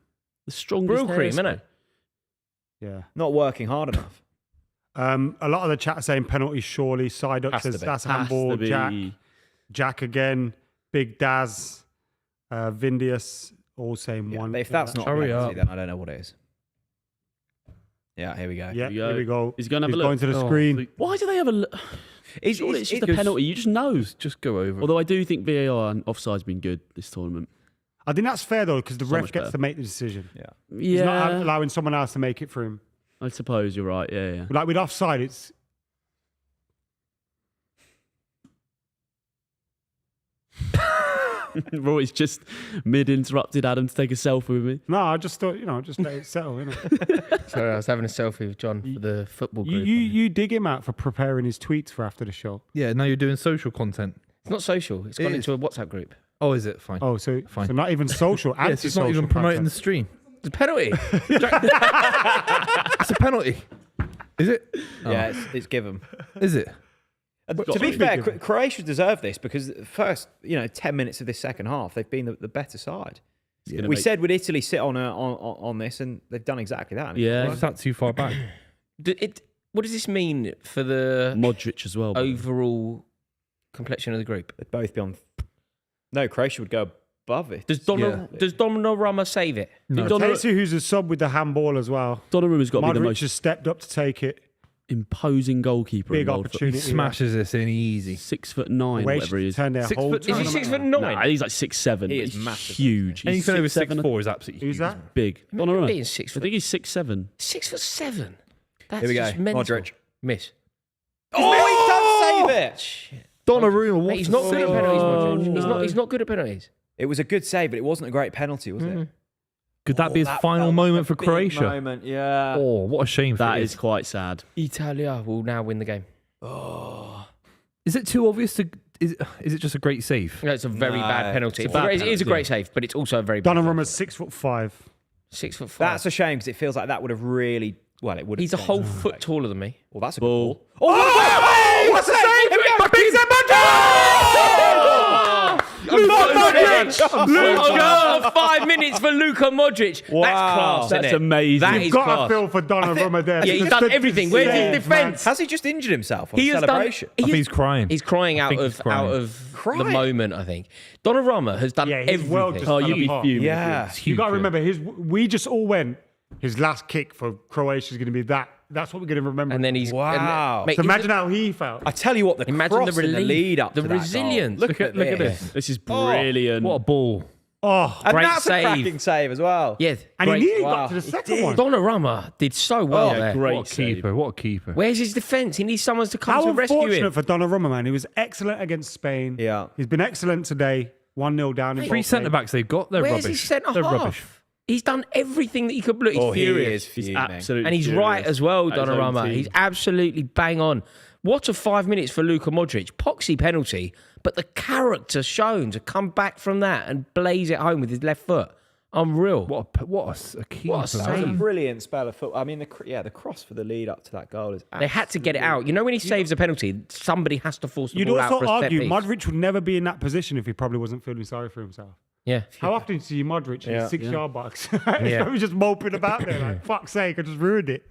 strongest Brill cream, hairspray. innit? Yeah. Not working hard enough. A lot of the chat are saying penalty surely. Side Has to be. that's Has handball. to be. Jack again. Big Daz. Vindius. All saying Yeah, one. but if that's not Hurry penalty, up. then I don't know what it is. Yeah, here we go. Yeah, we go. here we go. He's going to have He's a look. going to the screen. Why do they have a look? Surely it's just a penalty. You just know. Just go over. Although I do think VAR and offside's been good this tournament. I think that's fair though, because the So ref much gets better. to make the decision. Yeah. He's not Yeah, allowing someone else to make it for him. I suppose you're right. Yeah. Like with offside, it's Rory's just mid-interrupted Adam to take a selfie with me. no. I just thought, just let it settle. Innit? Sorry, I was having a selfie with John for the football you, group. you dig him out for preparing his tweets for after the show. yeah, now you're doing social content. It's not social. It's It gone is. into a WhatsApp group. Oh, is it? Fine. Oh, so Fine. so not even social. Yes, it's not even promoting the stream. The penalty. It's a penalty. Is it? Yeah, it's given. Is it? To be fair, Croatia deserve this because the first 10 minutes of this second half, they've been the better side. gonna We make- said would Italy sit on this, and they've done exactly that. Yeah. It's not too far back. What does this mean for the Modric as well. overall complexion of the group? They'd both be on. No, Croatia would go above it. Does Donnarumma save it? No. Casey, who's a sub with the handball as well. Donnarumma's got to be the Modric most has stepped up to take it. imposing goalkeeper Big in world football. He opportunity. smashes this in easy. 6'9", Way whatever he is. turned their 6 whole foot- Is he tournament 6'9"? Nah, he's like 6'7". He but is he's massive. huge. He's Anything over 6'7". 6'4" is absolutely Who's huge. that? Big. Imagine Donnarumma. being 6 I foot. think he's 6'7". 6'7". That's Here we go. just mental. Modric. Miss. Oh, he does save it. Shit. Donnarumma, what Mate, he's not good at penalties, Modric. He's not good at penalties. It was a good save, but it wasn't a great penalty, was it? Could that be his That final felt moment like a for big Croatia? Moment, yeah. Oh, what a shame for That it is quite sad. Italia will now win the game. Is it too obvious to... Is it just a great save? No, it's a very No, bad penalty. it's a bad It is a penalty. great save, but it's also a very bad Donnarumma's 6'5". 6'5". That's a shame because it feels like that would have really. Well, it would. He's a whole foot taller than me. Well, that's a good Ball. ball. Oh, what's the save? Here we go. Big Luka! 5 minutes for Luka Modric. Wow. That's class, That's isn't it? amazing. That You've is got class. to feel for Donnarumma there. Yeah, he's Because done the everything. Where's his save, defence? Has he just injured himself on He the has done. celebration? I think he's crying. He's crying out think he's of crying. the Crying? moment. I think Donnarumma has done Yeah, his world everything. just Oh, fell you'd be apart. fuming. Yeah. It's You huge, got to yeah. remember, we just all went, his last kick for Croatia is going to be that. That's what we're going to remember. And then he's Wow. mate, so imagine how he felt. I tell you what, the Imagine cross the in the relief, lead up the to that resilience. goal. Look Look at this. This is brilliant. What a ball. Oh, And Great that's save. a cracking save as well. yeah, and great. he nearly Wow. got to the He second did. one. Donnarumma did so well yeah, there. great What a save. keeper. What a keeper. Where's his defence? He needs someone to come How to rescue unfortunate him. for Donnarumma, man. He was excellent against Spain. Yeah. He's been excellent today. 1-0 down in Three both centre games. backs they've got. They're Where's rubbish. his centre They're half? rubbish. He's done everything that he could. Look, he's Oh, he furious. is He's fuming. absolutely And he's furious right as well, at his own Donnarumma. team. He's absolutely bang on. What a 5 minutes for Luka Modric. Poxy penalty, but the character shown to come back from that and blaze it home with his left foot. Unreal. What a keeper. What a That was a save. brilliant spell of football. I mean, the cross for the lead up to that goal is. They had to get it out. You know when he saves a penalty, somebody has to force the You'd ball out also for a set argue piece. Modric would never be in that position if he probably wasn't feeling sorry for himself. Yeah. How often do you see Modric in Yeah. the 6-yard box? Yeah. He's probably just moping about there like, fuck's sake, I just ruined it.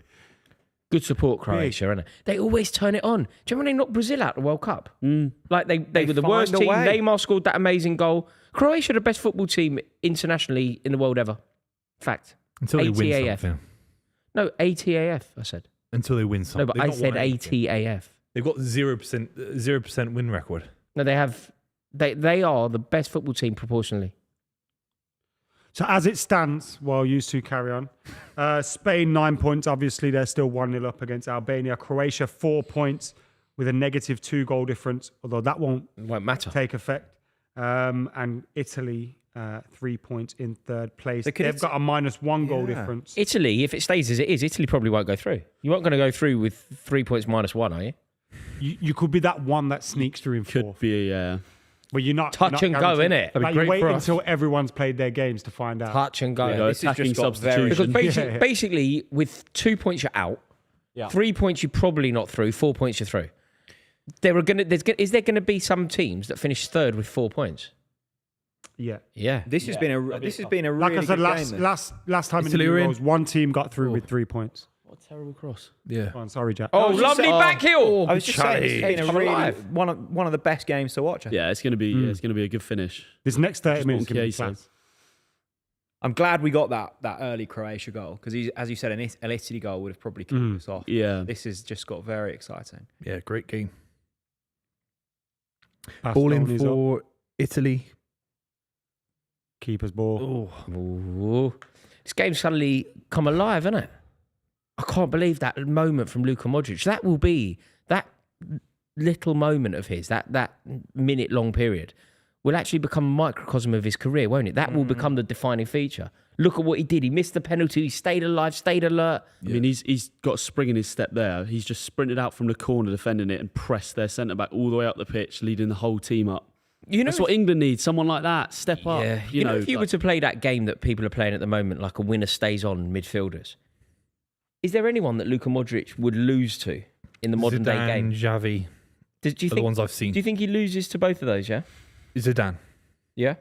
Good support, Croatia, isn't it? They always turn it on. Do you remember they knocked Brazil out the World Cup? Like they were the find worst a team. way. Neymar scored that amazing goal. Croatia, the best football team internationally in the world ever. Fact. Until they win ATAF. something. No, ATAF, I said. Until they win something. No, but They've I not said won anything. ATAF. They've got 0% win record. No, they have. They are the best football team proportionally. So as it stands, while you two carry on, Spain 9 points. Obviously, they're still 1-0 up against Albania. Croatia 4 points with a negative 2 goal difference, although that won't It won't matter. take effect. And Italy 3 points in third place. So could They've it- got a -1 goal Yeah. difference. Italy, if it stays as it is, Italy probably won't go through. You aren't going to go through with 3 points -1, are you? You could be that one that sneaks through in Could fourth. be, yeah. But you're not Touch you're and not go, guaranteed. innit? That'd be Like, you great wait for us. until everyone's played their games to find out. Touch and go. There you go. This has Attacking just got very- substitution. Because Yeah. basically, with 2 points you're out, Yeah. 3 points you're probably not through, 4 points you're through. Is there gonna be some teams that finish third with 4 points? Yeah. Yeah. This has been a really Like I said, good game. last time in Italy the were in. Euros, one team got through Oh. with 3 points. What a terrible cross. Yeah. Oh, I'm sorry, Jack. Oh, lovely back heel. I was just saying, it's been a Come really alive. one of the best games to watch. I think. Yeah, it's going to be it's going to be a good finish. This next 30 minutes what going to be Chiesa class. I'm glad we got that early Croatia goal because, as you said, an Italy goal would have probably kicked us off. Yeah. This has just got very exciting. Yeah, great game. Ball in Bastoni's up. for Italy. Keeper's ball. Ooh. This game's suddenly come alive, isn't it? I can't believe that moment from Luka Modric. That will be that little moment of his, that minute-long period, will actually become a microcosm of his career, won't it? That will become the defining feature. Look at what he did. He missed the penalty. He stayed alive, stayed alert. I mean, he's got a spring in his step there. He's just sprinted out from the corner defending it and pressed their centre-back all the way up the pitch, leading the whole team up. You know, That's what England needs, someone like that. Step up. Yeah. You know, if you were to play that game that people are playing at the moment, like a winner stays on midfielders, is there anyone that Luka Modric would lose to in the modern day game? Xavi. Do you Are the think? ones I've seen. Do you think he loses to both of those? Yeah. Zidane. Yeah.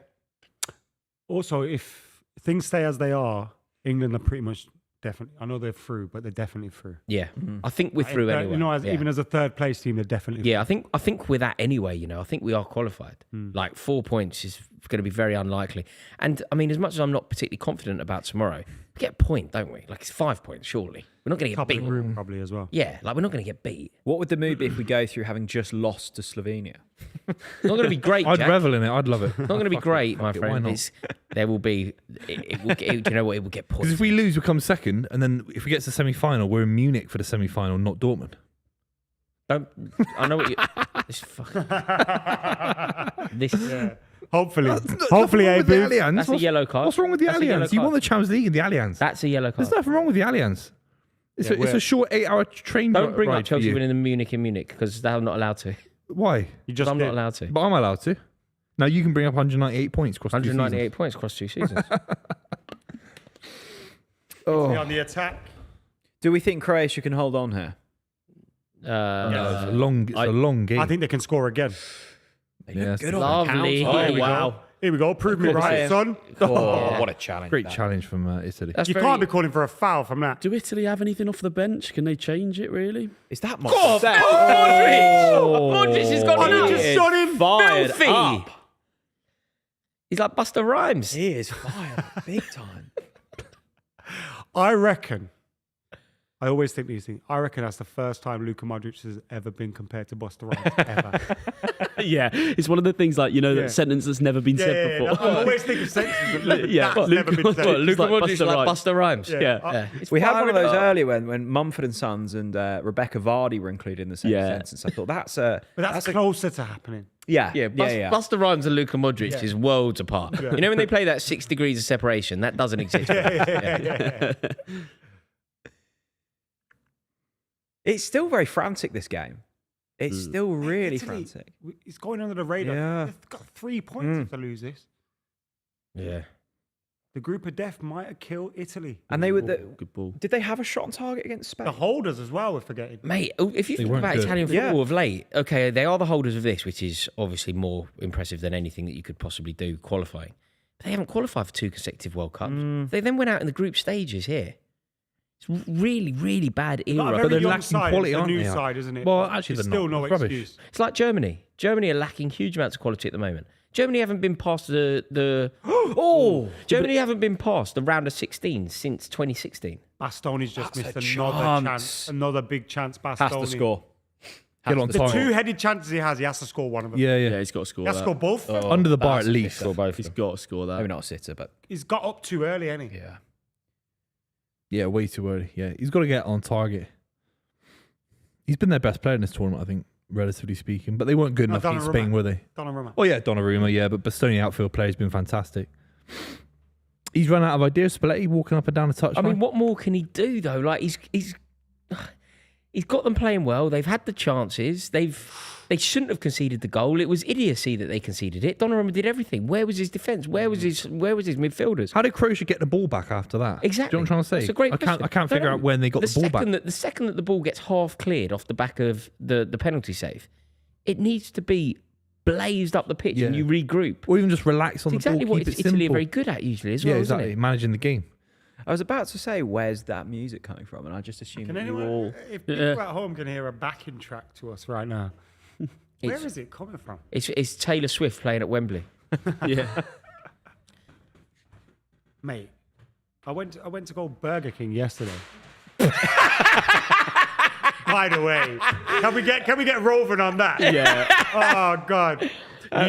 Also, if things stay as they are, England are pretty much definitely. I know they're through, but they're definitely through. Yeah. I think we're through anyway. You know, Yeah. even as a third place team, they're definitely. Yeah, I think we're that anyway, you know. I think we are qualified. Like 4 points is going to be very unlikely. And I mean, as much as I'm not particularly confident about tomorrow, we get a point, don't we? Like it's 5 points, surely. We're not going to get Couple of beat. group probably as well. Yeah, like we're not going to get beat. What would the mood be if we go through having just lost to Slovenia? It's not going to be great, I'd Jack. revel in it. I'd love it. It's not going to be great, my it, why friend. not? There will be. It will get, you know what? It will get Because points. if we lose, we come second, and then if we get to the semi-final, we're in Munich for the semi-final, not Dortmund. Don't. I know what you. This fucking. This. Hopefully, Nothing hopefully, wrong with the Abu. Allianz. That's a yellow card. What's wrong with the That's a yellow Allianz? You card. won the Champions League in the Allianz. That's a yellow card. There's nothing wrong with the Allianz. It's Yeah, a short 8-hour train Don't bring ride up for Chelsea you. winning the Munich in Munich because they're not allowed to. Why? You just I'm did. not allowed to. But I'm allowed to. Now you can bring up 198 points across 198 points across 2 seasons. On the attack. Do we think Croatia can hold on here? It's a long game. I think they can score again. yeah, Good it's on the Lovely. counter. Oh, wow. Here we go. Prove me right, son. Oh, what a challenge. great that. challenge from Italy. That's You very- can't be calling for a foul from that. do Italy have anything off the bench? Can they change it, really? Is that Modric! Modric has gone Oh, out. you just shot him. fired Filthy. up? He's like Buster Rhymes. He is fired big time. I reckon. I always think these things. I reckon that's the first time Luka Modric has ever been compared to Buster Rhymes ever. Yeah, it's one of the things like, you know, Yeah. that sentence that's never been said before. I always think of sentences that Yeah, that's never been said. Luka like Modric Buster like Rhymes. Buster Rhymes. Yeah. It's We had one of firing those up. earlier when Mumford and Sons and Rebecca Vardy were included in the same Yeah. sentence. I thought that's a But that's closer to happening. Yeah, Buster Rhymes and Luka Modric is worlds apart. You know when they play that 6 degrees of separation? That doesn't exist. It's still very frantic, this game. It's still really Italy, frantic. It's going under the radar. Yeah. They've got 3 points if they lose this. Yeah. The group of death might have killed Italy. And they were Good ball. did they have a shot on target against Spain? The holders as well, we're forgetting. Mate, if you think weren't about good. Italian Yeah. football of late, okay, they are the holders of this, which is obviously more impressive than anything that you could possibly do qualifying. But they haven't qualified for 2 consecutive World Cups. They then went out in the group stages here. It's really, really bad Not a era. very they're young lacking side, quality, the aren't new they? side, isn't it? Well, But actually, it's they're still not. no It's rubbish. excuse. It's like Germany. Germany are lacking huge amounts of quality at the moment. Germany haven't been past Germany haven't been past the round of 16 since 2016. Bastoni's just That's missed a another chance. chance. Another big chance, Bastoni. Has to score. Get on The target. 2-headed chances he has to score one of them. Yeah, Yeah, yeah. he's got to score He has to that. score both. of them. Under the bar at That's least. Score both. He's got to score that. Maybe not a sitter, but He's got up too early, hasn't he? yeah. Yeah, way too early. Yeah, he's got to get on target. He's been their best player in this tournament, I think, relatively speaking. But they weren't good No, enough to beat Donnarumma. Spain, were they? Donnarumma. Oh yeah, Donnarumma, yeah, but Bastoni outfield player has been fantastic. He's run out of ideas. Spalletti walking up and down the touchline. I mean, what more can he do though? Like he's got them playing well. They've had the chances. They shouldn't have conceded the goal. It was idiocy that they conceded it. Donnarumma did everything. Where was his defence? Where was his midfielders? How did Croatia get the ball back after that? Exactly. Do you know what I'm trying to say? It's a great I question. can't figure out when they got the ball back. The second that the ball gets half cleared off the back of the penalty save, it needs to be blazed up the pitch and Yeah. you regroup. Or even just relax on It's the exactly ball, what keep it Italy are simple. very good at usually as Yeah, well, exactly. isn't it? Managing the game. I was about to say, where's that music coming from? And I just assumed Can that you anyone, all. if people at home can hear a backing track to us right now, where is it coming from? It's Taylor Swift playing at Wembley. Yeah. Mate, I went to go Burger King yesterday. By the way, can we get roving on that? Yeah. Oh God,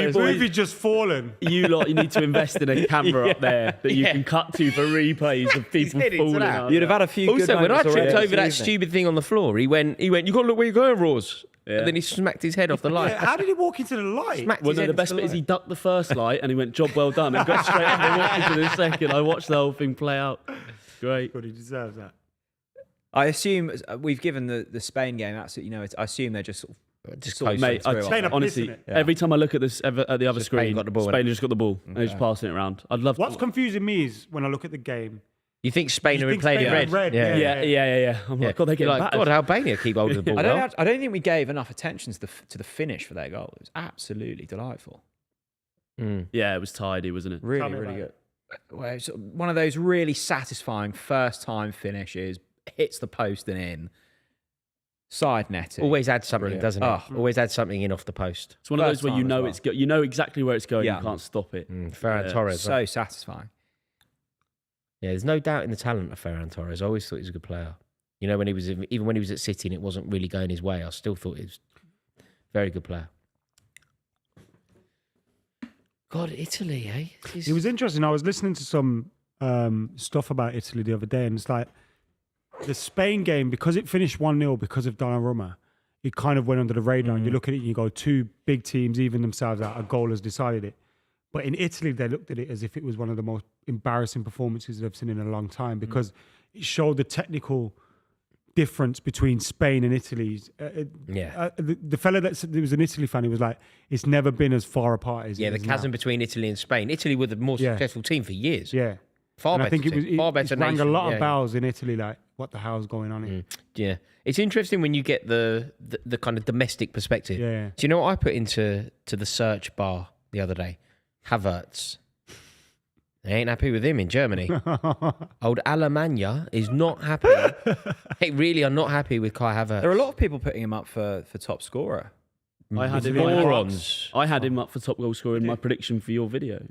you movie just fallen. You need to invest in a camera up there that you can cut to for replays of people falling out. You'd have had a few good Also, when I moments tripped already over that this evening. stupid thing on the floor, he went, you got to look where you're going, Ross. Yeah. And then he smacked his head off the light. How did he walk into the light? Smacked Well, his no, head the off best the bit is light. he ducked the first light and he went, job well done, and got straight up and walked into the second. I watched the whole thing play out. Great. But he deserves that. I assume we've given the Spain game absolutely no. I assume they're just sort of close Mate, through Spain up are honestly, pissing it. every time I look at this at the other So screen, Spain got the ball, Spain innit? just got the ball and they're just passing it around. I'd love What's to. confusing me is when I look at the game. You think Spain You are think playing Spain in are red? red, Yeah. Yeah. I'm like, God, they get You're like, God, Albania keep holding the ball I well. don't think we gave enough attention to the finish for their goal. It was absolutely delightful. Yeah, it was tidy, wasn't it? Tell Really, me really about good. Well, it's one of those really satisfying first time finishes. Hits the post and in. Side netting. Always adds something, Brilliant. doesn't it? Oh. Always adds something in off the post. It's one of First those where you time know as you know exactly where it's going. Yeah. You can't stop it. Ferran Yeah. Torres. So satisfying. Yeah, there's no doubt in the talent of Ferran Torres. I always thought he was a good player. You know, even when he was at City and it wasn't really going his way, I still thought he was a very good player. God, Italy, eh? It was interesting. I was listening to some stuff about Italy the other day, and it's like the Spain game, because it finished 1-0 because of Donnarumma, it kind of went under the radar. And you look at it and you go, two big teams, even themselves out, a goal has decided it. But in Italy, they looked at it as if it was one of the most embarrassing performances they've seen in a long time, because it showed the technical difference between Spain and Italy. The fella that was an Italy fan, he was like, it's never been as far apart as Yeah, it the is chasm now. between Italy and Spain. Italy were the more Yeah. successful team for years. Yeah. Far And better I think team. Far better it rang a nation. lot Yeah, of bells in Italy, like, what the hell's going on here? Yeah. It's interesting when you get the kind of domestic perspective. Yeah. Do you know what I put into the search bar the other day? Havertz. They ain't happy with him in Germany. Old Alemania is not happy. They really are not happy with Kai Havertz. There are a lot of people putting him up for top scorer. I had him. Morons. I had him up for top goal scorer in my prediction for your video.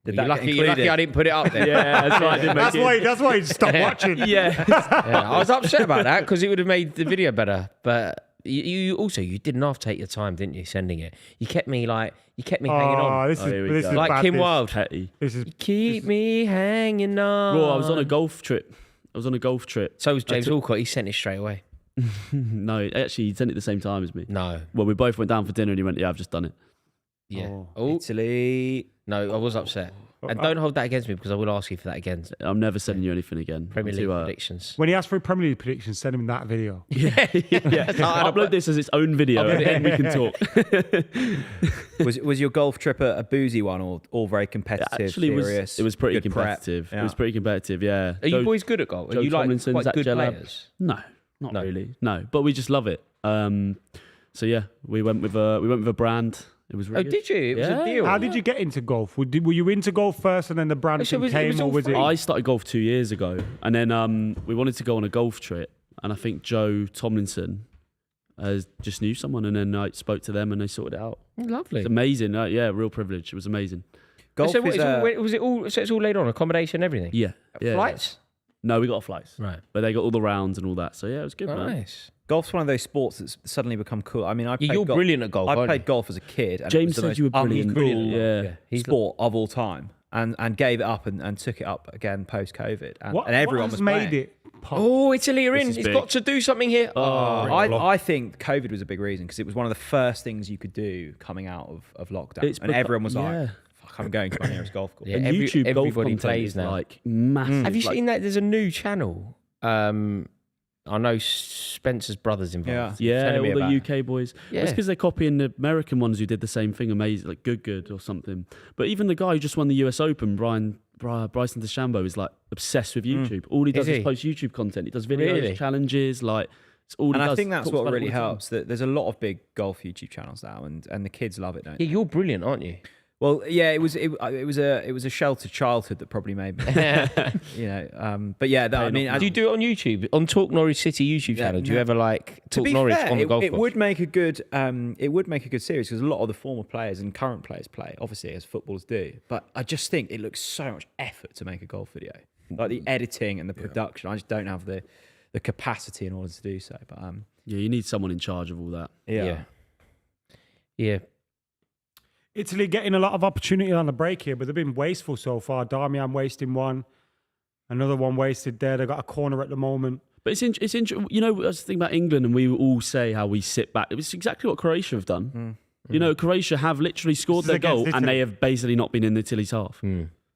Did You're that get lucky included? I didn't put it up there. Yeah, that's why I didn't make it. That's why he stopped watching. Yeah. Yeah, I was upset about that because it would have made the video better. But you also didn't half take your time, didn't you? Sending it, you kept me hanging on. This here we is go. bad, Like Kim this. Wilde. Petty. This is Keep me hanging on. Bro, I was on a golf trip. So was James Walcott. He sent it straight away. No, actually, he sent it at the same time as me. No. Well, we both went down for dinner and he went, yeah, I've just done it. Yeah. Oh. Oh. Italy. No, I was upset. And don't hold that against me because I will ask you for that again. I'm never sending you anything again. Premier I'm League too, predictions. when he asked for a Premier League prediction, send him that video. Yeah. Upload this as its own video and then we can talk. Was your golf trip a boozy one, or all very competitive, Actually, serious? it was pretty good prep? competitive. Yeah. It was pretty competitive, yeah. Are you boys good at golf? Are Joe you like Tomlinson, quite Zach good Jellab. players? No, not No. really. No, but we just love it. So yeah, we went with a brand. It was really Oh, good. did you? It was Yeah. a deal. How did you get into golf? Were you into golf first and then the brand So thing was it came, all or was it? free? I started golf 2 years ago, and then we wanted to go on a golf trip, and I think Joe Tomlinson just knew someone, and then I spoke to them, and they sorted it out. Lovely. It's amazing. Yeah, real privilege. It was amazing. Golf So what, is was it all? So it's all laid on accommodation, everything. Yeah. Flights. No, we got off flights, Right. but they got all the rounds and all that. So yeah, it was good, man. Nice. golf's one of those sports that's suddenly become cool. I mean, I played You're golf. brilliant at golf. I aren't played you? golf as a kid. And James it was the said most you were brilliant. uncool Yeah. He's sport of all time, and gave it up and took it up again post COVID, and everyone what has was made playing. it pop? Oh, Italy are in. This is It's big. got to do something here. I think COVID was a big reason because it was one of the first things you could do coming out of lockdown, It's and beca- everyone was like, yeah. "Fuck, I'm going to my nearest golf course." Yeah, And every- YouTube golf everybody content plays is now. like massive. Have you like, seen that? There's a new channel. I know Spencer's brother's involved. Yeah, Telling all me the about it. UK boys. Yeah. It's because they're copying the American ones who did the same thing, amazing, like Good or something. But even the guy who just won the US Open, Bryson DeChambeau, is like obsessed with YouTube. All he does Is is he? post YouTube content. He does videos, Really? challenges, like it's all he And does. I think that's Talks what about it really all the time. helps. That there's a lot of big golf YouTube channels now, and the kids love it, don't Yeah, they? you're brilliant, aren't you? Well, yeah, it was a sheltered childhood that probably made me, But yeah, I mean, do you do it on YouTube, on Talk Norwich City YouTube channel? Do you ever like Talk Norwich on the golf course? It would make a good series because a lot of the former players and current players play, obviously, as footballers do. But I just think it looks so much effort to make a golf video, like the editing and the production. I just don't have the capacity in order to do so. But Yeah, you need someone in charge of all that. Yeah. Italy getting a lot of opportunity on the break here, but they've been wasteful so far. Darmian wasting one, another one wasted there. They got a corner at the moment. But it's interesting. You know, I was thinking about England, and we all say how we sit back. It was exactly what Croatia have done. You know, Croatia have literally scored their goal, and they have basically not been in Italy's half.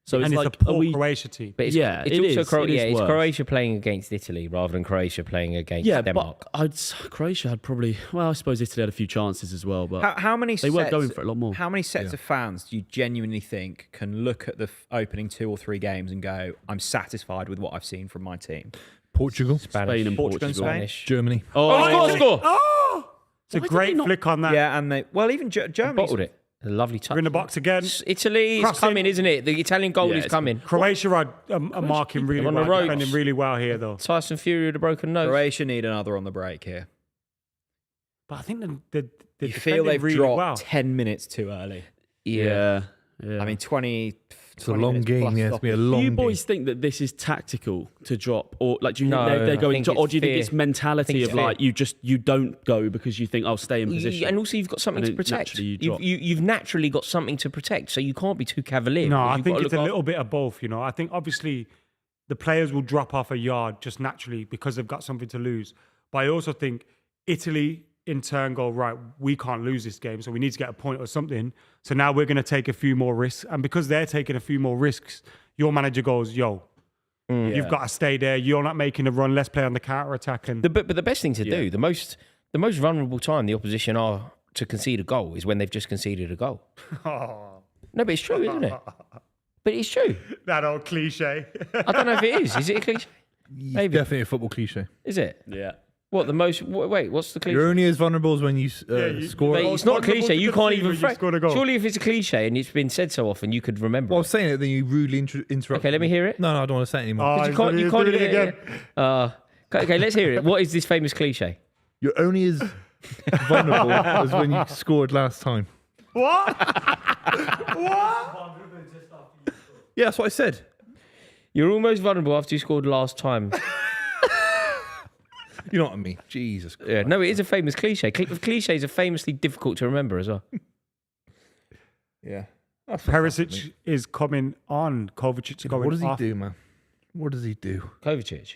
So and it's it's like, a poor Croatia team. But it's it's Croatia playing against Italy rather than Croatia playing against Denmark. But Croatia had probably. Well, I suppose Italy had a few chances as well, but how many? They were going for it a lot more. How many sets of fans do you genuinely think can look at the opening 2 or 3 games and go, "I'm satisfied with what I've seen from my team"? Portugal, Spanish, Spain and Portugal. Spanish, Germany. score! It's a great flick on that. Yeah, and even Germany Bottled it. A lovely touch. We're in the box again. Italy is Crossing. coming, isn't it? The Italian goal is coming. Croatia are marking really on the well, ropes. defending really well here, though. Tyson Fury with a broken nose. Croatia need another on the break here. But I think they're You feel they've really dropped well. 10 minutes too early. Yeah. I mean, 20. It's a long game. Yeah, it's be a long Do you game. boys think that this is tactical to drop, or like do you No, think they're I going think to, or it's do you think fear. it's mentality it's of like you don't go because you think I'll stay in position? And also, you've got something And to then protect. naturally you drop. You've naturally got something to protect, so you can't be too cavalier. No, because I you've think got to it's a look little bit of both, you know. I think obviously the players will drop off a yard just naturally because they've got something to lose. But I also think Italy in turn go, right, we can't lose this game, so we need to get a point or something. So now we're going to take a few more risks. And because they're taking a few more risks, your manager goes, yo, you've got to stay there. You're not making a run. Let's play on the counter-attack. And But the best thing to do, the most vulnerable time the opposition are to concede a goal is when they've just conceded a goal. No, but it's true, isn't it? But it's true. that old cliche. I don't know if it is. Is it a cliche? Maybe. Definitely a football cliche. Is it? Yeah. What, the most... Wait, what's the cliche? You're only as vulnerable as when you score. Mate, it's not a cliche. You can't even... scored a goal. Surely if it's a cliche and it's been said so often, you could remember Well, I it. was saying it, then you rudely interrupt. Okay, let me hear it. No, I don't want to say it anymore. Oh, You can't he's do doing it again. Okay, let's hear it. What is this famous cliche? You're only as vulnerable as when you scored last time. What? What? Yeah, that's what I said. You're almost vulnerable after you scored last time. You know what I mean? Jesus Christ. Yeah, no, it is a famous cliche. Cliches are famously difficult to remember as well. Yeah. Perisic is coming on. Kovacic is going What does he off. do, man? What does he do? Kovacic.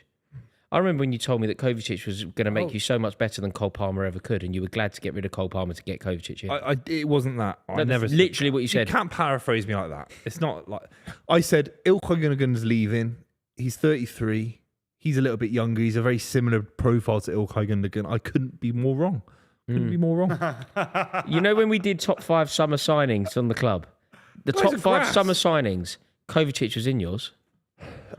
I remember when you told me that Kovacic was going to make you so much better than Cole Palmer ever could, and you were glad to get rid of Cole Palmer to get Kovacic in. It wasn't that. I That's never said literally what you said. You can't paraphrase me like that. It's not like I said. Ilkay Gundogan's leaving. He's 33. He's a little bit younger. He's a very similar profile to Ilkay Gundogan. I couldn't be more wrong. Couldn't be more wrong. You know when we did top 5 summer signings on the club? The Guys top are 5 grass. summer signings, Kovacic was in yours.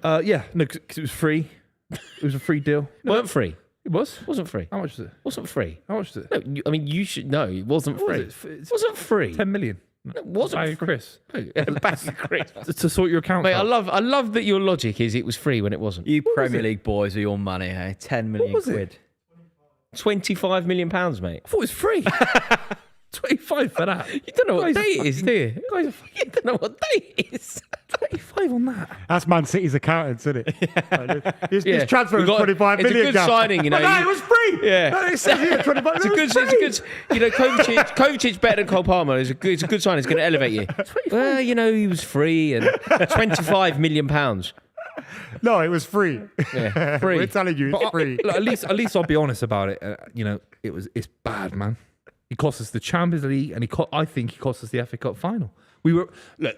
Yeah, no, because it was free. It was a free deal. Weren't free. It was. Wasn't free. How much was it? Wasn't free. How much was it? No, I mean, you should know. It wasn't What free. was it? It wasn't free. 10 million. It wasn't Hey, free. Chris. Back to Chris. To sort your account. Mate, out. I love that your logic is it was free when it wasn't. You Premier League boys are your money, hey? 10 million was it? quid. £25 million, mate. I thought it was free. 25 for that. You don't know what Guys are day it is, do you? Guys are You don't know what day it is. 25 on that. That's Man City's accountants, isn't it? His Yeah. transfer We was got- 25 it's a million. good Gav. signing, you know. But no, it was free. Yeah. No, it says here 25. It's a good, you know, Kovacic better than Cole Palmer. It's a good sign. It's going to elevate you. Well, you know, he was free and £25 million. No, it was free. Yeah, free. We're telling you, it's free. Look, at least I'll be honest about it. You know, it's bad, man. He cost us the Champions League, and I think he cost us the FA Cup final. We were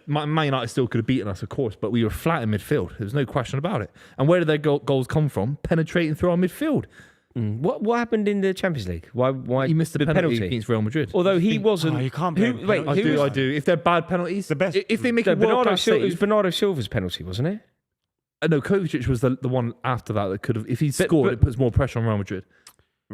Man United still could have beaten us, of course, but we were flat in midfield. There's no question about it. And where did their goals come from? Penetrating through our midfield. What happened in the Champions League? Why He missed the penalty against Real Madrid. Although he wasn't. Oh, you can't blame Wait, penalties. who was, I do. If they're bad penalties, The best- If they make No, a World Cup It was save, Bernardo Silva's penalty, wasn't it? no, Kovacic was the one after that could have. If he scored, but- it puts more pressure on Real Madrid.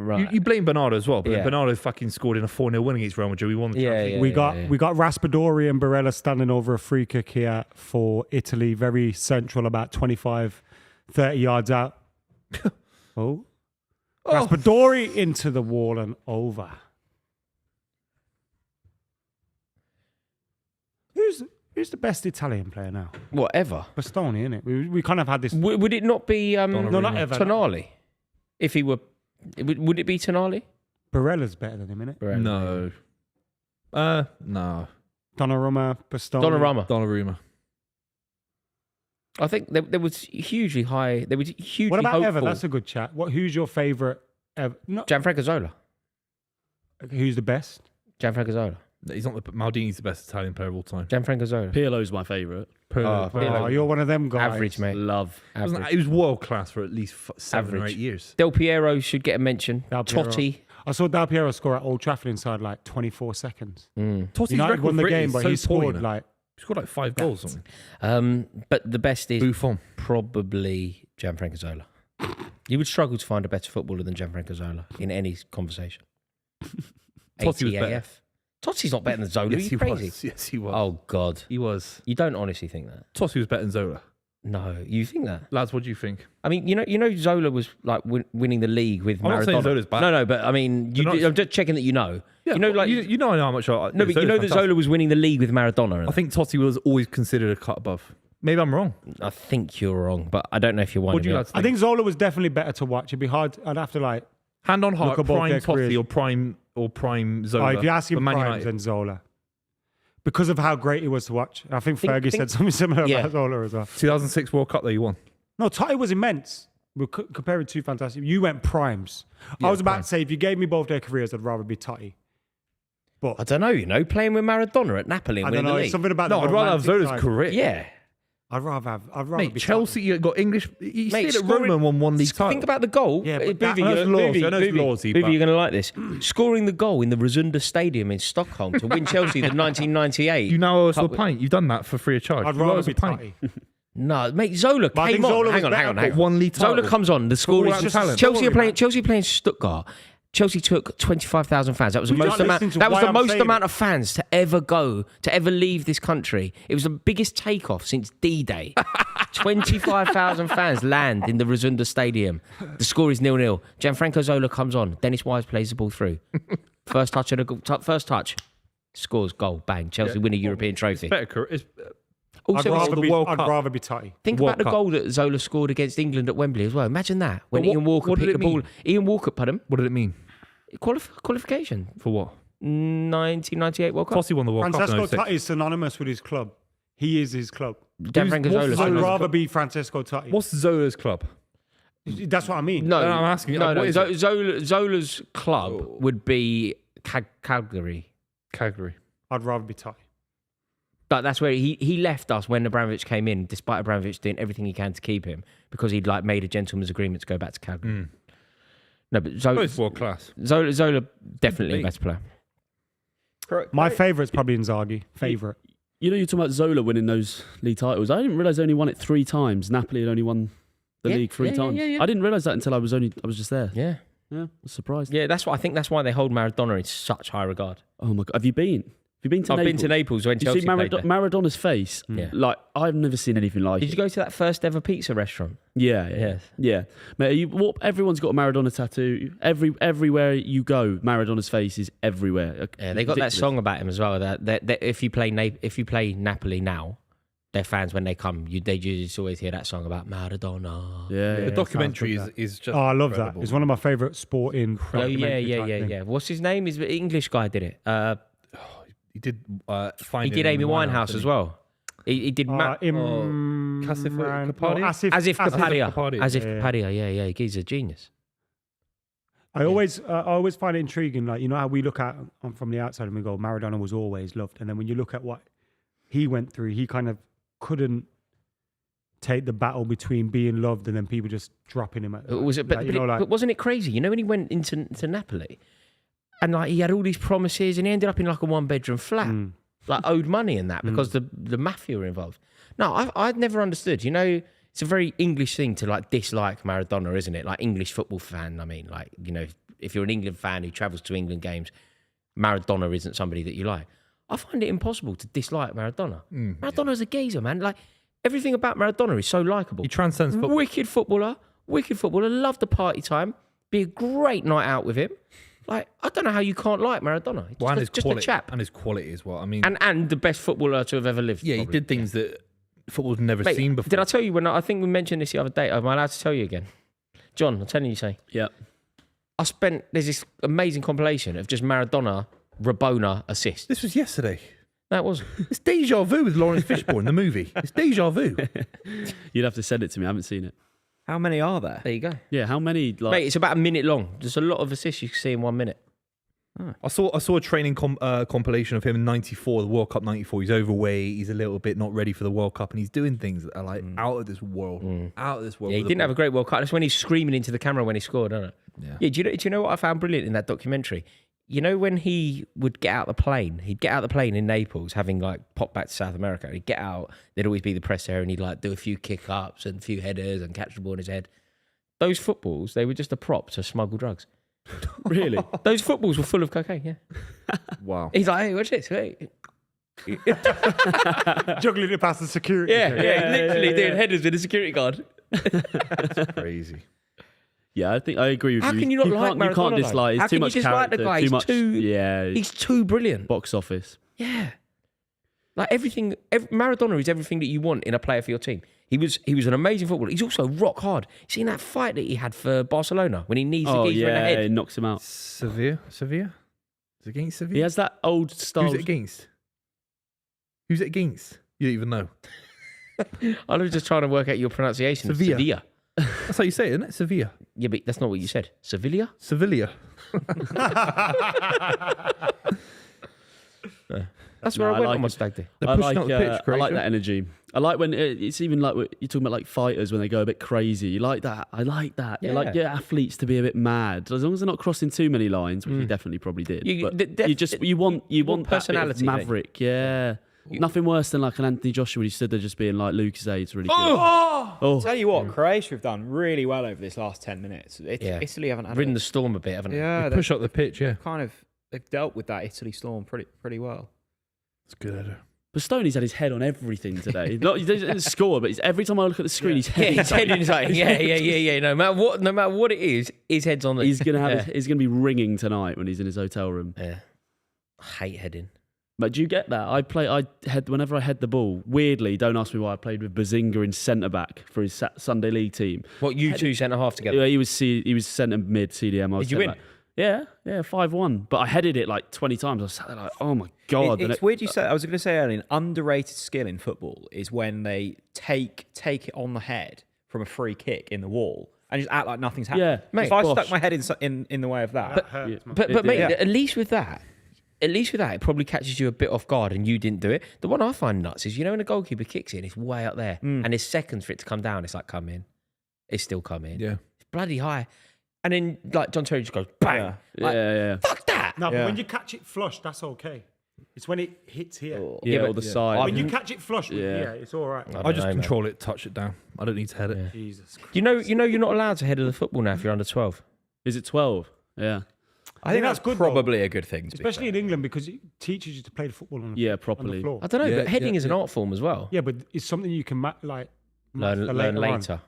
Right. You blame Bernardo as well, but Yeah. Bernardo fucking scored in a 4-0 win against Real Madrid. We won the Yeah, Champions yeah. League. We got Raspadori and Barella standing over a free kick here for Italy, very central, about 25, 30 yards out. Oh. Raspadori into the wall and over. Who's the best Italian player now? Whatever. Bastoni, isn't it? We kind of had this. Would it not be No, not ever. Tonali? If he were, would it be Tonali? Barella's better than him, innit? No. No. Donnarumma, Bastoni. Donnarumma. I think there was hugely high. There was hugely What about hopeful. Ever? That's a good chat. Who's your favourite ever? No, Gianfranco Zola. who's the best? Gianfranco Zola. He's not Maldini's the best Italian player of all time. Gianfranco Zola. Pirlo's my favourite. Pirlo. You're one of them guys. Average, mate. Love. Average. He was world class for at least 7 or Average. 8 years. Del Piero should get a mention. Del Piero. Totti. I saw Del Piero score at Old Trafford inside like 24 seconds. Totti's United record won the for Italy game, is but so he poor, scored you know. like He scored like 5 goals or something. But the best is Buffon. probably Gianfranco Zola. You would struggle to find a better footballer than Gianfranco Zola in any conversation. Totti was better. ATAF. Totti's not better than Zola. Are Yes, you he crazy? was. Yes, he was. Oh, God. He was. You don't honestly think that? Totti was better than Zola. No, you think that? Lads, what do you think? I mean, you know, Zola was like winning the league with I'm Maradona. not saying Zola's bad. No, but I mean, I'm just checking that you know. Yeah, you know, like you know how much I no, but you know that Zola was winning the league with Maradona. I think Totti was always considered a cut above. Maybe I'm wrong. I think you're wrong, but I don't know if you're one. What do you lads I think Zola was definitely better to watch. It'd be hard. I'd have to like. Hand on heart, Look at both prime their careers. Totti or prime Zola. If you ask him for Man prime, United. then Zola. Because of how great he was to watch. I think Fergie think- said something similar Yeah. about Zola as well. 2006 World Cup that you won. No, Totti was immense. We're comparing two fantastic. You went primes. I was about prime. to say, if you gave me both their careers, I'd rather be Totti. I But don't know. Playing with Maradona at Napoli and I winning don't the know. league. It's something about No, the I'd rather have romantic Zola's side. career. Yeah, I'd rather Mate, be Chelsea, you got English. He mate. stayed at scoring- Roma and won 1 league title. Think about the goal. Yeah, but Buvey, I know it's loyalty, I know it's loyalty, but- you're going to like this. Scoring the goal in the Rosunda Stadium in Stockholm to win Chelsea the 1998. You now owe us a Cup- pint. You've done that for free of charge. I'd You owe rather us a be pint. Totti. No, mate, Zola But I came think on. Zola was Hang on. better. 1 league title. Zola comes on. The score all is out talent. Chelsea are Story, man. playing Stuttgart. Chelsea took 25,000 fans. That was the You're most not amount. listening to That was why the I'm most saying amount it. of fans to ever leave this country. It was the biggest takeoff since D-Day. 25,000 fans land in the Rosunda Stadium. The score is 0-0. Gianfranco Zola comes on. Dennis Wise plays the ball through. First touch. Scores goal. Bang. Chelsea win a European trophy. Better career. It's, Also, World Cup. rather be Totti. think World about the Cup. goal that Zola scored against England at Wembley as well. Imagine that. When But what- Ian Walker what did picked it the ball. mean? Ian Walker, pardon? what did it mean? Qualification. For what? 1998 World Cup. Totti won the World Cup in Francesco 06. Totti is synonymous with his club. He is his club. Gianfranco what's Zola. Zola's I'd club? rather be Francesco Totti. What's Zola's club? That's what I mean. No, No, I'm asking you, No, what no. is Zola's club would be Calgary. Calgary. I'd rather be Totti. But that's where he left us when Abramovich came in, despite Abramovich doing everything he can to keep him, because he'd like made a gentleman's agreement to go back to Calgary. No, but Both world class. Zola definitely a Big. better player. My favourite's probably Inzaghi. Favourite. You know, you're talking about Zola winning those league titles. I didn't realise they only won it 3 times. Napoli had only won the Yeah, league 3 yeah, times. yeah. I didn't realise that until I was just there. Yeah, Yeah, I was surprised. yeah. That's why I think that's why they hold Maradona in such high regard. Oh my god, have you been? Have you been to I've Naples? been to Naples when Did Chelsea you see played there. Maradona's face? Yeah. Like I've never seen anything like Did it. you go to that first ever pizza restaurant? Yeah, Yes. yeah. Mate, everyone's got a Maradona tattoo. Everywhere you go, Maradona's face is everywhere. Yeah, they got that Ridiculous. song about him as well. That if you play Napoli now, their fans when they come, they just always hear that song about Maradona. Yeah, The documentary sounds is just. Oh, I love that. incredible. It's one of my favourite sporting. Oh yeah, documentary type thing. What's his name? He's an English guy. Did it? He did. He did Amy Winehouse as well. He did Imran Kapadia? no, Asif Kapadia. Kapadia. Asif Yeah. Kapadia. Yeah. He's a genius. I always find it intriguing. Like, you know how we look at from the outside and we go, Maradona was always loved, and then when you look at what he went through, he kind of couldn't take the battle between being loved and then people just dropping him. Was it? like, you know, like But wasn't it crazy? You know when he went to Napoli, and like he had all these promises, and he ended up in like a 1-bedroom flat, like owed money and that because the mafia were involved. No, I'd never understood. You know, it's a very English thing to like dislike Maradona, isn't it? Like English football fan. I mean, like, you know, if you're an England fan who travels to England games, Maradona isn't somebody that you like. I find it impossible to dislike Maradona. Maradona's a geezer, man. Like, everything about Maradona is so likeable. He transcends football. Wicked footballer. Love the party time. Be a great night out with him. Like, I don't know how you can't like Maradona. Well, and Just quality, a chap. and his quality as well. I mean, And the best footballer to have ever lived. yeah, probably. he did things that football's never Mate, seen before. did I tell you I think we mentioned this the other day? Am I allowed to tell you again? John, I'm telling you, Yeah. there's this amazing compilation of just Maradona, Rabona assists. This was yesterday. That was. It's deja vu with Lawrence Fishburne, the movie. It's deja vu. You'd have to send it to me. I haven't seen it. How many are there? There you go. Yeah, how many? Like, Mate, it's about a minute long. There's a lot of assists you can see in 1 minute. I saw a training compilation of him in '94, the World Cup '94. He's overweight. He's a little bit not ready for the World Cup, and he's doing things that are like out of this world. Out of this world. Yeah, he didn't have a great World Cup. That's when he's screaming into the camera when he scored, isn't it? Yeah. Do you know what I found brilliant in that documentary? You know when he would get out the plane? He'd get out the plane in Naples, having like popped back to South America. He'd get out. There'd always be the press there, and he'd like do a few kick ups and a few headers and catch the ball in his head. Those footballs, they were just a prop to smuggle drugs. really? Those footballs were full of cocaine. Yeah. Wow. He's like, hey, what's this? Hey. Juggling it past the security. Yeah, literally doing headers with a security guard. That's crazy. Yeah, I think I agree with How you. can you not like You can't Maradona, dislike. though? It's How too can much you dislike the character. guy? Too He's much. too- He's too brilliant. Box office. Yeah. Like Maradona is everything that you want in a player for your team. He was an amazing footballer. He's also rock hard. Seen that fight that he had for Barcelona when he knees the geezer in the head? it knocks him out. Sevilla? Is it against Sevilla? He has that old style. Who's it against? Who's it against? You don't even know. I was just trying to work out your pronunciation. Sevilla. Sevilla. That's how you say it, isn't it? Sevilla. Yeah, but that's not what you said. Sevilla? Sevilla. That's where No, I I went like on my it. stag do. They're I pushing like, up the pitch, I like Croatia. that energy. I like when it's even like you're talking about like fighters when they go a bit crazy. You like that. I like that. You like Yeah. your athletes to be a bit mad, as long as they're not crossing too many lines, which he definitely probably did. You want want that personality, bit don't of you? maverick. Yeah. Nothing worse than like an Anthony Joshua when he stood there just being like Lucasade. Really good. I'll tell you what, Croatia have done really well over this last 10 minutes. Yeah. Italy haven't had Ridden the storm a bit, haven't they? Yeah, They push up the pitch, yeah. they've dealt with that Italy storm pretty well. It's good header. But Stoney's had his head on everything today. He doesn't score, but every time I look at the screen, his Yeah, head. his head is like, yeah. No matter what it is, his head's on the. He's gonna have. He's gonna be ringing tonight when he's in his hotel room. Yeah. I hate heading. But do you get that? Whenever I head the ball. Weirdly, don't ask me why. I played with Bazinga in centre back for his Sunday League team. What, you two centre half together? Yeah, he was centre mid CDM. I was Did you win? centre back. Yeah, 5-1. But I headed it like 20 times. I was sat there like, oh my god. It's weird you say. I was going to say earlier, an underrated skill in football is when they take it on the head from a free kick in the wall and just act like nothing's happened. Yeah, mate, if I bosh. stuck my head in the way of that, But mate, at least with that, it probably catches you a bit off guard and you didn't do it. The one I find nuts is, when a goalkeeper kicks it, it's way up there and there's seconds for it to come down. It's like, come in. It's still coming. Yeah. It's bloody high. And then, like, John Terry just goes, bang. Like, yeah. fuck that. No, but when you catch it flush, that's okay. It's when it hits here. Yeah, but- or the side. When you catch it flush, yeah, it's all right. I just control it, touch it down. I don't need to head it. Jesus Christ. You know you're not allowed to head of the football now if you're under 12. Is it 12? Yeah. I think that's that's good, probably a good thing. Especially in England because it teaches you to play the football on the, Yeah, on properly. the floor. I don't know, Yeah, but heading yeah, is an art form as well. Yeah, but it's something you can master Learn later. later.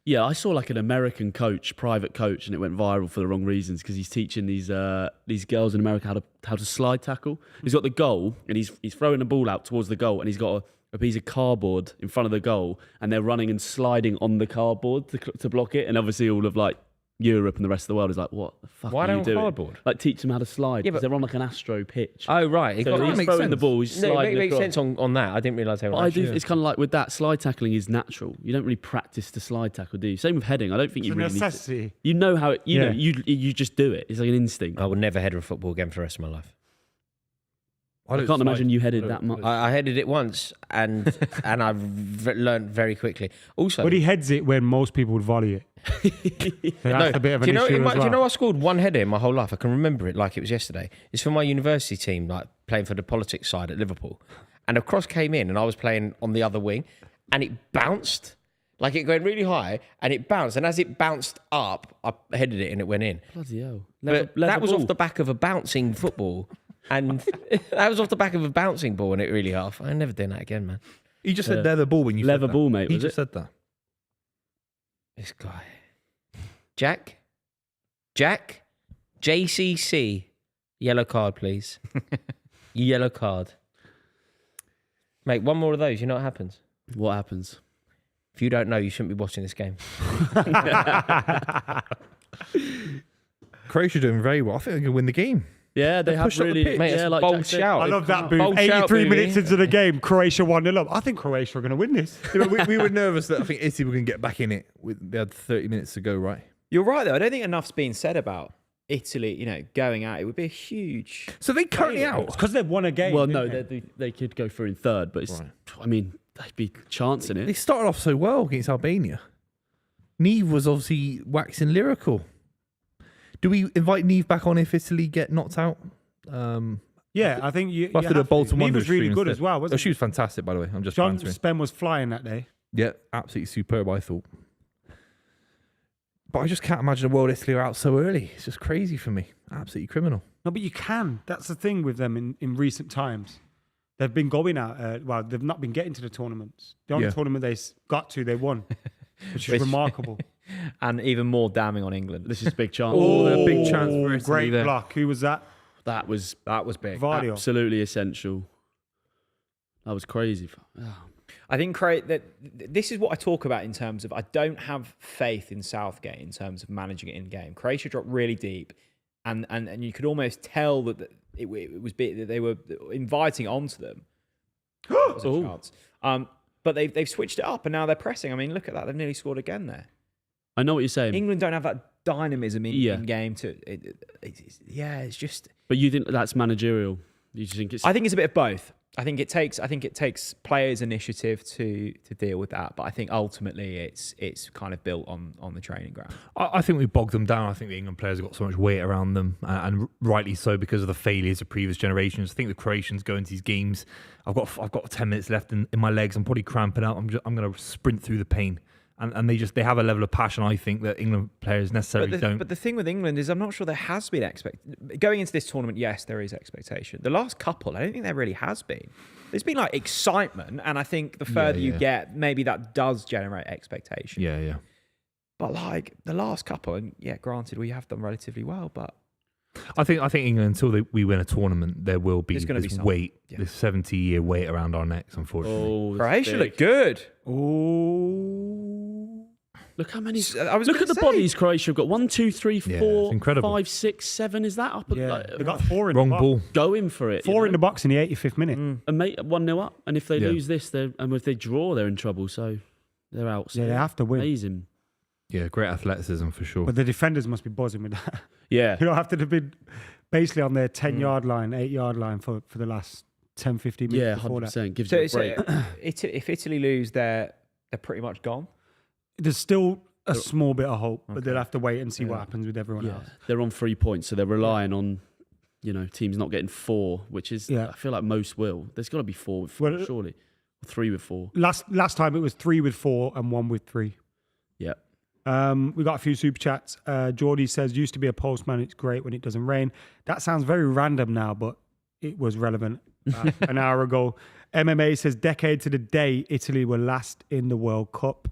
Yeah, I saw like an American coach, private coach, and it went viral for the wrong reasons because he's teaching these girls in America how to slide tackle. He's got the goal and he's throwing the ball out towards the goal and he's got a piece of cardboard in front of the goal and they're running and sliding on the cardboard to block it. And obviously all of like Europe and the rest of the world is like, what the fuck Why are you don't doing? cardboard? Like teach them how to slide Yeah, because but- they're on like an Astro pitch. Oh, right. So he's makes throwing the sense. ball, he's No, it sliding makes across. sense on that. I didn't realise they were. But I do. actually- It's kind of like with that slide tackling is natural. You don't really practice to slide tackle, do you? Same with heading. I don't think It's you a really need to. necessity. You know how it. You Yeah. know. You just do it. It's like an instinct. I will never head a football again for the rest of my life. I can't imagine you headed that much. I headed it once and I've learned very quickly. Also, But he heads it when most people would volley it. So that's a bit of an do you know, issue as do you know well. I scored one header in my whole life? I can remember it like it was yesterday. It's for my university team, like playing for the politics side at Liverpool. And a cross came in and I was playing on the other wing and it bounced Like it went really high and it bounced. And as it bounced up, I headed it and it went in. Bloody hell. But that was off the back of a bouncing football. And that was off the back of a bouncing ball and it really half. I'm never doing that again, man. You just said leather ball when you leather said that. ball, mate. He Was just it? said that. This guy. Jack? JCC. Yellow card, please. Yellow card. Mate, one more of those, you know what happens? What happens? If you don't know, you shouldn't be watching this game. Croatia doing very well. I think they're going to win the game. Yeah, they have pushed up the really. pitch. Mate, it's yeah, a like bold Jack said. shout. I love that, Bold Booth. shout, 83 Booth. minutes into the game, Croatia 1-0 up. I think Croatia are going to win this. Yeah, but we were nervous that I think Italy were going to get back in it. They had 30 minutes to go, right? You're right, though. I don't think enough's been said about Italy, going out. It would be a huge... So they currently out. Because they've won a game. Well, didn't no, they could go through in third, but it's. Right. I mean, they'd be chancing They it. started off so well against Albania. Neve was obviously waxing lyrical. Do we invite Neve back on if Italy get knocked out? Yeah, I think you We'll have to do a Bolton He Wanderers was really stream good instead. as well, Oh, wasn't she he? was fantastic, by the way. I'm just John bantering. Spen was flying that day. Yeah, absolutely superb, I thought. But I just can't imagine a world Italy are out so early. It's just crazy for me. Absolutely criminal. No, but you can. That's the thing with them in recent times. They've been going out. They've not been getting to the tournaments. The only Yeah. tournament they got to, they won, which is remarkable. And even more damning on England. This is a big chance. Oh, a big chance for Italy Great there. block. Who was that? That was big. Vardio. absolutely essential. That was crazy. I think that this is what I talk about in terms of I don't have faith in Southgate in terms of managing it in game. Croatia dropped really deep, and you could almost tell that it was that they were inviting it onto them. That was a chance. But they've switched it up and now they're pressing. I mean, look at that. They've nearly scored again there. I know what you're saying. England don't have that dynamism in game to. It's just. But you think that's managerial? You just think it's? I think it's a bit of both. I think it takes players' initiative to deal with that, but I think ultimately it's kind of built on the training ground. I think we bogged them down. I think the England players have got so much weight around them, and rightly so because of the failures of previous generations. I think the Croatians go into these games. I've got 10 minutes left in my legs. I'm probably cramping out. I'm going to sprint through the pain. And they have a level of passion, I think, that England players necessarily don't. But the thing with England is I'm not sure there has been going into this tournament, yes, there is expectation. The last couple, I don't think there really has been. There's been like excitement, and I think the further you get, maybe that does generate expectation. Yeah. But like the last couple, and yeah, granted, we have done relatively well, but I think England, until we win a tournament, there will be this weight, this 70-year weight around our necks, unfortunately. Oh, Croatia look good. Oh, look how many. I was Look gonna at the say. bodies Croatia have got. 1, 2, 3, Yeah, 4, it's incredible. 5, 6, 7. Is that up? yeah. They got 4 in Wrong the box. ball. going for it. 4 in the box in the 85th minute. And mate, 1-0 up. And if they Yeah. lose this, and if they draw, they're in trouble. So they're out. So Yeah, they have to win. Amazing. Yeah, great athleticism for sure. But the defenders must be buzzing with that. Yeah. You don't have to be basically on their 10-yard line, 8-yard line for the last 10, 15 minutes Yeah, before that. 100%. Gives So, you a break. if Italy lose, they're pretty much gone. There's still a small bit of hope, but they'll have to wait and see what happens with everyone Yeah. else. They're on 3 points, so they're relying on, teams not getting 4, which is, Yeah. I feel like most will. There's got to be 4 with 4, Well, surely. Or 3 with 4. Last time it was 3 with 4 and 1 with 3. Yeah. We got a few super chats. Geordie says, used to be a postman. It's great when it doesn't rain. That sounds very random now, but it was relevant an hour ago. MMA says, decade to the day, Italy were last in the World Cup.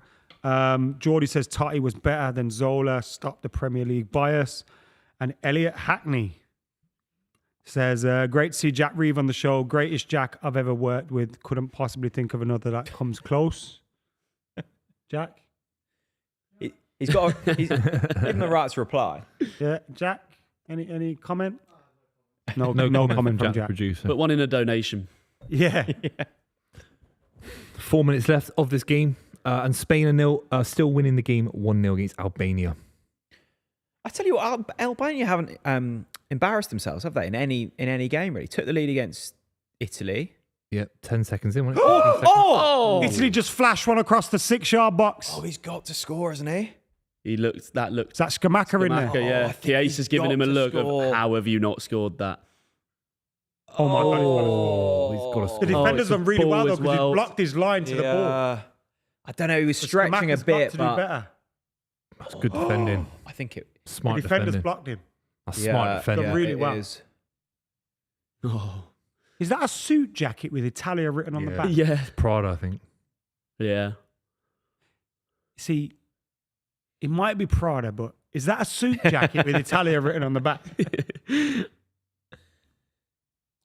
Geordie says, Totti was better than Zola. Stop the Premier League bias. And Elliot Hackney says, great to see Jack Reeve on the show. Greatest Jack I've ever worked with. Couldn't possibly think of another that comes close. Jack? He's got. He's given the right to reply. Yeah, Jack. Any comment? No no comment from Jack, Jack. producer. But one in a donation. Yeah. 4 minutes left of this game, and Spain are still winning the game 1-0 against Albania. I tell you what, Albania haven't embarrassed themselves, have they? In any game, really. Took the lead against Italy. Yeah, 10 seconds in. Wasn't it? 10 seconds. Oh! Italy just flashed one across the 6-yard box. Oh, he's got to score, hasn't he? That looked. Is that Skamaka in Scamacca, there? yeah. I think Chiesa he's has given got him a to look score. of how have you not scored that? Oh my God. He's got to The score. defender's it's a done really ball well, though, as because well. he blocked his line to the ball. I don't know. He was stretching a Scamacca's got bit, to do but better. That's good defending. I think it. Smart The defenders defending. blocked him. That's smart defending. Done really it well. is. Oh, Is that a suit jacket with Italia written on the back? yeah, Prada, I think. yeah. See, it might be Prada, but is that a suit jacket with Italia written on the back?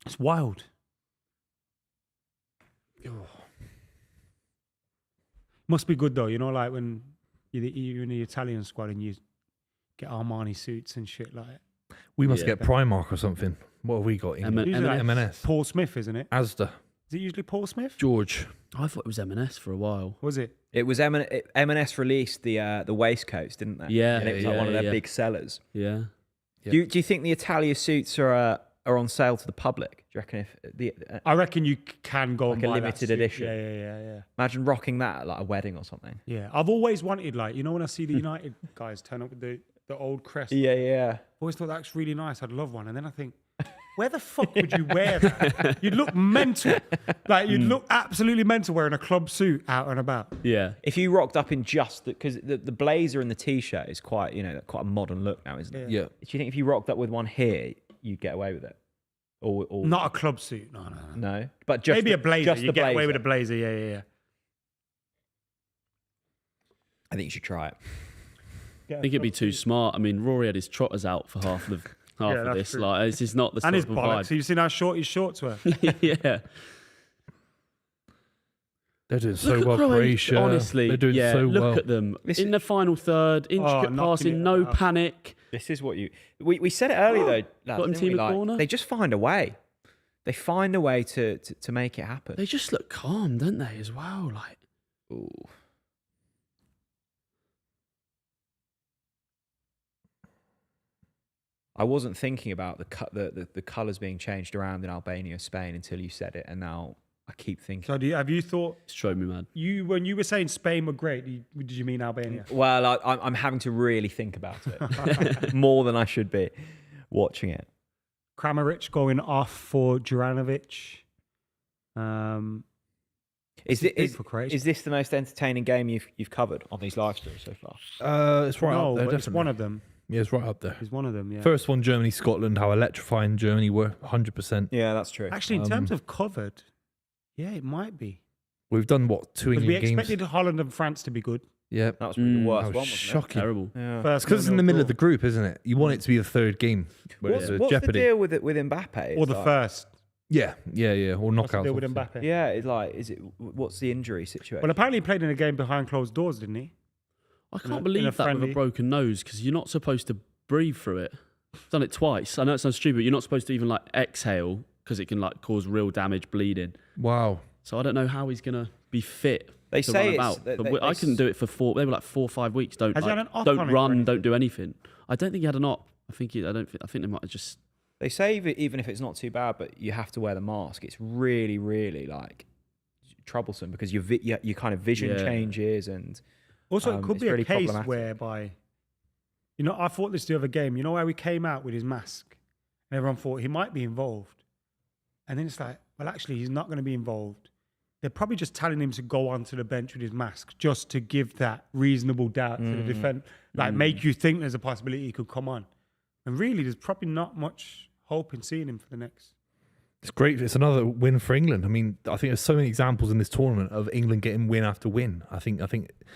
It's wild. Must be good though, you know, like when you're in the Italian squad and you get Armani suits and shit like that. We must Yeah. get Primark or something. What have we got? M&S. Who's that? M&S. Paul Smith, isn't it? Asda. Is it usually Paul Smith? George. I thought it was M&S for a while. Was it? It was M&S released the waistcoats, didn't they? Yeah, and it was like yeah, one of their yeah. big sellers. Yeah. Yeah. Do you think the Italia suits are on sale to the public? Do you reckon if the I reckon you can go Like and a buy that limited suit. edition? Yeah. imagine rocking that at like a wedding or something? Yeah, I've always wanted, like, you know, when I see the United guys turn up with the old crest, Yeah. I always thought that's really nice. I'd love one. And then I think, where the fuck would you wear that? You'd look mental. Like, you'd look absolutely mental wearing a club suit out and about. Yeah. If you rocked up in just because the blazer and the t-shirt is quite quite a modern look now, isn't it? Yeah. Do you think if you rocked up with one here, you'd get away with it? Or Not a club suit. No. no, but just Maybe a blazer. Just You the get away blazer. with a blazer. Yeah. I think you should try it. I think it'd be too smart. I mean, Rory had his trotters out for half of that's this. true. Like, this is not the And his sort of bollocks. vibe. So you've seen how short his shorts were? Yeah. They're doing so Look at well, Croatia. Honestly, They're doing yeah, so look well. at them. This In the final third, intricate knocking passing, it no out. panic. This is what we said it earlier though. lads, Got him didn't team we? a Like, corner. they just find a way. They find a way to make it happen. They just look calm, don't they, as well? Like, Ooh. I wasn't thinking about the colours being changed around in Albania, Spain until you said it, and now I keep thinking. So have you thought, it's drove me mad. when you were saying Spain were great, did you mean Albania? Well, I'm having to really think about it more than I should be watching it. Kramaric going off for Juranovic. Is big for Croatia. this the most entertaining game you've covered on these live streams so far? It's right No, up there, but it's definitely. one of them. Yeah, it's right up there. It's one of them, yeah. First one, Germany, Scotland, how electrifying Germany were, 100%. Yeah, that's true. Actually, in terms of covered, yeah, it might be. We've done, what, 2 Because we England games? expected Holland and France to be good. Yeah. That was probably the worst That one, was wasn't shocking. Terrible. it? Yeah. First Because it's in the 0-0 middle of draw. the group, isn't it? You want it to be the third game. where What's it's the jeopardy. deal with Mbappe? Or It's the like- first. Yeah. Or What's the knockouts. deal with obviously. Mbappe? Yeah, it's like, what's the injury situation? Well, apparently he played in a game behind closed doors, didn't he? I In can't a believe that with friendly. a broken nose because you're not supposed to breathe through it. I've done it twice. I know it sounds stupid. You're not supposed to even like exhale because it can like cause real damage, bleeding. Wow. So I don't know how he's gonna be fit. They to say run it's- about. they- But they- I couldn't do it for 4. They were like 4 or 5 weeks. Don't Has he like, had an op don't on it or run. anything? Don't do anything. I don't think he had an op. I think they might have just. They say even if it's not too bad, but you have to wear the mask. It's really, really like troublesome because your kind of vision Yeah. changes and Also, it could it's be a really case problematic. whereby, I thought this the other game. You know where we came out with his mask? And everyone thought he might be involved. And then it's like, well, actually, he's not going to be involved. They're probably just telling him to go onto the bench with his mask just to give that reasonable doubt to the defense. Like, make you think there's a possibility he could come on. And really, there's probably not much hope in seeing him for the next. It's great. It's another win for England. I mean, I think there's so many examples in this tournament of England getting win after win. I think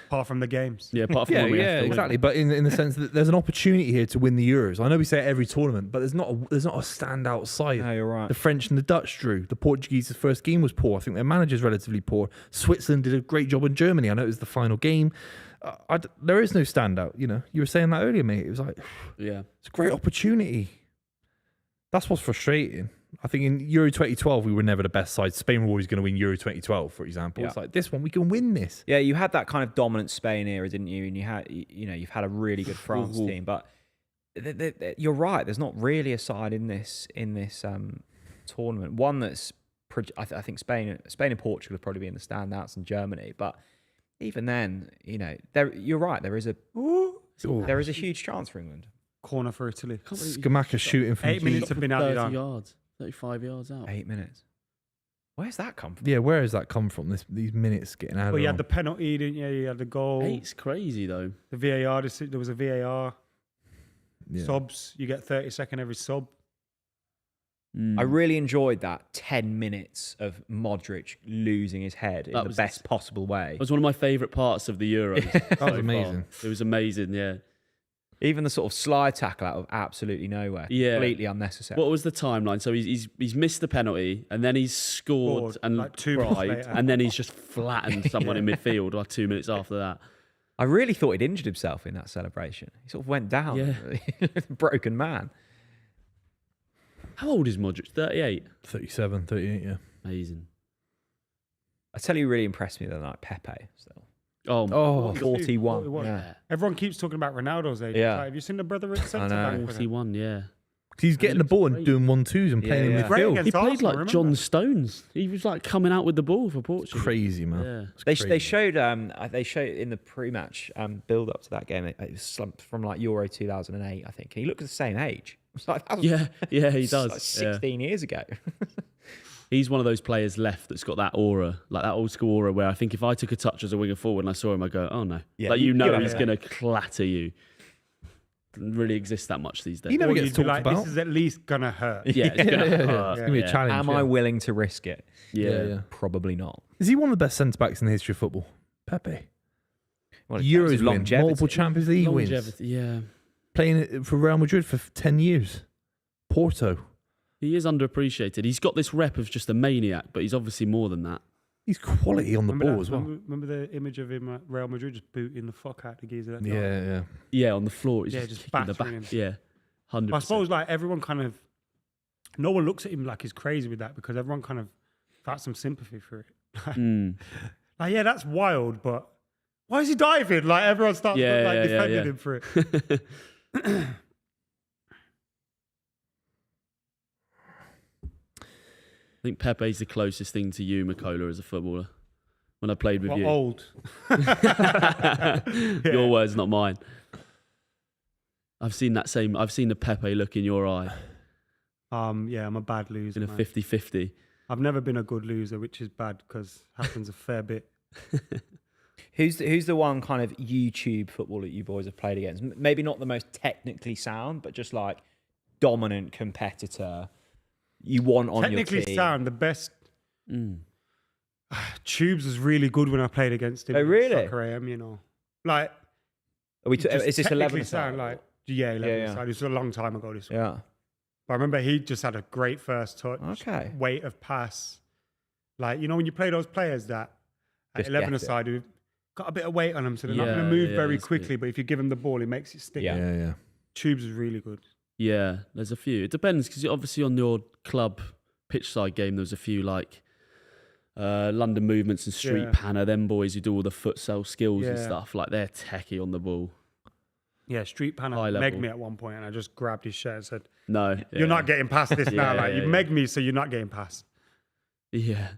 Apart from the games. Yeah, apart from yeah, when we have to win. exactly. But in the sense that there's an opportunity here to win the Euros. I know we say it every tournament, but there's not a standout side. No, you're right. The French and the Dutch drew. The Portuguese's first game was poor. I think their manager's relatively poor. Switzerland did a great job in Germany. I know it was the final game. There is no standout. You were saying that earlier, mate. It was like, Yeah. it's a great opportunity. That's what's frustrating. I think in Euro 2012, we were never the best side. Spain were always going to win Euro 2012, for example. Yeah. It's like, this one, we can win this. Yeah, you had that kind of dominant Spain era, didn't you? And you've had a really good France team, but you're right. There's not really a side in this tournament. One that's I think Spain and Portugal have probably been the standouts, and Germany. But even then, you're right. There is a huge chance for England. Corner for Italy. Scamacca shooting from 8 minutes have been added 30 on. yards, 35 yards out. 8 minutes. Where's that come from? Yeah, where has that come from? These minutes getting added. Well, you on? had the penalty, didn't you? You had the goal. 8's crazy though. The VAR. There was a VAR. Yeah. Subs. You get 30-second every sub. I really enjoyed that 10 minutes of Modric losing his head in That the was- best possible way. It was one of my favourite parts of the Euros. That was so amazing. far. It was amazing, yeah. Even the sort of slide tackle out of absolutely nowhere. Yeah. Completely unnecessary. What was the timeline? So he's missed the penalty, and then he's scored Scored, and like 2 minutes cried, later. and then he's just flattened someone in midfield like 2 minutes after that. I really thought he'd injured himself in that celebration. He sort of went down. Yeah. Broken man. How old is Modric? 38. 37, 38, yeah. Amazing. I tell you, who really impressed me the other night, Pepe. Still. Oh, 41. 41. Yeah. Everyone keeps talking about Ronaldo's age. Yeah. Like, have you seen the brother at centre know. back? with him? 41, yeah. he's getting the looks ball and great. doing 1-2s and playing Yeah, in yeah. Great midfield. against He played Arsenal, like remember? John Stones. He was like coming out with the ball for Portugal. Crazy, man. Yeah. It's They crazy. showed in the pre-match build up to that game. It was slumped from like Euro 2008, I think. And he looked the same age. It's like, that was Yeah, he does. like yeah. 16 years ago. He's one of those players left that's got that aura, like that old school aura where I think if I took a touch as a winger forward and I saw him, I go, oh no. Yeah, Like you know he's that. going to clatter you. Doesn't really exist that much these days. He never Or gets you'd be talked like, about. this is at least gonna hurt. Yeah, it's going to Yeah, hurt. It's going to be a challenge. Am yeah. I willing to risk it? Yeah. Probably not. Is he one of the best centre backs in the history of football? Pepe. Well, Euros it's win, longevity. multiple Champions League wins. Longevity, yeah. Playing it for Real Madrid for 10 years. Porto. He is underappreciated. He's got this rep of just a maniac, but he's obviously more than that. He's quality on the Remember ball that? as well. Remember the image of him at Real Madrid just booting the fuck out the geezer? That Yeah, time? yeah. Yeah, on the floor. He's Yeah, just just kicking the back. battering him. Yeah, 100%. But I suppose like everyone kind of, no one looks at him like he's crazy with that because everyone kind of felt some sympathy for it. Mm. Like, yeah, that's wild, but why is he diving? Like everyone starts defending him for it. I think Pepe's the closest thing to you, McKola, as a footballer. When I played with What, you. old? Your words, not mine. I've seen the Pepe look in your eye Yeah, I'm a bad loser. in a man. 50-50. I've never been a good loser, which is bad because happens a fair bit. Who's the one kind of YouTube footballer that you boys have played against? Maybe not the most technically sound, but just like dominant competitor you want on your Technically team. sound, the best. Mm. Tubes was really good when I played against him. Oh, in really? Soccer AM, you know. Like, Are we just is this technically 11 sound like, yeah, 11 Yeah. side. It was a long time ago, this one. Yeah. But I remember he just had a great first touch. Okay. Weight of pass. Like, you know, when you play those players that at Just 11 get it. aside who've got a bit of weight on them, so they're not Yeah, going to move yeah, very that's quickly, good. but if you give them the ball, it makes it stick. Yeah. Yeah. Tubes is really good. Yeah, there's a few. It depends because obviously on your club pitch side game, there was a few like London Movements and Street Yeah. Panner, them boys who do all the futsal skills and Yeah. stuff. Like they're techie on the ball. Yeah, Street Panner High megged level. me at one point and I just grabbed his shirt and said, No, you're not getting past this now. Yeah, Like, yeah, you megged me, so you're not getting past. Yeah,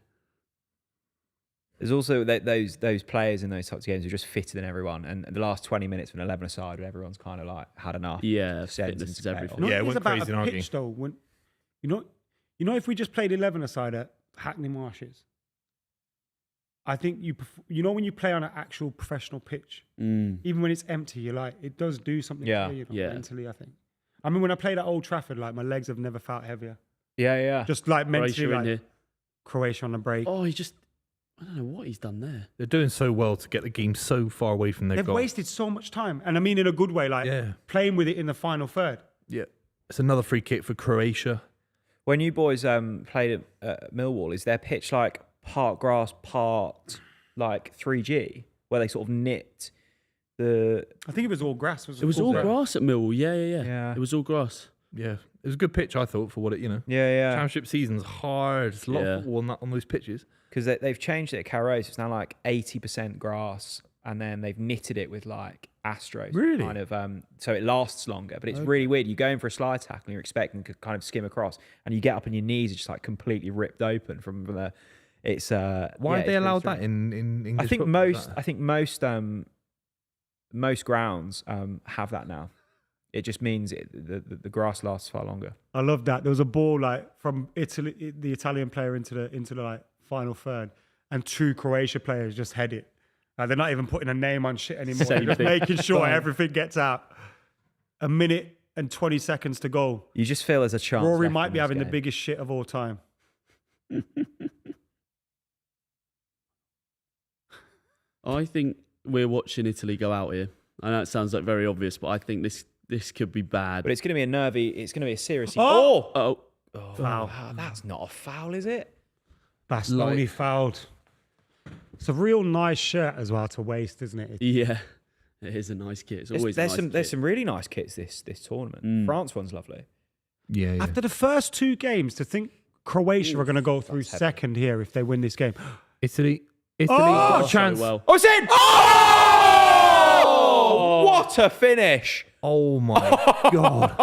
There's also those players in those types of games who are just fitter than everyone. And the last 20 minutes from 11 aside, when everyone's kind of like had enough. yeah. Sends Fitness into is chaos. everything. You know Yeah, what it it is went about crazy a in our pitch though? When you know if we just played 11 aside at Hackney Marshes, I think you know when you play on an actual professional pitch, Mm. even when it's empty, you're like it does do something Yeah, to you, yeah. mentally. I think. I mean, when I played at Old Trafford, like my legs have never felt heavier. Yeah, yeah. Just like mentally, Croatia in like here. Croatia on the break. Oh, I don't know what he's done there. They're doing so well to get the game so far away from their They've goal. wasted so much time, and I mean in a good way, like Yeah. playing with it in the final third. Yeah. It's another free kick for Croatia. When you boys played at Millwall, is their pitch like part grass, part like 3G, where they sort of knit the... I think it was all grass. It was all grass at Millwall. Yeah. Yeah. It was all grass. Yeah. It was a good pitch, I thought, for what it, Yeah, yeah. Championship season's hard. It's a lot Yeah. of football on those pitches. Because they've changed it at Carrose. It's now like 80% grass, and then they've knitted it with like Astros. Really? Kind of, so it lasts longer. But it's really weird. You go in for a slide tackle, and you're expecting to kind of skim across, and you get up and your knees are just like completely ripped open from the... It's Why yeah, have they it's really allowed strange. that in English I think football? most grounds have that now. It just means the grass lasts far longer. I love that. There was a ball like from Italy, the Italian player into the like final third, and 2 Croatia players just head it. They're not even putting a name on shit anymore. They're just making sure everything gets out. A minute and 20 seconds to go. You just feel there's a chance. Rory might be having the biggest shit of all time. I think we're watching Italy go out here. I know it sounds like very obvious, but I think this could be bad. But it's going to be a nervy. It's going to be a serious. Oh! Foul. That's not a foul, is it? That's only fouled. It's a real nice shirt as well to waste, isn't it? Yeah, it is a nice kit. It's always there's a nice some kit. there's some really nice kits this tournament. France one's lovely. Yeah. After the first 2 games, to think Croatia are going to go through second here if they win this game. Italy. Oh, chance. So well. Oh, it's in! Oh! What a finish! Oh my God.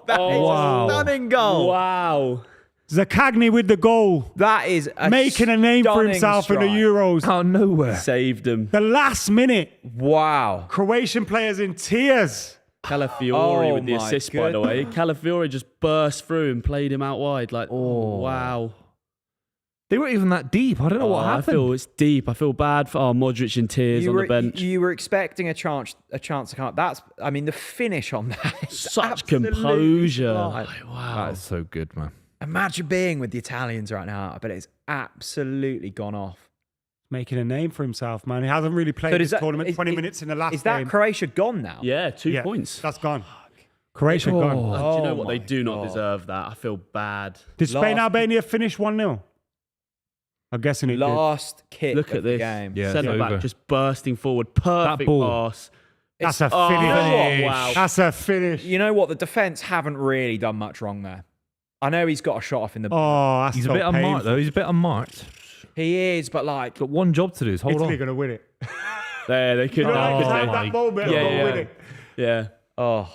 That is wow. a stunning goal. Wow. Zaccagni with the goal. That is Making a name for stunning himself in the strike. Euros. Out of nowhere. Saved them. The last minute, Wow. Croatian players in tears. Calafiori with the my assist, by the way. Calafiori just burst through and played him out wide. Like, wow. They weren't even that deep. I don't know what I happened. feel it's deep. I feel bad for Modric in tears on the bench. You were expecting a chance to come up. The finish on that. is Such absolutely composure. fly. Like, wow. That is so good, man. Imagine being with the Italians right now. I bet it's absolutely gone off. Making a name for himself, man. He hasn't really played So this does that- tournament. is- 20 is- minutes in the last Is that game. Croatia gone now? Yeah, 2 Yeah, points. That's gone. Croatia Oh. gone. Do you know what? They my do not God. deserve that. I feel bad. Did Spain Last- Albania finish 1-0? I'm guessing it did. Last kick Look of at the this. game. Yeah. Centre it's back over. just bursting forward. Perfect ball. pass. That's a Oh, finish. wow. That's a finish. You know what? The defence haven't really done much wrong there. I know he's got a shot off in the. Oh, that's He's so a bit unmarked, painful. though. He's a bit unmarked. He is, but like. Got one job to do. Is hold Italy on. going to win it. There, they could Right, have. just have couldn't that moment Yeah, and go yeah. win it. they? Yeah. Oh.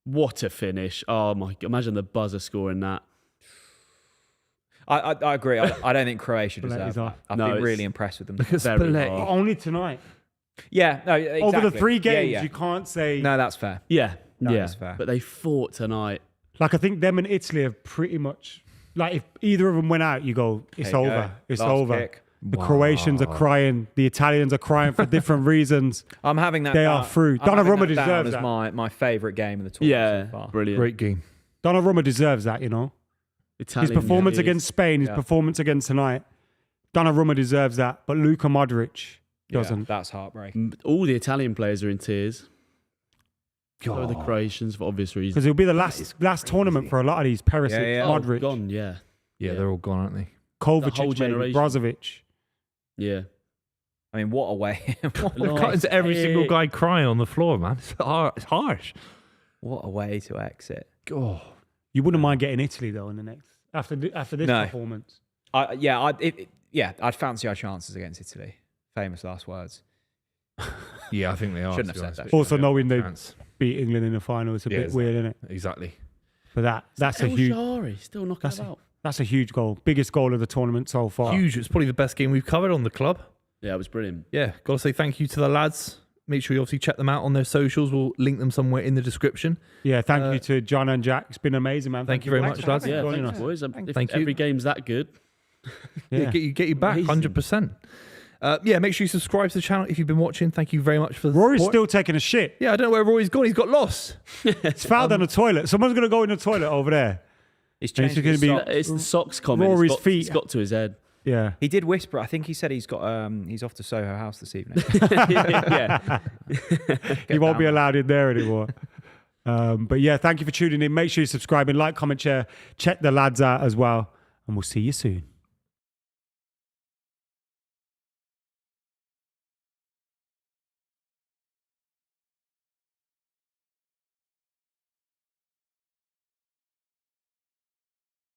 What a finish. Oh, my God. Imagine the buzzer scoring that. I agree. I don't think Croatia Spalletti's deserves off. that. I've No, been it's- really impressed with them. Look at Very Spalletti. hard. Only tonight. Yeah, no, exactly. Over the 3 games, yeah. you can't say. No, that's fair. Yeah. That yeah. is fair. But they fought tonight. Like, I think them and Italy have pretty much. Like, if either of them went out, you go, it's There you over. go. It's Last over. kick. The Croatians are crying. The Italians are crying for different reasons. I'm having that. They down. are through. I'm having Donnarumma that down deserves as that. my favourite game of the tournament Yeah. so far. Brilliant. Great game. Donnarumma deserves that, you know. Italian, His performance yeah, he is. against Spain, his Yeah. performance against tonight. Donnarumma deserves that, but Luka Modric Yeah, doesn't. that's heartbreaking. All the Italian players are in tears. So are the God. Croatians for obvious reasons. Because it'll be the last tournament for a lot of these. Perisic, Yeah, yeah. Modric, Gone, yeah. Yeah, they're all gone, aren't they? The whole Kovacic, maybe, generation. Brozovic. Yeah. I mean, what a way! They're cutting to every single guy crying on the floor, man. It's harsh. What a way to exit. Oh. You wouldn't mind getting Italy though in the next after this No. performance. I'd fancy our chances against Italy. Famous last words. Yeah, I think they are. Shouldn't to be have said honest that. with Also you. knowing they Chance. beat England in the final, it's a Yeah, bit weird, isn't it? Exactly. But that's a El huge. Shari still knocking That's about. That's a huge goal. Biggest goal of the tournament so far. Huge. It's probably the best game we've covered on the club. Yeah, it was brilliant. Yeah, got to say thank you to the lads. Make sure you obviously check them out on their socials. We'll link them somewhere in the description. Yeah, thank you to John and Jack. It's been amazing, man. Thank you very Thanks much, for lads. having Yeah, us, joining thanks, us. boys. If Thank you. every game's that good. Yeah, get you back, Amazing. 100%. Yeah, make sure you subscribe to the channel if you've been watching. Thank you very much for the Rory's support. still taking a shit. Yeah, I don't know where Rory's gone. He's got lost. It's fouled on the toilet. Someone's going to go in the toilet over there. He's And it's changed gonna his be- socks. It's the socks comment. Rory's feet. It's got to his head. Yeah. He did whisper. I think he said he's off to Soho House this evening. Yeah. He won't be down. allowed in there anymore. But yeah, thank you for tuning in. Make sure you subscribe and like, comment, share. Check the lads out as well. And we'll see you soon.